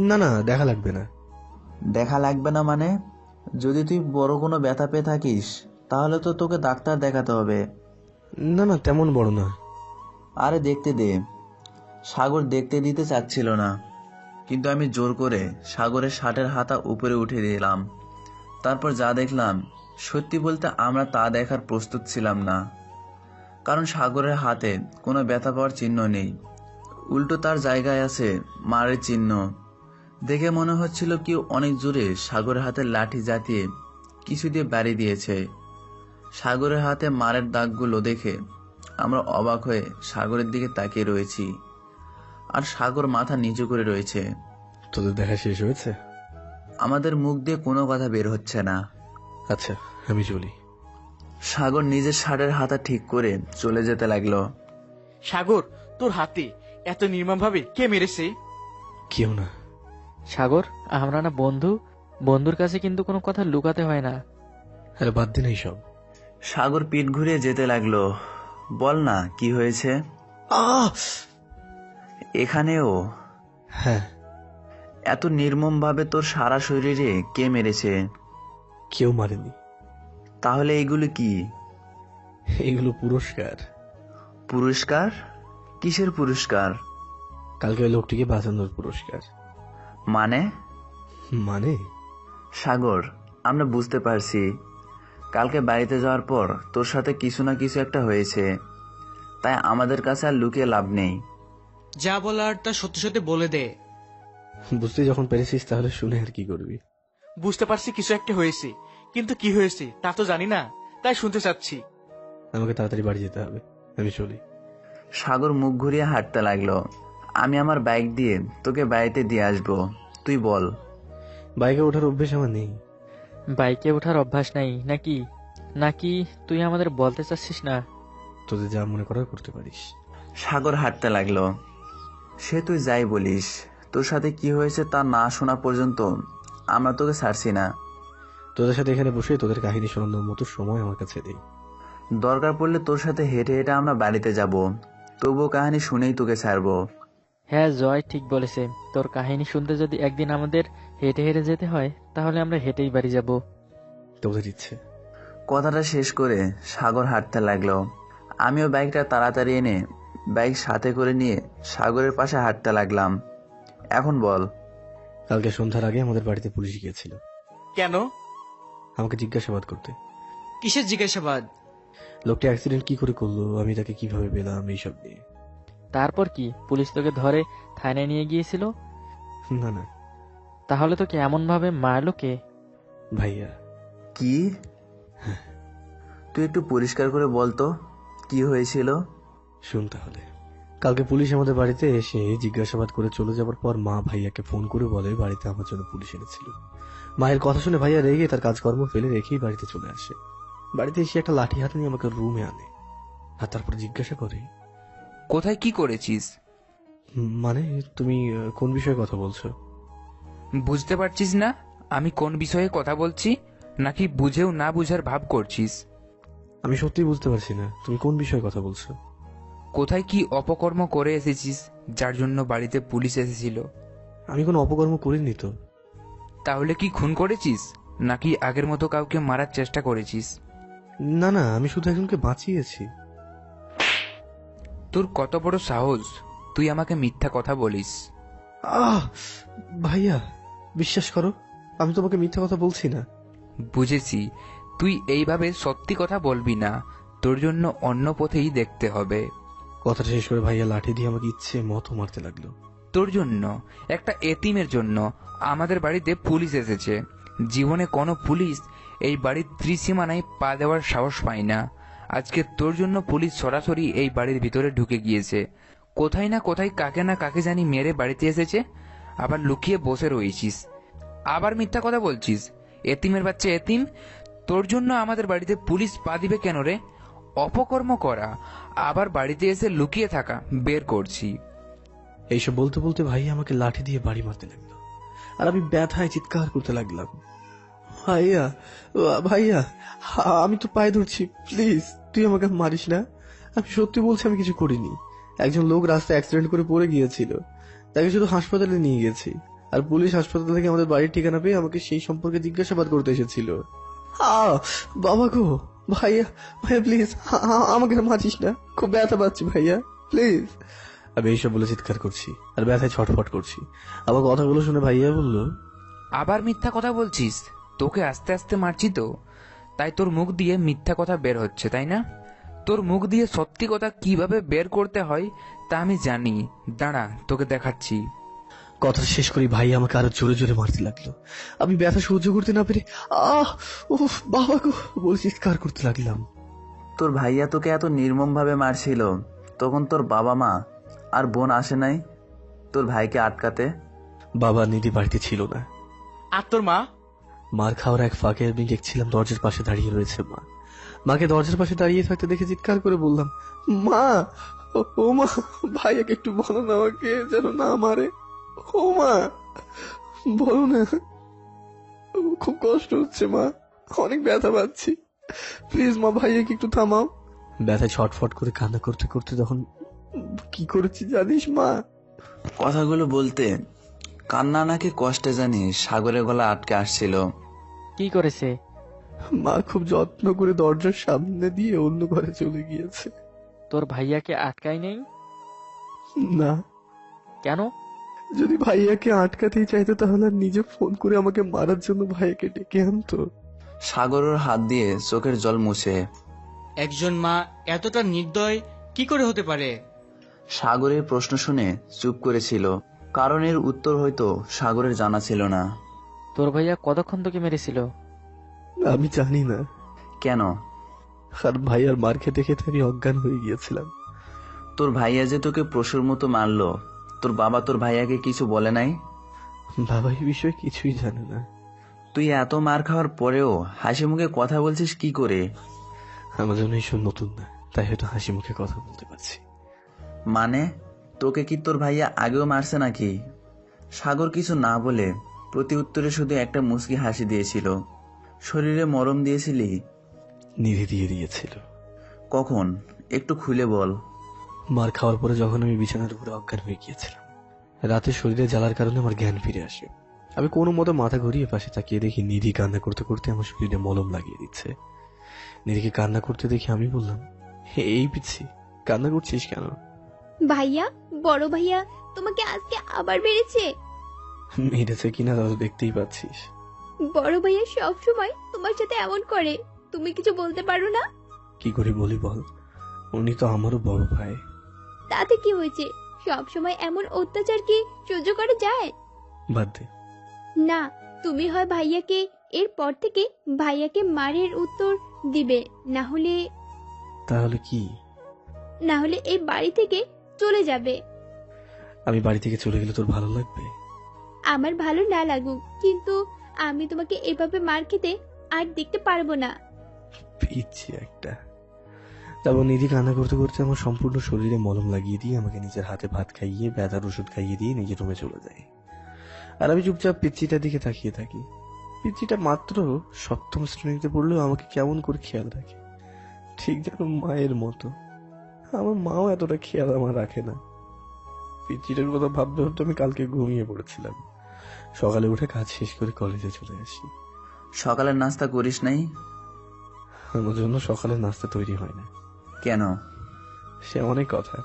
না না, দেখা লাগবে না। দেখা লাগবে না মানে? যদি তুই বড় কোনো ব্যথা পেয়ে থাকিস তাহলে তো তোকে ডাক্তার দেখাতে হবে। না না, তেমন বড় না। আরে দেখতে দে। সাগর দেখতে দিতে চাচ্ছিল না, কিন্তু আমি জোর করে সাগরের শার্টের হাতা উপরে উঠে দিলাম। তারপর যা দেখলাম, সত্যি বলতে আমরা তা দেখার প্রস্তুত ছিলাম না। কারণ সাগরের হাতে কোনো ব্যথা পাওয়ার চিহ্ন নেই, উল্টো তার জায়গায় আছে মারের চিহ্ন। দেখে মনে হচ্ছিল কেউ অনেক জোরে সাগরের হাতে লাঠি জাতীয় কিছু দিয়ে বাড়ি দিয়েছে। সাগরের হাতে মারের দাগগুলো দেখে আমরা অবাক হয়ে সাগরের দিকে তাকিয়ে রয়েছি, আর সাগর মাথা নিচু করে রয়েছে। তোদের দেখা শেষ হয়েছে? আমাদের মুখ দিয়ে কোনো কথা বের হচ্ছে না। আচ্ছা, আমি চলি। সাগর নিজের শার্টের হাতা ঠিক করে চলে যেতে লাগলো। সাগর, তোর হাতে এত নির্মম ভাবে কে মেরেছে? কেউ না। সাগর, আমরা না বন্ধু, বন্ধুর কাছে কিন্তু কোনো কথা লুকাতে হয় না। আরে বাদ দিন এইসব। সাগর পিঠ ঘুরিয়ে যেতে লাগলো। বল না কি হয়েছে? এখানেও? হ্যাঁ। এত নির্মম ভাবে তোর সারা শরীরে কে মেরেছে? কেউ মারেনি। তাহলে এইগুলো কি? এগুলো পুরস্কার। পুরস্কার? কিসের পুরস্কার? কালকে ওই লোকটিকে বাঁচানোর পুরস্কার। মানে? মানে সাগর, আমরা বুঝতে পারছি কালকে বাড়িতে যাওয়ার পর তোর সাথে কিছু না কিছু একটা হয়েছে, তাই আমাদের কাছে আর লুকিয়ে লাভ নেই। যা বলার তা সত্যি সত্যি বলে দে। বুঝতে যখন পেরেছিস তাহলে শুনে আর কি করবি? বুঝতে পারছি কিছু একটা হয়েছে, কিন্তু কি হয়েছে তা তো জানি না, তাই শুনতে চাচ্ছি। আমাকে তাড়াতাড়ি বাড়ি যেতে হবে, আমি চলি। সাগর মুখ ঘুরিয়ে হাঁটতে লাগলো। আমি আমার বাইক দিয়ে তোকে বাড়িতে দিয়ে আসবো, তুই বল। বাইকে ওঠার অভ্যেস আমার নেই। বাইকে ওঠার অভ্যাস নাই নাকি? নাকি তুই আমাদের বলতে চাচ্ছিস না? তোদের যা মনে করার করতে পারিস। সাগর হাঁটতে লাগলো। সে তুই যাই বলিস, তোর সাথে কি হয়েছে তা না শোনা পর্যন্ত আমরা তোকে ছাড়ছি না। তোদের সাথে এখানে বসে তোদের কাহিনী শোনানোর মতো সময় আমার কাছে নেই। দরকার পড়লে তোর সাথে হেঁটে হেঁটে আমরা বাড়িতে যাব, তবুও কাহিনী শুনেই তোকে ছাড়বো। হ্যাঁ, জয় ঠিক বলেছে। তোর কাহিনী শুনতে যদি একদিন আমাদের হেঁটে হেঁটে যেতে হয় তাহলে আমরা হেঁটেই বাড়ি যাব। তোদের ইচ্ছে। কথাটা শেষ করে সাগর হাঁটতে লাগলো। আমিও বাইকটা তাড়াতাড়ি এনে বাইক সাথে করে নিয়ে সাগরের পাশে হাঁটতে লাগলাম। এখন বল। কালকে সন্ধ্যার আগে আমাদের বাড়িতে পুলিশ গিয়েছিল। কেন? আমাকে জিজ্ঞাসাবাদ করতে। কিসের জিজ্ঞাসাবাদ? লোকটি অ্যাক্সিডেন্ট কি করে করলো, আমি তাকে কিভাবে পেলাম, এইসব নিয়ে। তারপর কি পুলিশ তোকে ধরে থানায় নিয়ে গিয়েছিল? না না। তাহলে তোকে এমন ভাবে মারলো কে? ভাইয়া। কি? তুই একটু পরিষ্কার করে বলতো কি হয়েছিল। শুন তাহলে। কালকে পুলিশ আমাদের বাড়িতে এসে জিজ্ঞাসাবাদ করে চলে যাবার পর মা ভাইয়াকে ফোন করে বলে বাড়িতে আমার জন্য পুলিশ এনেছিল। মায়ের কথা শুনে ভাইয়া রেগে তার কাজকর্ম ফেলে রেখেই বাড়িতে চলে আসে। বাড়িতে এসে একটা লাঠি হাতে নিয়ে আমাকে রুমে আনে, আর তারপর জিজ্ঞাসা করে কোথায় কি করেছিস। মানে তুমি কোন বিষয়ে কথা বলছো? বুঝতে পারছিস না আমি কোন বিষয়ে কথা বলছি, নাকি বুঝেও না বুঝার ভাব করছিস? আমি সত্যি বুঝতে পারছি না তুমি কোন বিষয়ে কথা বলছো। কোথায় কি অপকর্ম করে এসেছিস যার জন্য বাড়িতে পুলিশ এসেছিল? আমি কোনো অপকর্ম করিনি তো। তাহলে কি খুন করেছিস, নাকি আগের মতো কাউকে মারার চেষ্টা করেছিস? না না, আমি শুধু একজনকে বাঁচিয়েছি। তোর কত বড় সাহস, তুই আমাকে মিথ্যা কথা বলিস? ভাইয়া বিশ্বাস করো, আমি তোমাকে মিথ্যা কথা বলছি না। বুঝেছি, তুই এইভাবে সত্যি কথা বলবি না, তোর জন্য অন্য পথেই দেখতে হবে। কথাটা শেষ করে ভাইয়া লাঠি দিয়ে আমাকে ইচ্ছে মতো মারতে লাগলো। তোর জন্য, একটা এতিমের জন্য আমাদের বাড়িতে পুলিশ এসেছে, জীবনে কোনো পুলিশ এই বাড়ির ত্রিসীমানায় পা দেওয়ার সাহস পায় না। আজকে তোর জন্য পুলিশ সরাসরি এই বাড়ির ভিতরে ঢুকে গিয়েছে। কোথায় না কোথায় কাকে না কাকে জানি মেরে বাড়িতে এসেছে, আবার লুকিয়ে বসে রয়েছিস, আবার মিথ্যা কথা বলছিস। এতিমের বাচ্চা এতিম, তোর জন্য আমাদের বাড়িতে পুলিশ পা দিবে কেন রে? অপকর্ম করা, আবার বাড়িতে এসে লুকিয়ে থাকা, বের করছি। এইসব বলতে বলতে ভাই আমাকে লাঠি দিয়ে বাড়ি মারতে লাগলো, আর আমি ব্যথায় চিৎকার করতে লাগলাম, ভাইয়া ভাইয়া, আমি তো পায়ে ধরছি, প্লিজ তুই আমাকে মারিস না, আমি সত্যি বলছি আমি কিছু করিনি। একজন লোক রাস্তায় অ্যাক্সিডেন্ট করে পড়ে গিয়েছিল, তাকে শুধু হাসপাতালে নিয়ে গেছি, আর পুলিশ হাসপাতাল থেকে আমাদের বাড়ির ঠিকানা পেয়ে আমাকে সেই সম্পর্কে জিজ্ঞাসাবাদ করতে এসেছিল। বাবা গো, ভাইয়া ভাইয়া প্লিজ আমাকে মারিস না, খুব ব্যথা পাচ্ছি ভাইয়া প্লিজ। আমি এইসব বলে চিৎকার করছি আর ব্যথায় ছটফট করছি। আমার কথাগুলো শুনে ভাইয়া বলল, আবার মিথ্যা কথা বলছিস? তোকে আস্তে আস্তে মারছি তো, তাই তোর মুখ দিয়ে মিথ্যা কথা বের হচ্ছে, তাই না? তোর মুখ দিয়ে সত্যি কথা কিভাবে বের করতে হয় তা আমি জানি, দাঁড়া তোকে দেখাচ্ছি। কথা শেষ করি ভাই আমাকে আরো জোরে জোরে মারতে লাগলো। আমি ব্যথা সহ্য করতে না পেরে বাবা গো বলে চিৎকার করতে লাগলাম। তোর ভাইয়া তোকে এত নির্মম ভাবে মারছিল, তখন তোর বাবা মা আর বোন আসে নাই তোর ভাইকে আটকাতে? বাবা নিধি বাড়িতে ছিল না। আর তোর মা? মার খাওয়ার এক ফাঁকে আমি দেখছিলাম দরজার পাশে দাঁড়িয়ে রয়েছে মা। মাকে দরজার পাশে দাঁড়িয়ে থাকতে দেখে চিৎকার করে বললাম, মা ও মা, ভাইয়াকে একটু বলো না আমাকে যেন না মারে। ও মা বলো না, খুব কষ্ট হচ্ছে মা, অনেক ব্যথা পাচ্ছি, প্লিজ মা ভাইয়াকে একটু থামাও। ব্যথায় ছটফট করে কান্না করতে করতে তখন কি করেছি জানিস মা? কথাগুলো বলতে কান্না নাকি কষ্টে জানি সাগরের গলা আটকে আসছিল। কি করেছে? মা খুব যত্ন করে দরজার সামনে দিয়ে অন্য ঘরে চলে গিয়েছে। তোর ভাইয়াকে আটকাই নেই? না। কেন? যদি ভাইয়াকে আটকাতেই চাইতো তাহলে আর নিজে ফোন করে আমাকে মারার জন্য ভাইয়াকে ডেকে আনতো। সাগরের হাত দিয়ে চোখের জল মুছে। একজন মা এতটা নির্দয় কি করে হতে পারে? সাগরের প্রশ্ন শুনে চুপ করেছিল, কারণ এর উত্তর হয়তো সাগরের জানা ছিল না। তোর ভাইয়া কতক্ষণ তোকে মেরেছিল? আমি জানি না। কেন? আর ভাইয়ার মার খেতে খেতে আমি অজ্ঞান হয়ে গিয়েছিলাম। তোর ভাইয়া যে তোকে পশুর মতো মারলো, তোর বাবা তোর ভাইয়াকে কিছু বলে নাই? বাবা এই বিষয়ে কিছুই জানে না। তুই এত মার খাওয়ার পরেও হাসি মুখে কথা বলছিস কি করে? আমার জন্য এইসব নতুন না, তাই হয়তো হাসি মুখে কথা বলতে পারছি। মানে তোকে কি তোর ভাইয়া আগেও মারছে নাকি? সাগর কিছু না বলে প্রতি উত্তরে শুধু একটা মুচকি হাসি দিয়েছিল। শরীরে মরম দিয়েছিলি? নিধি দিয়ে দিয়েছিল। কখন? একটু খুলে বল। মার খাওয়ার পরে যখন আমি বিছানার উপরে অজ্ঞান হয়ে গিয়েছিলাম, রাতে শরীরে জ্বালার কারণে আমার জ্ঞান ফিরে আসে। আমি কোনো মতো মাথা ঘুরিয়ে পাশে তাকিয়ে দেখি নিধি কান্না করতে করতে আমার শরীরে মলম লাগিয়ে দিচ্ছে। নিধিকে কান্না করতে দেখে আমি বললাম, এই পিচ্ছি কান্না করছিস কেন? ভাইয়া, বড় ভাইয়া তোমাকে আজকে আবার মেরেছে। মেরেছে কিনা তা তো দেখতেই পাচ্ছিস। বড় ভাইয়া সব সময় তোমার সাথে এমন করে, তুমি কিছু বলতে পারো না? কি করে বলি বল, উনি তো আমারও বড় ভাই। তাতে কি হয়েছে? সব সময় এমন অত্যাচার কি সহ্য করা যায়? বাদ দে না, তুমি হয় ভাইয়াকে এরপর থেকে ভাইয়াকে মারের উত্তর দিবে, না হলে তাহলে কি? না হলে এই বাড়ি থেকে চলে যাবে। আমি বাড়ি থেকে চলে গেলে তোর ভালো লাগবে? আমার ভালো না লাগুক, কিন্তু আমি তোমাকে এভাবে মার খেতে আর দেখতে পারবো না। পিচ্ছি একটা। তারপর নিধি কান্না করতে করতে আমার সম্পূর্ণ শরীরে মলম লাগিয়ে দিয়ে আমাকে নিজের হাতে ভাত খাইয়ে ব্যথার ওষুধ খাইয়ে দিয়ে নিজের রুমে চলে যায়। আর আমি চুপচাপ পিচ্ছিটার দিকে তাকিয়ে থাকি। পিচ্ছিটা মাত্র সপ্তম শ্রেণীতে পড়লেও আমাকে কেমন করে খেয়াল রাখে, ঠিক যেন মায়ের মতো। আমার মাও এতটা খেয়াল আমার রাখে না। পিচ্ছিটার কথা ভাবতে ভাবতে আমি কালকে ঘুমিয়ে পড়েছিলাম। সকালে উঠে কাজ শেষ করে কলেজে চলে আসি। সকালের নাস্তা করিস নাই? আমার জন্য সকালের নাস্তা তৈরি হয় না। কেন? সে অনেক কথা,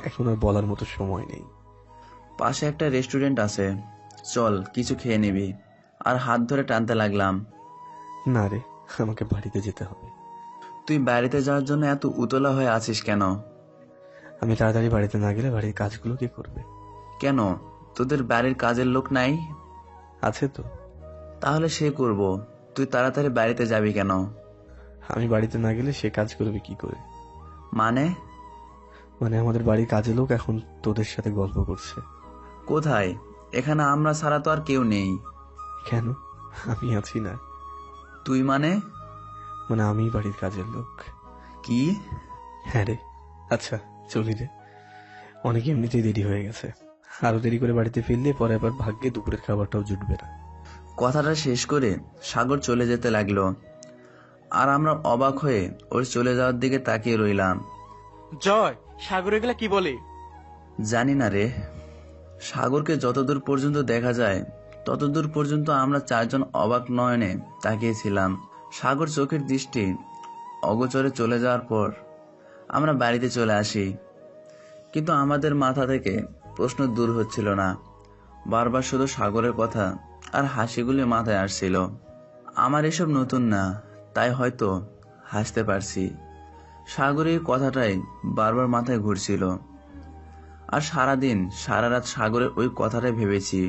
এখন আর বলার মতো সময় নেই। পাশে একটা রেস্টুরেন্ট আছে, চল কিছু খেয়ে নিবি। আর হাত ধরে টানতে লাগলাম। না রে, আমাকে বাড়িতে যেতে হবে। তুই বাড়িতে যাওয়ার জন্য এত উতলা হয়ে আছিস কেন? আমি তাড়াতাড়ি বাড়িতে না গেলে বাড়ির কাজগুলো কে করবে? কেন, তোদের বাড়ির কাজের লোক নাই? আছে তো। তাহলে সে করব, তুই তাড়াতাড়ি বাড়িতে যাবি কেন? আমি বাড়িতে না গেলে সে কাজ করবে কি করে? মানে? মানে আমাদের বাড়ির কাজের লোক এখন তোদের সাথে গল্প করছে। কোথায়? এখানে আমরা ছাড়া তো আর কেউ নেই। কেন? আমি আছি না। তুই মানে? মানে আমি বাড়ির কাজের লোক। কি? হ্যাঁ রে। আচ্ছা চলি রে, অনেক এমনিতেই দেরি হয়ে গেছে। আরো দেরি করে বাড়িতে ফিরলে পরে আবার ভাগ্যে দুপুরের খাবারটাও জুটবে না। কথাটা শেষ করে সাগর চলে যেতে লাগলো, আর আমরা অবাক হয়ে ওর চলে যাওয়ার দিকে তাকিয়ে রইলাম। জয়, সাগর এগুলা কি বলে? জানি না রে। সাগরকে যতদূর পর্যন্ত দেখা যায় ততদূর পর্যন্ত আমরা চারজন অবাক নয়নে তাকিয়েছিলাম। সাগর চোখের দৃষ্টি অগোচরে চলে যাওয়ার পর আমরা বাড়িতে চলে আসি, কিন্তু আমাদের মাথা থেকে প্রশ্ন দূর হচ্ছিল না। বারবার শুধু সাগরের কথা আর হাসিগুলি মাথায় আসছিল। আমার এসব নতুন না, তাই হয়তো হাসতে পারছি। সাগরের কথাটাই বারবার মাথায় ঘুরছিল, আর সারাদিন সারা রাত সাগরের ওই কথাটাই ভেবেছি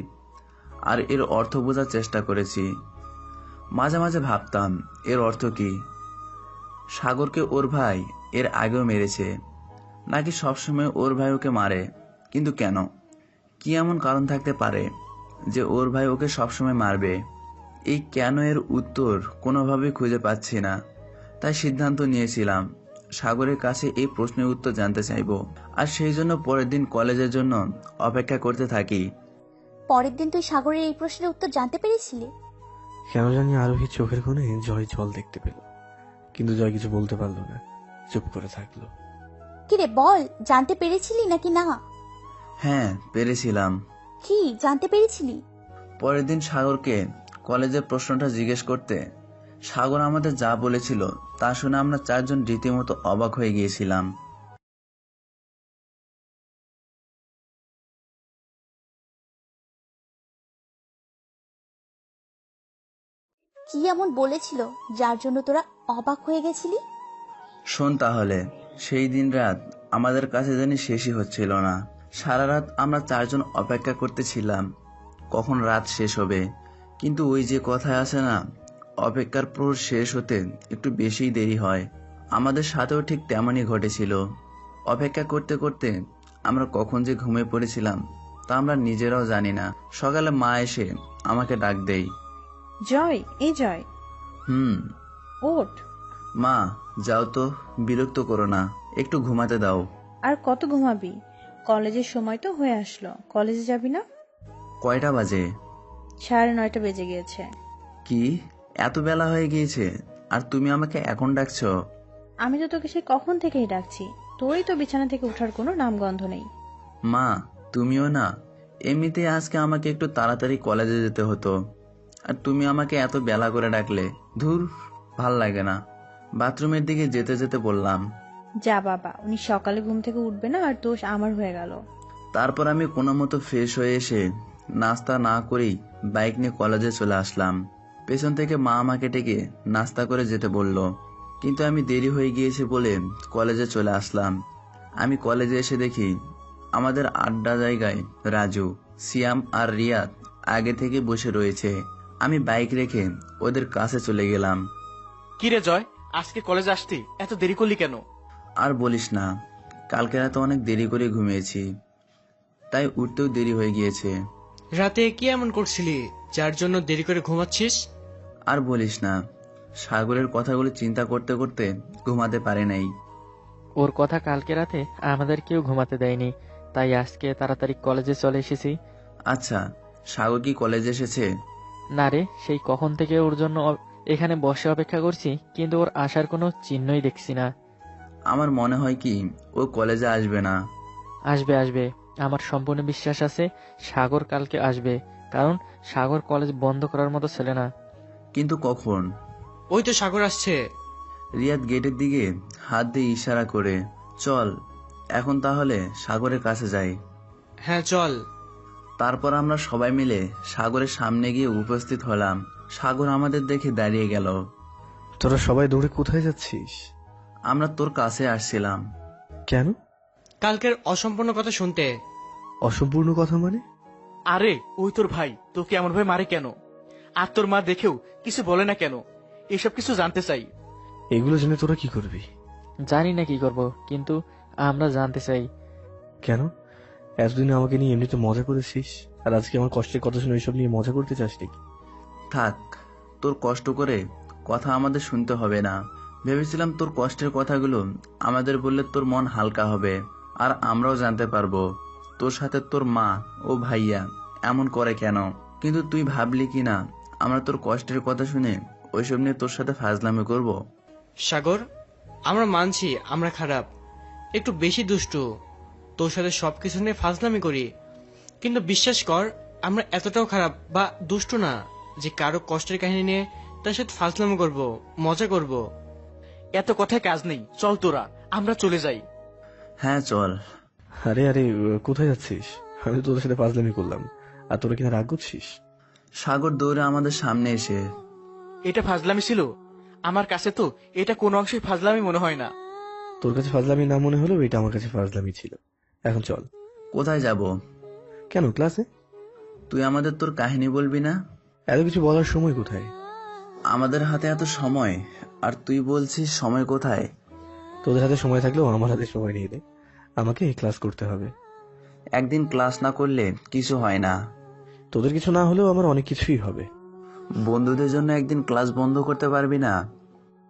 আর এর অর্থ বোঝার চেষ্টা করেছি। মাঝে মাঝে ভাবতাম এর অর্থ কি? সাগরকে ওর ভাই এর আগেও মেরেছে, নাকি সবসময় ওর ভাই ওকে মারে? কিন্তু কেন? কি এমন কারণ থাকতে পারে যে ওর ভাই ওকে সবসময় মারবে? এই কেন এর উত্তর কোনোভাবেই খুঁজে পাচ্ছি না। তাই সিদ্ধান্ত নিয়েছিলাম সাগরের কাছে এই প্রশ্নের উত্তর জানতে চাইব, আর সেই জন্য পরের দিন কলেজের জন্য অপেক্ষা করতে থাকি। পরের দিন তুই সাগরের এই প্রশ্নের উত্তর জানতে পেরেছিলি? কেন জানি আরোহী চোখের কোণে জয় জল দেখতে পেল, কিন্তু জয় কিছু বলতে পারলো না, চুপ করে থাকলো। কিরে বল, জানতে পেরেছিলি নাকি না? হ্যাঁ, পেরেছিলাম। কি জানতে পেরেছিলি? পরের দিন সাগরকে কলেজের প্রশ্নটা জিজ্ঞেস করতে সাগর আমাদের যা বলেছিল তা শুনে আমরা চারজন রীতিমতো অবাক হয়ে গিয়েছিলাম। কি এমন বলেছিল যার জন্য তোরা অবাক হয়ে গেছিলি? শোন তাহলে। সেই দিন রাত আমাদের কাছে জানি শেষই হচ্ছিল না। সারা রাত আমরা চারজন অপেক্ষা করতেছিলাম কখন রাত শেষ হবে। কিন্তু ওই যে কথায় আছে না, অপেক্ষার প্রহর শেষ হতে একটু বেশিই দেরি হয়। আমাদের সাথেও ঠিক তেমনই ঘটেছিল। অপেক্ষা করতে করতে আমরা কখন যে ঘুমিয়ে পড়েছিলাম তা আমরা নিজেরাও জানি না। সকালে মা এসে আমাকে ডাক দেয়। জয়, এই জয়, ওঠ। মা, যাও তো, বিরক্ত করো না, একটু ঘুমাতে দাও। আর কত ঘুমাবি? কলেজের সময় তো হয়ে আসলো, কলেজে যাবি না? কয়টা বাজে? 9:30 বেজে গিয়েছে। কি, এত বেলা হয়ে গিয়েছে আর তুমি আমাকে এখন ডাকছো? আমি তো তোকে সে কখন থেকেই ডাকছি, তোরই তো বিছানা থেকে ওঠার কোনো নামগন্ধ নেই। মা, তুমিও না। এমনিতেই আজকে আমাকে একটু তাড়াতাড়ি কলেজে যেতে হতো, আর তুমি আমাকে এত বেলা করে ডাকলে, ধুর, ভাল লাগে না। বাথরুমের দিকে যেতে যেতে বললাম। যা বাবা, উনি সকালে ঘুম থেকে উঠবে না আর দোষ আমার হয়ে গেল। তারপর আমি কোনো মতো ফ্রেশ হয়ে এসে নাস্তা না করেই বাইক নিয়ে কলেজে চলে আসলাম। পেছন থেকে মা আমাকে ডেকে নাস্তা করে যেতে বলল, কিন্তু আমি দেরি হয়ে গিয়েছে বলে কলেজে চলে আসলাম। আমি কলেজে এসে দেখি আমাদের আড্ডা জায়গায় রাজু, সিয়াম আর রিয়াদ আগে থেকে বসে রয়েছে। আমি বাইক রেখে ওদের কাছে চলে গেলাম। কিরে জয়, আজকে কলেজে আসতি এত দেরি করলি কেন? আর বলিস না, কালকে রাতে অনেক দেরি করে ঘুমিয়েছি, তাই উঠতেও দেরি হয়ে গিয়েছে। রাতে কি এমন করছিলি যার জন্য দেরি করে ঘুমাচ্ছিস? আর বলিস না, সাগরের কথাগুলো চিন্তা করতে করতে ঘুমাতে পারে নাই। ওর কথা কালকে রাতে আমাদের কেউ ঘুমাতে দেয়নি, তাই আজকে তাড়াতাড়ি কলেজে চলে এসেছি। আচ্ছা, সাগর কি কলেজে এসেছে? না রে, সেই কখন থেকে ওর জন্য এখানে বসে অপেক্ষা করছি, কিন্তু ওর আসার কোনো চিহ্নই দেখছি না। আমার মনে হয় কি ও কলেজে আসবে না। আসবে আসবে, আমার সম্পূর্ণ বিশ্বাস আছে সাগর কালকে আসবে, কারণ সাগর কলেজ বন্ধ করার মতো ছেলে না। কিন্তু কখন? ওই তো সাগর আসছে। রিয়াদ গেটের দিকে হাত দিয়ে ইশারা করে। চল এখন তাহলে সাগরের কাছে যাই। হ্যাঁ চল। তারপর আমরা সবাই মিলে সাগরের সামনে গিয়ে উপস্থিত হলাম। সাগর আমাদের দেখে দাঁড়িয়ে গেল। তোরা সবাই দৌড়ে কোথায় যাচ্ছিস? আমরা তোর কাছে আসছিলাম। কেন? কালকের অসম্পূর্ণ কথা শুনতে। অসম্পূর্ণ কথা মানে? আরে ওই তোর ভাই তোকে এমন ভাবে মারে কেন? আর তোর মা দেখেও কিছু বলে না কেন? এসব কিছু জানতে চাই। এগুলো জেনে তোরা কি করবি? জানি না কি করব, কিন্তু আমরা জানতে চাই। কেন? এতদিন আমাকে নিয়ে এমনিতে মজা করেছিস, আর আজকে আমার কষ্টের কথা শুনে এইসব নিয়ে মজা করতে চাস নাকি? থাক, তোর কষ্ট করে কথা আমাদের শুনতে হবে না। ভেবেছিলাম তোর কষ্টের কথাগুলো আমাদের বললে তোর মন হালকা হবে, আর আমরাও জানতে পারবো তোর সাথে তোর মা ও ভাইয়া এমন করে কেন। কিন্তু তুই ভাবলি কি না আমরা তোর কষ্টের কথা শুনে ওইসব নিয়ে তোর সাথে ফাজলামি করব? সাগর, আমরা মানছি আমরা খারাপ, একটু বেশি দুষ্টু, তোর সাথে সবকিছু নিয়ে ফাজলামি করি, কিন্তু বিশ্বাস কর আমরা এতটাও খারাপ বা দুষ্টু না যে কারো কষ্টের কাহিনী নিয়ে তার সাথে ফাজলামি করব, মজা করব। এত কথায় কাজ নেই, চল তোরা আমরা চলে যাই। হ্যাঁ চল। আরে আরে, কোথায় যাচ্ছিস? আমি তো তোদের সাথে ফাজলামি করলাম, আর তোরা কিনা রাগ করছিস? সাগর দৌড়ে আমাদের সামনে এসে, এটা ফাজলামি ছিল? আমার কাছে তো এটা কোনো অংশে ফাজলামি মনে হয় না। তোর কাছে ফাজলামি না মনে হলেও এটা আমার কাছে ফাজলামি ছিল। এখন চল। কোথায় যাব? কেন, ক্লাসে। তুই আমাদের তোর কাহিনী বলবি না? এত কিছু বলার সময় কোথায়? আমাদের হাতে এত সময়, আর তুই বলছিস সময় কোথায়? তোদের হাতে সময় থাকলেও আমার হাতে সময় নেই রে, আমাকে ক্লাস করতে হবে। একদিন ক্লাস না করলে কিছু হয় না। তোদের কিছু না হলেও আমার অনেক কিছুই হবে। বন্ধুদের জন্য একদিন ক্লাস বন্ধ করতে পারবি না?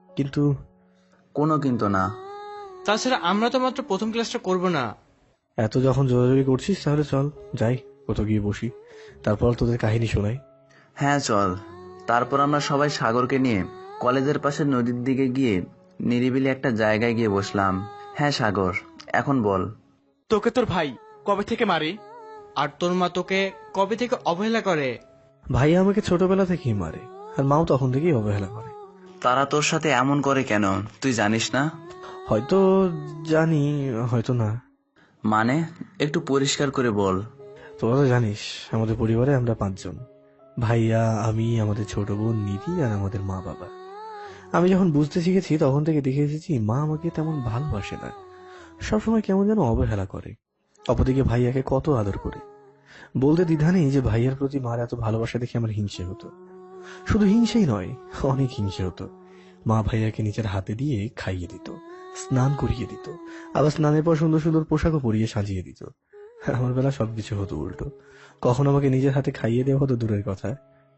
কিন্তু কোনো কিন্তু না। তাছাড়া আমরা তো মাত্র প্রথম ক্লাসটা করব না। এত যখন জোরাজোরি করছিস তাহলে চল যাই, কোথাও গিয়ে বসি, তারপর তোদের কাহিনী শোনাই। হ্যাঁ চল। তারপর আমরা সবাই সাগরকে নিয়ে কলেজের পাশে নদীর দিকে গিয়ে নিরিবিলি একটা জায়গায় গিয়ে বসলাম। হ্যাঁ সাগর, এখন বল। তোকে তোর ভাই কবে থেকে মারে? আর তোর মা তোকে কবে থেকে অবহেলা করে? ভাই আমাকে ছোটবেলা থেকেই মারে, আর মাও তখন থেকেই অবহেলা করে। তারা তোর সাথে এমন করে কেন তুই জানিস না? হয়তো জানি, হয়তো না। মানে একটু পরিষ্কার করে বল। তোরা তো জানিস আমাদের পরিবারে আমরা 5 জন, ভাইয়া, আমি, আমাদের ছোট বোন নিধি, আর আমাদের মা বাবা। আমি যখন বুঝতে শিখেছি তখন থেকে দেখে এসেছি মা আমাকে তেমন ভালোবাসে না, সবসময় কেমন যেন অবহেলা করে। অপরদিকে ভাইয়াকে কত আদর করে। বলতে দ্বিধা নেই যে ভাইয়ার প্রতি মার এত ভালোবাসা দেখে আমার হিংসে হতো। শুধু হিংসেই নয়, অনেক হিংসে হতো। মা ভাইয়াকে নিজের হাতে দিয়ে খাইয়ে দিত, স্নান করিয়ে দিত, আবার স্নানের পর সুন্দর সুন্দর পোশাকও পরিয়ে সাজিয়ে দিত। আমার বেলা সবকিছু হতো উল্টো। কখন আমাকে নিজের হাতে খাইয়ে দেওয়া হতো দূরের কথা,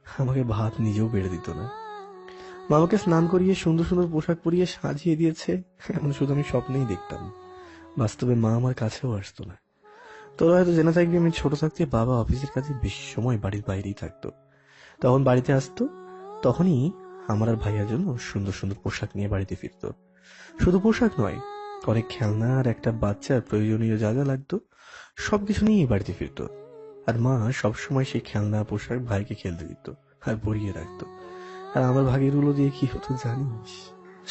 আমাকে ভাত নিজেও বেড়ে দিত না। মা আমাকে স্নান করিয়ে সুন্দর সুন্দর পোশাক পরিয়ে সাজিয়ে দিয়েছে এমন শুধু আমি স্বপ্নেই দেখতাম, বাস্তবে মা আমার কাছেও আসতো না। তোরা হয়তো জেনে থাকবি আমি ছোট থাকতে বাবা অফিসের কাজে বেশি সময় বাড়ির বাইরেই থাকতো। তখন বাড়িতে আসতো, তখনই আমার আর ভাইয়ার জন্য সুন্দর সুন্দর পোশাক নিয়ে বাড়িতে ফিরতো। শুধু পোশাক নয়, অনেক খেলনা আর একটা বাচ্চার প্রয়োজনীয় যা যা লাগতো সবকিছু নিয়েই বাড়িতে ফিরতো। আর মা সবসময় সেই খেলনা পোশাক ভাইকে খেলতে দিত আর পরিয়ে রাখতো। আর আমার ভাগের গুলো দিয়ে কি হতো জানিস?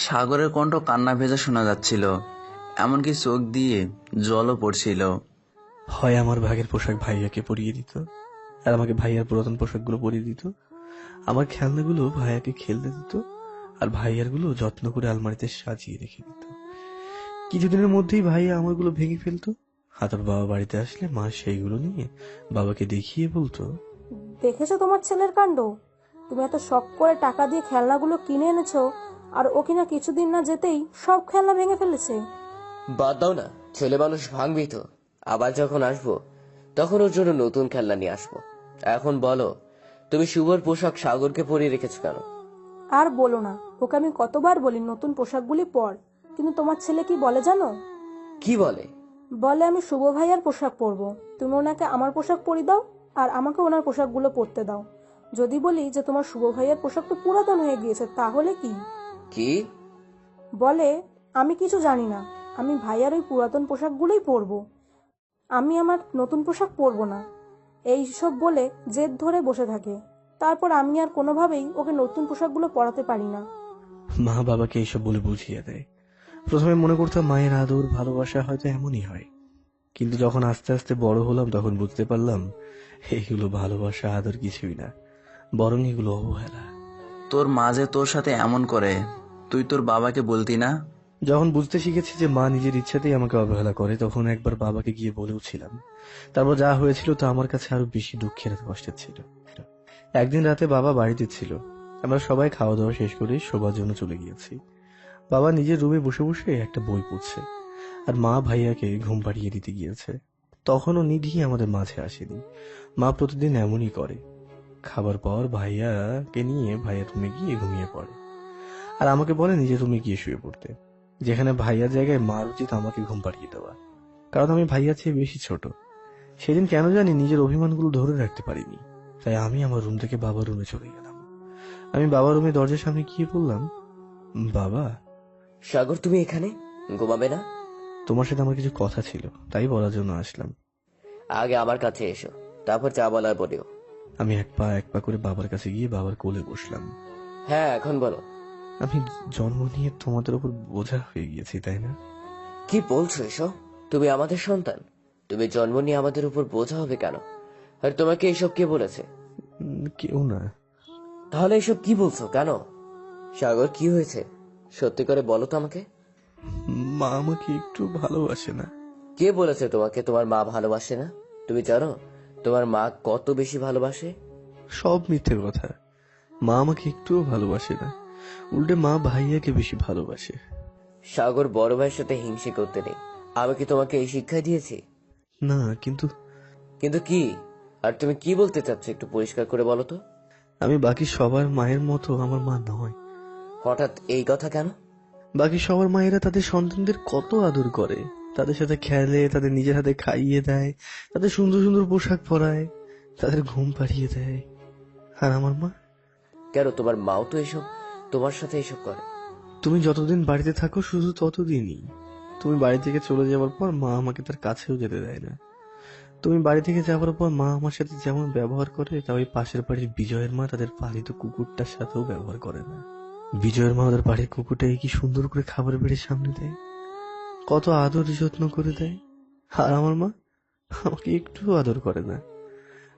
সাগরের কণ্ঠ কান্না ভেজা শোনা যাচ্ছিল, এমনকি চোখ দিয়ে জলও পড়ছিল। হয় আমার ভাগের পোশাক ভাইয়াকে পরিয়ে দিত, আর আমাকে ভাইয়ার পুরাতন পোশাকগুলো পরিয়ে দিত। আমার খেলনাগুলো ভাইয়াকে খেলতে দিত, আর ভাইয়ার গুলো যত্ন করে আলমারিতে সাজিয়ে রেখে দিত। কিছুদিনের মধ্যেই ভাইয়া আমারগুলো ভেঙে ফেলতো, আর তোর বাবা বাড়িতে আসলে মা সেইগুলো নিয়ে বাবাকে দেখিয়ে বলতো, দেখেছো তোমার ছেলের কাণ্ড? তুমি এত শখ করে টাকা দিয়ে খেলনাগুলো কিনে এনেছো, আর ও কিনা কিছুদিন না যেতেই সব খেলনা ভেঙে ফেলেছে। বাদ দাও না, ছেলে মানুষ ভাঙবি তো। আবার যখন আসবো তখন ওর জন্য নতুন খেলনা নিয়ে আসবো। এখন বলো, তুমি শুভর পোশাক সাগরকে পরিয়ে রেখেছো কেন? আর বলো না, ওকে আমি কতবার বলি নতুন পোশাকগুলি পর, কিন্তু তোমার ছেলে কি বলে জানো? কি বলে? বলে আমি শুভ ভাইয়ার পোশাক পরবো, তুমি ওনাকে আমার পোশাক পরিয়ে দাও আর আমাকে ওনার পোশাকগুলো পরতে দাও। যদি বলি যে তোমার শুভ ভাইয়ার পোশাক তো পুরাতন হয়ে গিয়েছে, তাহলে কি? কি বলে আমি কিছু জানি না, আমি ভাইয়ার ওই পুরাতন পোশাকগুলোই পরবো, আমি আমার নতুন পোশাক পরবো না। এই সব বলে জেদ ধরে বসে থাকে। তারপর আমি আর কোনোভাবেই ওকে নতুন পোশাকগুলো পরাতে পারি না। মা বাবাকে এইসব বলে বুঝিয়ে দেয়। প্রথমে মনে করতাম মায়ের আদর ভালোবাসা হয়তো এমনই হয়, কিন্তু যখন আস্তে আস্তে বড় হলাম তখন বুঝতে পারলাম এইগুলো ভালোবাসা আদর কিছুই না, বরং এগুলো অবহেলা। তোর মা যে তোর সাথে এমন করে তুই তোর বাবাকে বলতি না? যখন বুঝতে শিখেছি যে মা নিজের ইচ্ছাতেই আমাকে অবহেলা করে, তখন একবার বাবাকে গিয়ে বলেওছিলাম। তারপর যা হয়েছিল তা আমার কাছে আরো বেশি দুঃখের আর কষ্টের ছিল। একদিন রাতে বাবা বাড়িতে ছিল। আমরা সবাই খাওয়া দাওয়া শেষ করে শোবার জন্য চলে গিয়েছি। বাবা নিজের রুমে বসে বসে একটা বই পড়ছে, আর মা ভাইয়াকে ঘুম পাড়িয়ে দিতে গিয়েছে। তখনও নিধি আমাদের মাঝে আসেনি। মা প্রতিদিন এমনই করে। খাবার পর ভাইয়াকে নিয়ে ভাইয়ার রুমে গিয়ে ঘুমিয়ে পড়ে, আর আমাকে বলে নিজের রুমে গিয়ে শুয়ে পড়তে, যেখানে ভাইয়ার জায়গায় মার উচিত আমাকে ঘুম পাড়িয়ে দেওয়া, কারণ আমি ভাইয়ার চেয়ে বেশি ছোট। সেদিন কেন জানি নিজের অভিমানগুলো ধরে রাখতে পারিনি, তাই আমি আমার রুম থেকে বাবার রুমে চলে গেলাম। আমি বাবার রুমে দরজার সামনে গিয়ে বললাম, বাবা। সাগর, তুমি এখানে ঘুমাবে না? তোমার সাথে আমার কিছু কথা ছিল, তাই বলার জন্য আসলাম। আগে আমার কাছে এসো, তারপর যা বলার বলিও। আমি এক পা করে বাবার কাছে গিয়ে বাবার কোলে বসলাম। হ্যাঁ, এখন বলো। আমি জন্ম নিয়ে তোমাদের উপর বোঝা হয়ে গিয়েছি, তাই না? কি বলছো এসব? তুমি আমাদের সন্তান, তুমি জন্ম নিয়ে আমাদের উপর বোঝা হবে কেন? আর তোমাকে এসব কে বলেছে? কেউ না। তাহলে এসব কি বলছো কেন? সাগর, কি হয়েছে? সত্যি করে বলো তো আমাকে। মা আমাকে একটু ভালোবাসে না। কে বলেছে তোমাকে তোমার মা ভালোবাসে না? তুমি জানো তোমার মা কত বেশি ভালোবাসে? সব মিথ্যে কথা। মা আমাকে একটুও ভালোবাসে না, উল্টে মা ভাইয়াকে বেশি ভালোবাসে। সাগর, বড় ভাইয়ের সাথে হিংসে করতে নেই। আমি কি তোমাকে এই শিক্ষা দিয়েছি? না, কিন্তু কিন্তু কি? আর তুমি কি বলতে চাচ্ছ একটু পরিষ্কার করে বলো তো। আমি বাকি সবার মায়ের মতো আমার মা নয়। হঠাৎ এই কথা কেন? বাকি সবার মায়েরা তাদের সন্তানদের কত আদর করে, তাদের সাথে খেলে, তাদের নিজের হাতে খাইয়ে দেয়, তাদের সুন্দর সুন্দর পোশাক পরায়, তাদের ঘুম পাড়িয়ে দেয়। আর আমার মা? কেন, তোমার মাও তো এসব তোমার সাথে এসব করে। তুমি যতদিন বাড়িতে থাকো শুধু ততদিনই। তুমি বাড়ি থেকে চলে যাওয়ার পর মা আমাকে তার কাছেও যেতে দেয় না। তুমি বাড়ি থেকে যাওয়ার পর মা আমার সাথে যেমন ব্যবহার করে, তা ওই পাশের বাড়ির বিজয়ের মা তাদের পালিত কুকুরটার সাথেও ব্যবহার করে না। বিজয়ের মা ওদের বাড়ির কুকুরটাকে কি সুন্দর করে খাবার বেড়ে সামনে দেয়, কত আদর যত্ন করে দেয়। আর আমার মা আমাকে একটু আদর করে না।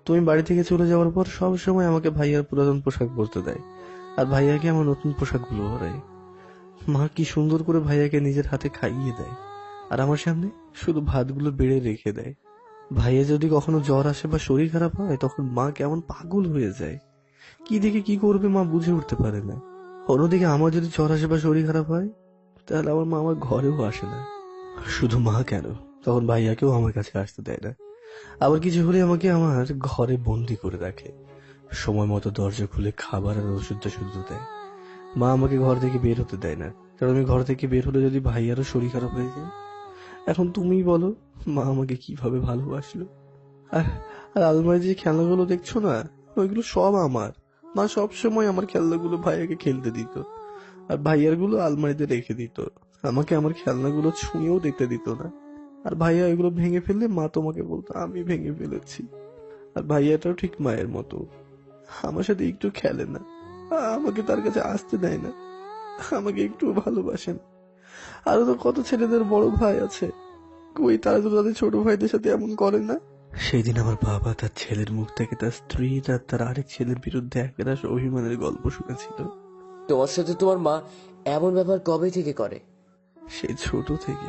তুমি বাড়ি থেকে চলে যাওয়ার পর সব সময় আমাকে ভাইয়ার পুরাতন পোশাক পরতে দেয়, আর ভাইয়াকে আমার নতুন পোশাকগুলো পরায়। মা কি সুন্দর করে ভাইয়াকে নিজের হাতে খাইয়ে দেয়, আর আমার সামনে শুধু ভাতগুলো বেড়ে রেখে দেয়। ভাইয়া যদি কখনো জ্বর আসে বা শরীর খারাপ হয়, তখন মা কেমন পাগল হয়ে যায়। কি দেখে কি করবে মা বুঝে উঠতে পারে না। অন্যদিকে আমার যদি জ্বর আসে বা শরীর খারাপ হয়, তাহলে আমার মা আমার ঘরেও আসে না। শুধু মা কেন, তখন ভাইয়াকেও আমার কাছে আসতে দেয় না। আবার কিছু হলে আমাকে আমার ঘরে বন্দি করে রাখে। সময় মতো দরজা খুলে খাবার আর ওষুধটা শুধু দেয়। মা আমাকে ঘর থেকে বের হতে দেয় না, কারণ আমি ঘর থেকে বের হলে যদি ভাইয়ারও শরীর খারাপ হয়ে যায়। এখন তুমিই বলো, মা আমাকে কিভাবে ভালোবাসলো। আর আর আলমারি যে খেলনাগুলো দেখছো না, ওইগুলো সব আমার। মা সব সময় আমার খেলনাগুলো ভাইয়াকে খেলতে দিত, আর ভাইয়ার গুলো আলমারিতে রেখে দিত। আমাকে আমার খেলনাগুলো ছুঁয়েও দেখতে দিত না। আর ভাইয়া এগুলো ভেঙে ফেললে মা তোমাকে বলতো আমি ভেঙে ফেলেছি। আর ভাইয়াটাও ঠিক মায়ের মতো, আমার সাথে একটু খেলে না, আমাকে তার কাছে আসতে দেয় না, আমাকে একটু ভালোবাসেন। আরো তো কত ছেলেদের বড় ভাই আছে, কই তারা তো তাদের ছোট ভাইদের সাথে এমন করে না। সেই দিন আমার বাবা তার ছেলের মুখ থেকে তার স্ত্রী আর তার আরেক ছেলের বিরুদ্ধে একরাশ অভিমানের গল্প শুনেছিল। তোমার সাথে তোমার মা এমন ব্যবহার কবে থেকে করে? সেই ছোট থেকে।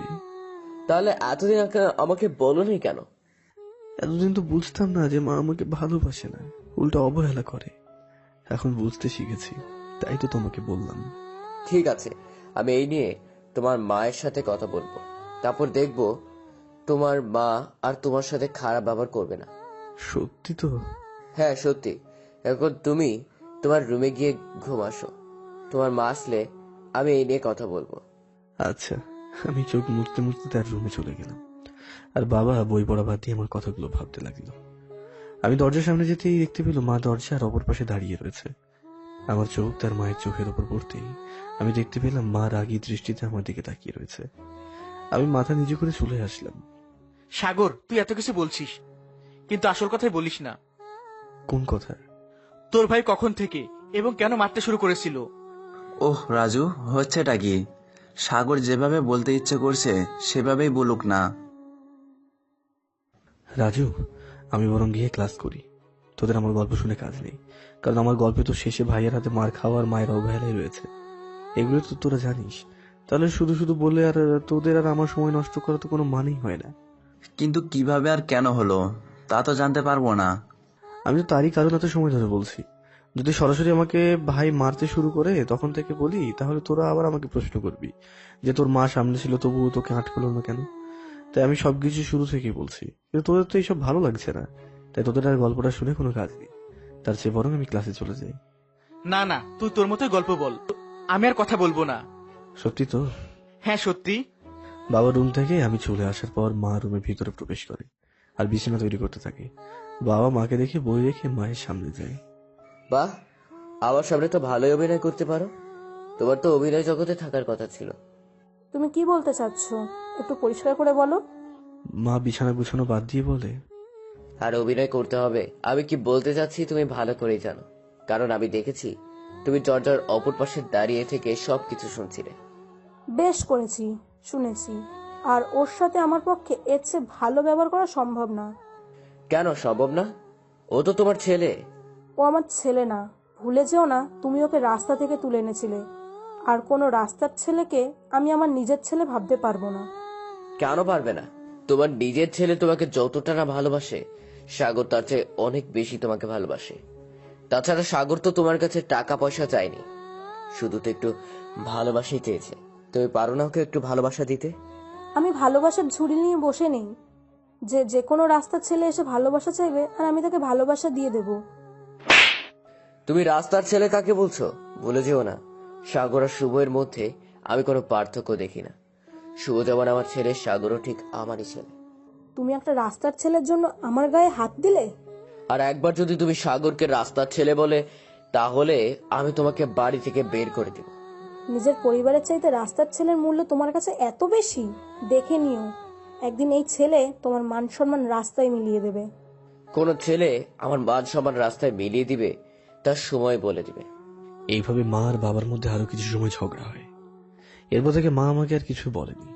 তাহলে এতদিন আমাকে বলোনি কেন? এতদিন তো বুঝতাম না যে মা আমাকে ভালোবাসে না, উল্টো অবহেলা করে। এখন বুঝতে শিখেছি, তাই তো তোমাকে বললাম। ঠিক আছে, আমি এই নিয়ে তোমার মায়ের সাথে কথা বলবো, তারপর দেখবো তোমার মা আর তোমার সাথে খারাপ ব্যবহার করবে না। সত্যি তো? হ্যাঁ সত্যি। এখন তুমি তোমার রুমে গিয়ে ঘুম আসো, তোমার মা আসলে আমি এই নিয়ে কথা বলবো। আচ্ছা। আমি চোখ মুছতে মুছতে তার রুমে চলে গেলাম, আর বাবা বই পড়া বাদ দিয়ে আমার কথাগুলো ভাবতে লাগলো। আমি দরজার সামনে যেতেই দেখতে পেল মা দরজার অপর পাশে দাঁড়িয়ে রয়েছে। আমার চোখ তার মায়ের চোখের উপর পড়তেই আমি দেখতে পেলাম মা রাগী দৃষ্টিতে আমার দিকে তাকিয়ে রয়েছে। আমি মাথা নিচু করে চলে আসলাম। সাগর, তুই এত কিছু বলছিস, কিন্তু আসল কথাই বলিস না। কোন কথা? তোর ভাই কখন থেকে এবং কেন মারতে শুরু করেছিল? ওহ রাজু, হচ্ছেটা কি? সাগর যেভাবে বলতে ইচ্ছে করছে সেভাবেই বলুক না। রাজু, আমি বরং গিয়ে ক্লাস করি। তোদের আমার গল্প শুনে কাজ নেই, কারণ আমার গল্পে তো শেষে ভাইয়ের হাতে মার খাওয়ার মায়ের অবহেলাই রয়েছে। এগুলো তো তোরা জানিস। তাহলে শুধু শুধু বলে আর তোদের আর আমার সময় নষ্ট করা তো কোনো মানেই হয় না। কিন্তু কিভাবে আর কেন হলো তা তো জানতে পারবো না। আমি তো তারই কারণ এত সময় ধরে বলছি। যদি সরাসরি আমাকে ভাই মারতে শুরু করে তখন থেকে বলি, তাহলে তোরা আবার আমাকে প্রশ্ন করবি যে তোর মা সামনে ছিল তবুও তোকে আটকালো না কেন। তাই আমি সবকিছু শুরু থেকেই বলছি, কিন্তু তোদের তো এইসব ভালো লাগছে না, তাই তোদের আর গল্পটা শুনে কোনো কাজ নেই। তার চেয়ে বরং আমি ক্লাসে চলে যাই। না না, তুই তোর মতোই গল্প বল, আমি আর কথা বলবো না। সত্যি তো? হ্যাঁ সত্যি। বাবার রুম থেকে আমি চলে আসার পর মা রুমের ভিতরে প্রবেশ করে আর বিছানা তৈরি করতে থাকে। বাবা মাকে দেখে বই রেখে মায়ের সামনে যায়। বাহ, আমার সামনে তো ভালোই অভিনয় করতে পারো। তোমার তো অভিনয় জগতে থাকার কথা ছিল। তুমি কি বলতে চাচ্ছ, একটু পরিষ্কার করে বলো। মা বিছানা গুছানো বাদ দিয়ে বলে, আর অভিনয় করতে হবে আমি কি বলতে চাচ্ছি তুমি ভালো করেই জানো, কারণ আমি দেখেছি তুমি দরজার অপর পাশে দাঁড়িয়ে থেকে সবকিছু শুনছিলে। বেশ করেছি, শুনেছি। আর ওর সাথে আমার পক্ষে এর চেয়ে ভালো ব্যবহার করা সম্ভব না। কেন সম্ভব না? ও তো তোমার ছেলে। ও আমার ছেলে না, ভুলে যেও না তুমি ওকে রাস্তা থেকে তুলে এনেছিলে। আর কোনো রাস্তার ছেলেকে আমি আমার নিজের ছেলে ভাবতে পারবো না। কেন পারবে না? তোমার নিজের ছেলে তোমাকে যতটা না ভালোবাসে, সাগর তার চেয়ে অনেক বেশি তোমাকে ভালোবাসে। তাছাড়া সাগর তো তোমার কাছে টাকা পয়সা চায়নি, শুধু তো একটু ভালোবাসাই চেয়েছে। তুমি পারো না ওকে একটু ভালোবাসা দিতে? আমি ভালোবাসার ঝুড়ি নিয়ে বসে নেই যে কোনো রাস্তার ছেলে এসে ভালোবাসা চাইবে আর আমি তাকে ভালোবাসা দিয়ে দেব। তুমি রাস্তার ছেলে কাকে বলছো? ভুলে যেও না, সাগর আর শুভের মধ্যে আমি কোনো পার্থক্য দেখি না। শুভ যেমন আমার ছেলে, সাগরও ঠিক আমারই ছেলে। তুমি একটা রাস্তার ছেলের জন্য আমার গায়ে হাত দিলে? আর একবার যদি তুমি সাগরকে রাস্তার ছেলে বলে, তাহলে আমি তোমাকে বাড়ি থেকে বের করে দেব। নিজের পরিবারের চাইতে রাস্তার ছেলের মূল্য তোমার কাছে এত বেশি? দেখে নিও, একদিন এই ছেলে তোমার মান সম্মান রাস্তায় মিলিয়ে দেবে। কোন ছেলে আমার মান সম্মান রাস্তায় মিলিয়ে দিবে তার সময় বলে দিবে। এইভাবে মা আর বাবার মধ্যে আরো কিছু সময় ঝগড়া হয়। এরপর থেকে মা আমাকে আর কিছু বলেনি,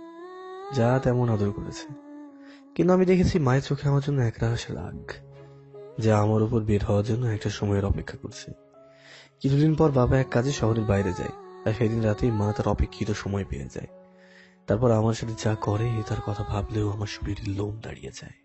যা তেমন আদর করেছে। কিন্তু আমি দেখেছি মায়ের চোখে আমার জন্য একরাশ রাগ, যা আমার উপর বের হওয়ার জন্য একটা সময়ের অপেক্ষা করছে। কিছুদিন পর বাবা এক কাজে শহরের বাইরে যায়, আর সেদিন রাতেই মা তার অপেক্ষিত সময় পেয়ে যায়। তারপর আমার সাথে যা করে তার কথা ভাবলেও আমার শরীরের লোম দাঁড়িয়ে যায়।